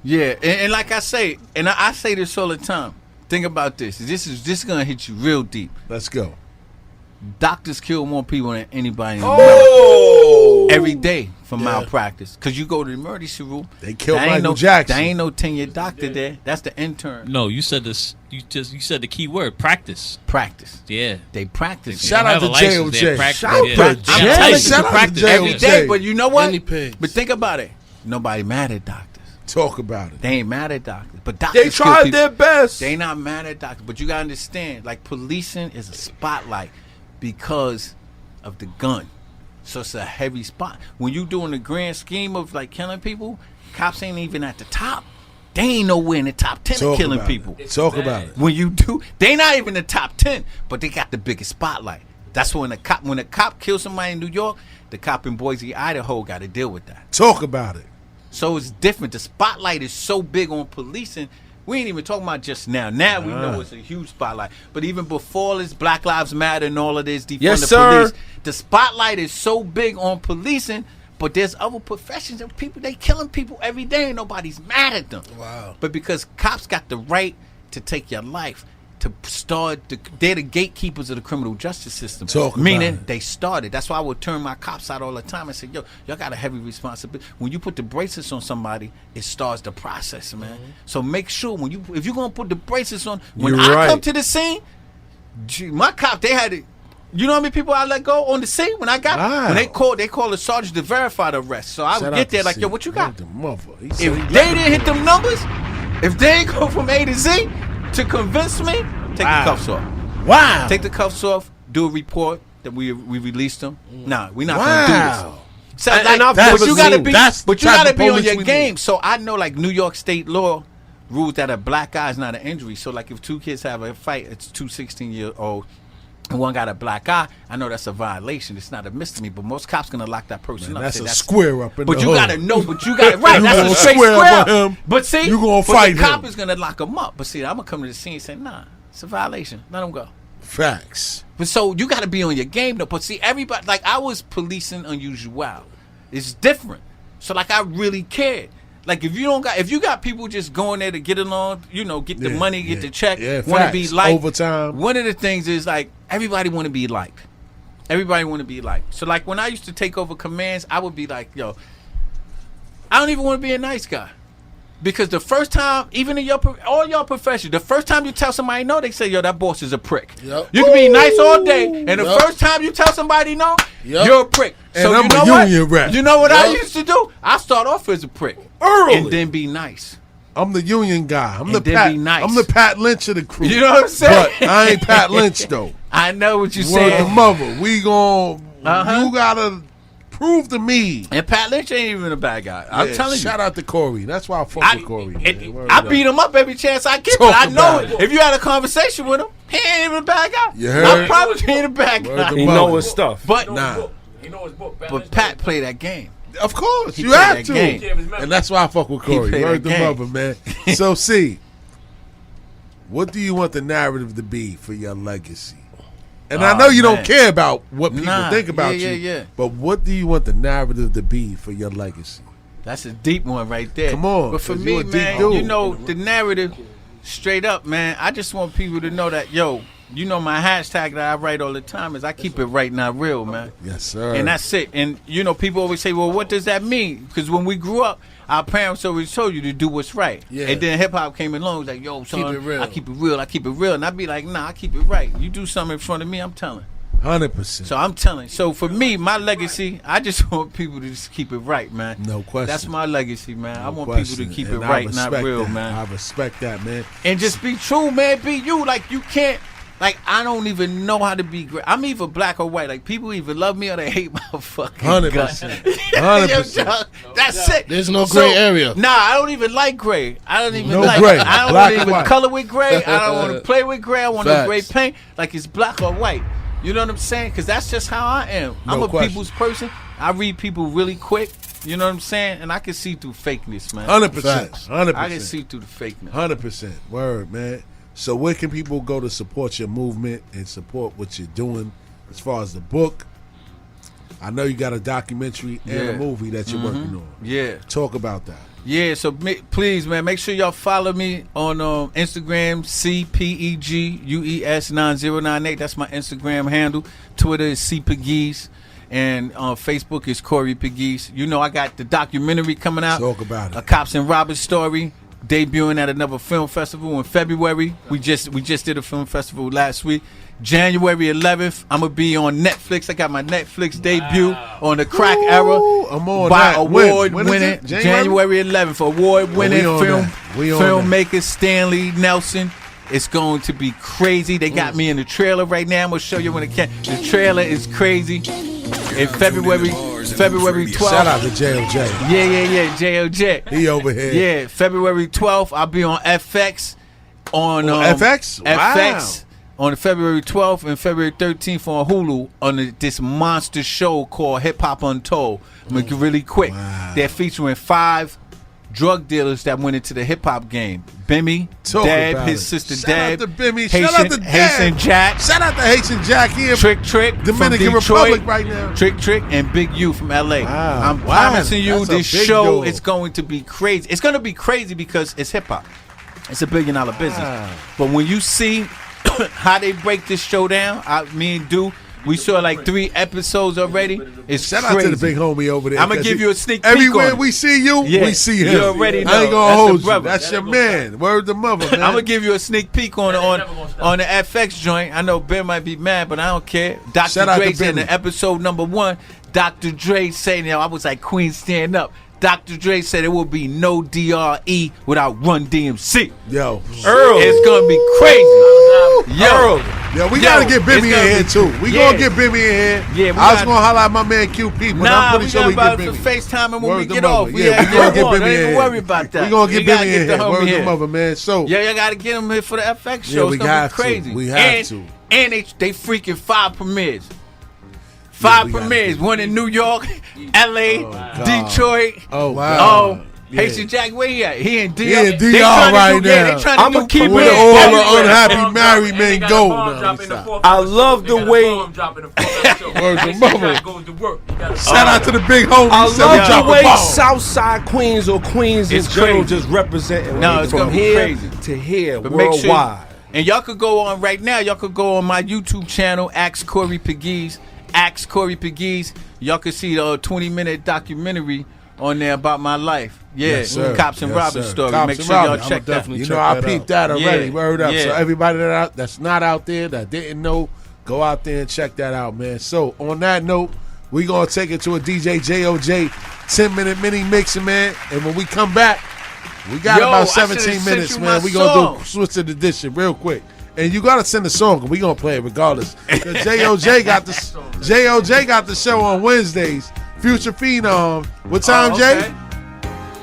Speaker 1: Yeah, and like I say, and I say this all the time. Think about this. This is gonna hit you real deep.
Speaker 2: Let's go.
Speaker 1: Doctors kill more people than anybody in America every day for malpractice. Because you go to the emergency room,
Speaker 2: they kill Michael Jackson.
Speaker 1: There ain't no tenured doctor there. That's the intern.
Speaker 3: No, you said this. You said the key word: practice.
Speaker 1: Practice.
Speaker 3: Yeah,
Speaker 1: they practice.
Speaker 2: Shout out to JOJ.
Speaker 1: Shout out to every day. But you know what? But think about it. Nobody mad at doctors.
Speaker 2: Talk about it.
Speaker 1: They ain't mad at doctors, but doctors.
Speaker 4: They tried their best.
Speaker 1: They not mad at doctors, but you gotta understand. Like policing is a spotlight because of the gun. So it's a heavy spot. When you doing the grand scheme of like killing people, cops ain't even at the top. They ain't nowhere in the top 10 of killing people.
Speaker 2: Talk about it.
Speaker 1: When you do, they not even the top 10, but they got the biggest spotlight. That's when a cop kills somebody in New York, the cop in Boise, Idaho got to deal with that.
Speaker 2: Talk about it.
Speaker 1: So it's different. The spotlight is so big on policing. We ain't even talking about just now. Now we know it's a huge spotlight. But even before this, Black Lives Matter and all of this, defund the police, the spotlight is so big on policing, but there's other professions and people, they killing people every day and nobody's mad at them.
Speaker 2: Wow.
Speaker 1: But because cops got the right to take your life, to start, they're the gatekeepers of the criminal justice system. Meaning they started. That's why I would turn my cops out all the time and say, yo, y'all got a heavy responsibility. When you put the bracelets on somebody, it starts the process, man. So make sure if you're going to put the bracelets on, when I come to the scene, my cop, they had it. You know how many people I let go on the scene when I got when they call the sergeant to verify the arrest. So I would get there like, yo, what you got? If they didn't hit them numbers, if they ain't go from A to Z to convince me, take the cuffs off.
Speaker 2: Wow.
Speaker 1: Take the cuffs off, do a report that we released them. Nah, we're not gonna do this. So but you gotta be on your game. So I know like New York state law rules that a black eye is not an injury. So like if two kids have a fight, it's 2 16-year-olds. And one got a black eye, I know that's a violation. It's not a misdemeanor, but most cops gonna lock that person up.
Speaker 2: That's a square up in the hood.
Speaker 1: But you gotta know, right, that's a straight square up. But see,
Speaker 2: you gonna fight
Speaker 1: the cop is gonna lock him up. But see, I'm gonna come to the scene and say, nah, it's a violation. Let him go.
Speaker 2: Facts.
Speaker 1: But so you gotta be on your game though. But see, everybody, like I was policing unusual. It's different. So like I really cared. Like if you got people just going there to get along, get the money, get the check, want to be liked.
Speaker 2: Overtime.
Speaker 1: One of the things is like everybody want to be liked. Everybody want to be liked. So like when I used to take over commands, I would be like, yo, I don't even want to be a nice guy. Because the first time, even in all your professions, the first time you tell somebody no, they say, yo, that boss is a prick. Yep. You can be nice all day, and the first time you tell somebody no, you're a prick.
Speaker 2: And so I'm a union rep.
Speaker 1: You know what I used to do? I start off as a prick.
Speaker 2: Early.
Speaker 1: And then be nice.
Speaker 2: I'm the union guy. I'm the Pat Lynch of the crew.
Speaker 1: You know what I'm saying?
Speaker 2: But I ain't Pat Lynch, though.
Speaker 1: I know what you're
Speaker 2: saying.
Speaker 1: saying.
Speaker 2: Word to mother. We gon' you gotta prove to me.
Speaker 1: And Pat Lynch ain't even a bad guy. I'm telling you.
Speaker 2: Shout out to Corey. That's why I fuck with Corey.
Speaker 1: I beat him up every chance I get, but I know if you had a conversation with him, he ain't even a bad guy.
Speaker 2: You heard?
Speaker 1: I promise he ain't a bad guy.
Speaker 4: He know his stuff.
Speaker 1: But
Speaker 5: nah.
Speaker 1: But Pat played that game.
Speaker 2: Of course, you have to.
Speaker 1: Game.
Speaker 2: And that's why I fuck with Corey. Word the mother, man. So, see, what do you want the narrative to be for your legacy? And I know you don't care about what people think about you.
Speaker 1: Yeah.
Speaker 2: But what do you want the narrative to be for your legacy?
Speaker 1: That's a deep one right there.
Speaker 2: Come on.
Speaker 1: But for me, man, the narrative, straight up, man, I just want people to know that, yo, my hashtag that I write all the time is I keep it right, not real, man.
Speaker 2: Yes, sir.
Speaker 1: And that's it. And, people always say, well, what does that mean? Because when we grew up, our parents always told you to do what's right. Yeah. And then hip-hop came along. It was like, yo, son,
Speaker 2: keep it real.
Speaker 1: I keep it real. And I'd be like, nah, I keep it right. You do something in front of me, I'm telling.
Speaker 2: 100%.
Speaker 1: So I'm telling. So for me, my legacy, I just want people to just keep it right, man.
Speaker 2: No question.
Speaker 1: That's my legacy, man. I want
Speaker 2: question.
Speaker 1: people to keep
Speaker 2: And
Speaker 1: it
Speaker 2: I
Speaker 1: right, not
Speaker 2: respect
Speaker 1: real,
Speaker 2: that.
Speaker 1: man.
Speaker 2: I respect that, man.
Speaker 1: And just be true, man. Be you. Like, you can't. Like, I don't even know how to be great. I'm either black or white. Like, people either love me or they hate my fucking
Speaker 2: 100%.
Speaker 1: guts.
Speaker 2: 100%.
Speaker 1: That's it.
Speaker 5: There's no gray area.
Speaker 1: Nah, I don't even like gray. I don't even
Speaker 2: No
Speaker 1: like
Speaker 2: gray.
Speaker 1: I don't
Speaker 2: Black
Speaker 1: even
Speaker 2: and white.
Speaker 1: color with gray. I don't want to play with gray. I want no
Speaker 5: Facts.
Speaker 1: gray paint. Like, it's black or white. You know what I'm saying? Because that's just how I am. I'm
Speaker 2: No
Speaker 1: a
Speaker 2: question.
Speaker 1: people's person. I read people really quick. You know what I'm saying? And I can see through fakeness, man.
Speaker 2: 100%. 100%.
Speaker 1: I can see through the fakeness.
Speaker 2: 100%. Word, man. So where can people go to support your movement and support what you're doing as far as the book? I know you got a documentary and a movie that you're working on.
Speaker 1: Yeah.
Speaker 2: Talk about that.
Speaker 1: Yeah, so please, man, make sure y'all follow me on Instagram, CPEGUES9098. That's my Instagram handle. Twitter is CPegues. And Facebook is Corey Pegues. You know, I got the documentary coming out.
Speaker 2: Talk about it.
Speaker 1: A Cops and Robbers story. Debuting at another film festival in February. We just did a film festival last week. January 11th, I'm gonna be on Netflix. I got my Netflix debut on the Crack Era.
Speaker 2: I'm on
Speaker 1: by
Speaker 2: that.
Speaker 1: award
Speaker 2: When is
Speaker 1: winning
Speaker 2: it? January?
Speaker 1: January 11th. Award winning
Speaker 2: we on
Speaker 1: film
Speaker 2: that. We on
Speaker 1: filmmaker Stanley Nelson. It's going to be crazy. They got me in the trailer right now. I'm gonna show you when it can. The trailer is crazy. In February 12th.
Speaker 2: Shout out to JOJ.
Speaker 1: Yeah, JOJ.
Speaker 2: He over here.
Speaker 1: Yeah, February 12th, I'll be on FX. On
Speaker 2: FX?
Speaker 1: FX on February 12th and February 13th on Hulu on this monster show called Hip Hop Untold. I'm gonna get really quick.
Speaker 2: Wow.
Speaker 1: They're featuring 5 drug dealers that went into the hip hop game. Bimmy,
Speaker 2: Talk
Speaker 1: Deb,
Speaker 2: about
Speaker 1: his
Speaker 2: it.
Speaker 1: sister
Speaker 2: Shout
Speaker 1: Deb,
Speaker 2: out to Bimmy.
Speaker 1: Haitian,
Speaker 2: Shout out to Deb.
Speaker 1: Haitian Jack,
Speaker 2: Shout out to Haitian Jack here.
Speaker 1: Trick
Speaker 2: Dominican
Speaker 1: from Detroit,
Speaker 2: Republic right now.
Speaker 1: Trick and Big U from LA.
Speaker 2: Wow.
Speaker 1: I'm
Speaker 2: Wow.
Speaker 1: promising you
Speaker 2: That's a
Speaker 1: this
Speaker 2: big
Speaker 1: show
Speaker 2: deal.
Speaker 1: is going to be crazy. It's going to be crazy because it's hip hop. It's $1 billion business.
Speaker 2: Wow.
Speaker 1: But when you see how they break this show down, me and Du, we saw like 3 episodes already. It's
Speaker 2: Shout
Speaker 1: crazy.
Speaker 2: out to the big homie over there.
Speaker 1: I'm gonna
Speaker 2: 'cause
Speaker 1: give
Speaker 2: he-
Speaker 1: you a sneak peek
Speaker 2: Everywhere
Speaker 1: on it.
Speaker 2: we see you,
Speaker 1: Yeah,
Speaker 2: we see him.
Speaker 1: you already
Speaker 2: I ain't
Speaker 1: know.
Speaker 2: gonna
Speaker 1: That's
Speaker 2: hold
Speaker 1: the
Speaker 2: you.
Speaker 1: brother.
Speaker 2: That's your man. Word to mother, man.
Speaker 1: I'm gonna give you a sneak peek on the FX joint. I know Ben might be mad, but I don't care. Dr.
Speaker 2: Shout out
Speaker 1: Dre
Speaker 2: to
Speaker 1: said in
Speaker 2: Benny.
Speaker 1: episode number 1, Dr. Dre saying, I was like, Queen, stand up. Dr. Dre said there will be no DRE without Run DMC.
Speaker 2: Yo,
Speaker 1: It's gonna be crazy. Yo,
Speaker 2: Yo, we gotta get Bimmy
Speaker 1: it's
Speaker 2: in
Speaker 1: gonna
Speaker 2: here
Speaker 1: be-
Speaker 2: too. We
Speaker 1: yeah.
Speaker 2: gonna get Bimmy in here.
Speaker 1: Yeah, we
Speaker 2: I was
Speaker 1: gotta-
Speaker 2: gonna holler at my man QP, but
Speaker 1: Nah,
Speaker 2: I'm pretty
Speaker 1: we
Speaker 2: sure
Speaker 1: got
Speaker 2: we
Speaker 1: about
Speaker 2: get
Speaker 1: to
Speaker 2: Bimmy.
Speaker 1: FaceTime when
Speaker 2: Word
Speaker 1: we
Speaker 2: to
Speaker 1: get
Speaker 2: mother.
Speaker 1: off.
Speaker 2: Yeah, we gonna get
Speaker 1: Don't
Speaker 2: Bimmy in
Speaker 1: even
Speaker 2: here.
Speaker 1: worry about that.
Speaker 2: We gonna get
Speaker 1: You gotta
Speaker 2: Bimmy in
Speaker 1: get the
Speaker 2: here.
Speaker 1: homie
Speaker 2: Word to
Speaker 1: here.
Speaker 2: mother, man. So
Speaker 1: Yeah, you gotta get him here for the FX show.
Speaker 2: Yeah, we
Speaker 1: it's gonna
Speaker 2: have
Speaker 1: be
Speaker 2: to.
Speaker 1: crazy.
Speaker 2: We have to.
Speaker 1: And they freaking 5 premieres. 5
Speaker 2: we gotta
Speaker 1: premieres.
Speaker 2: do it.
Speaker 1: One in New York, LA,
Speaker 2: God.
Speaker 1: Detroit.
Speaker 2: Oh wow.
Speaker 1: Haitian Jack, where he at? He in DR.
Speaker 2: He in
Speaker 1: They
Speaker 2: DR
Speaker 1: tryna
Speaker 2: right
Speaker 1: do- yeah,
Speaker 2: now.
Speaker 1: they tryna
Speaker 4: I'ma
Speaker 1: do
Speaker 4: keep it
Speaker 2: Where
Speaker 1: premieres
Speaker 2: all the
Speaker 1: everywhere.
Speaker 2: unhappy married men go. No,
Speaker 4: I love the way-
Speaker 2: Word to mother. Shout
Speaker 1: Oh.
Speaker 2: out to the big homie.
Speaker 4: I
Speaker 2: He said we
Speaker 4: love
Speaker 2: drop
Speaker 4: the
Speaker 2: a
Speaker 4: way
Speaker 2: bomb.
Speaker 4: Southside Queens or Queens in
Speaker 1: It's
Speaker 4: general
Speaker 1: crazy.
Speaker 4: just representing
Speaker 1: No, it's
Speaker 4: from
Speaker 1: gonna be
Speaker 4: here
Speaker 1: crazy.
Speaker 4: to here
Speaker 1: But make sure,
Speaker 4: worldwide.
Speaker 1: and y'all could go on right now. Y'all could go on my YouTube channel, Ask Corey Pegues. Ask Corey Pegues. Y'all could see the 20-minute documentary on there about my life. Yeah,
Speaker 2: Yes, sir.
Speaker 1: Cops and
Speaker 2: Yes,
Speaker 1: Robbers
Speaker 2: sir.
Speaker 1: story.
Speaker 2: Cops
Speaker 1: Make
Speaker 2: and
Speaker 1: sure y'all
Speaker 2: Robbers.
Speaker 1: check that.
Speaker 2: You know, I peeped that already.
Speaker 1: Yeah,
Speaker 2: Word up.
Speaker 1: yeah.
Speaker 2: So everybody that's not out there, that didn't know, go out there and check that out, man. So on that note, we gonna take it to a DJ JOJ 10-minute mini mixing, man. And when we come back, we got
Speaker 1: Yo, I
Speaker 2: about
Speaker 1: should've
Speaker 2: 17
Speaker 1: sent
Speaker 2: minutes,
Speaker 1: you
Speaker 2: man.
Speaker 1: my
Speaker 2: We gonna
Speaker 1: song.
Speaker 2: do switch to the edition real quick. And you gotta send a song, and we gonna play it regardless. Cause JOJ got the show on Wednesdays. Future Phenom. What time, Jay?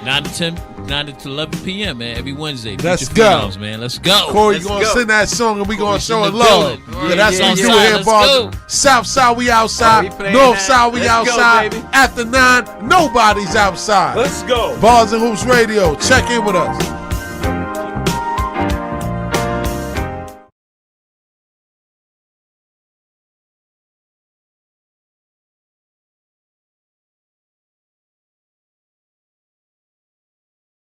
Speaker 3: 9 to 11 p.m. man, every Wednesday.
Speaker 2: Let's
Speaker 3: Future
Speaker 2: go.
Speaker 3: Phenoms, man. Let's go.
Speaker 2: Corey,
Speaker 1: Let's
Speaker 2: you gonna
Speaker 1: go.
Speaker 2: send that song and we gonna
Speaker 3: Corey's
Speaker 2: show
Speaker 3: in
Speaker 2: it
Speaker 3: the
Speaker 2: love.
Speaker 3: building.
Speaker 2: Yeah, that's
Speaker 1: Yeah,
Speaker 2: what we
Speaker 1: yeah,
Speaker 2: do
Speaker 1: yeah.
Speaker 2: here,
Speaker 3: Let's
Speaker 2: Boston.
Speaker 3: go.
Speaker 2: South side, we outside.
Speaker 1: we playing
Speaker 2: North
Speaker 1: that.
Speaker 2: side, we
Speaker 1: Let's go,
Speaker 2: outside.
Speaker 1: baby.
Speaker 2: After 9, nobody's outside.
Speaker 4: Let's go.
Speaker 2: Bars and Hoops Radio. Check in with us.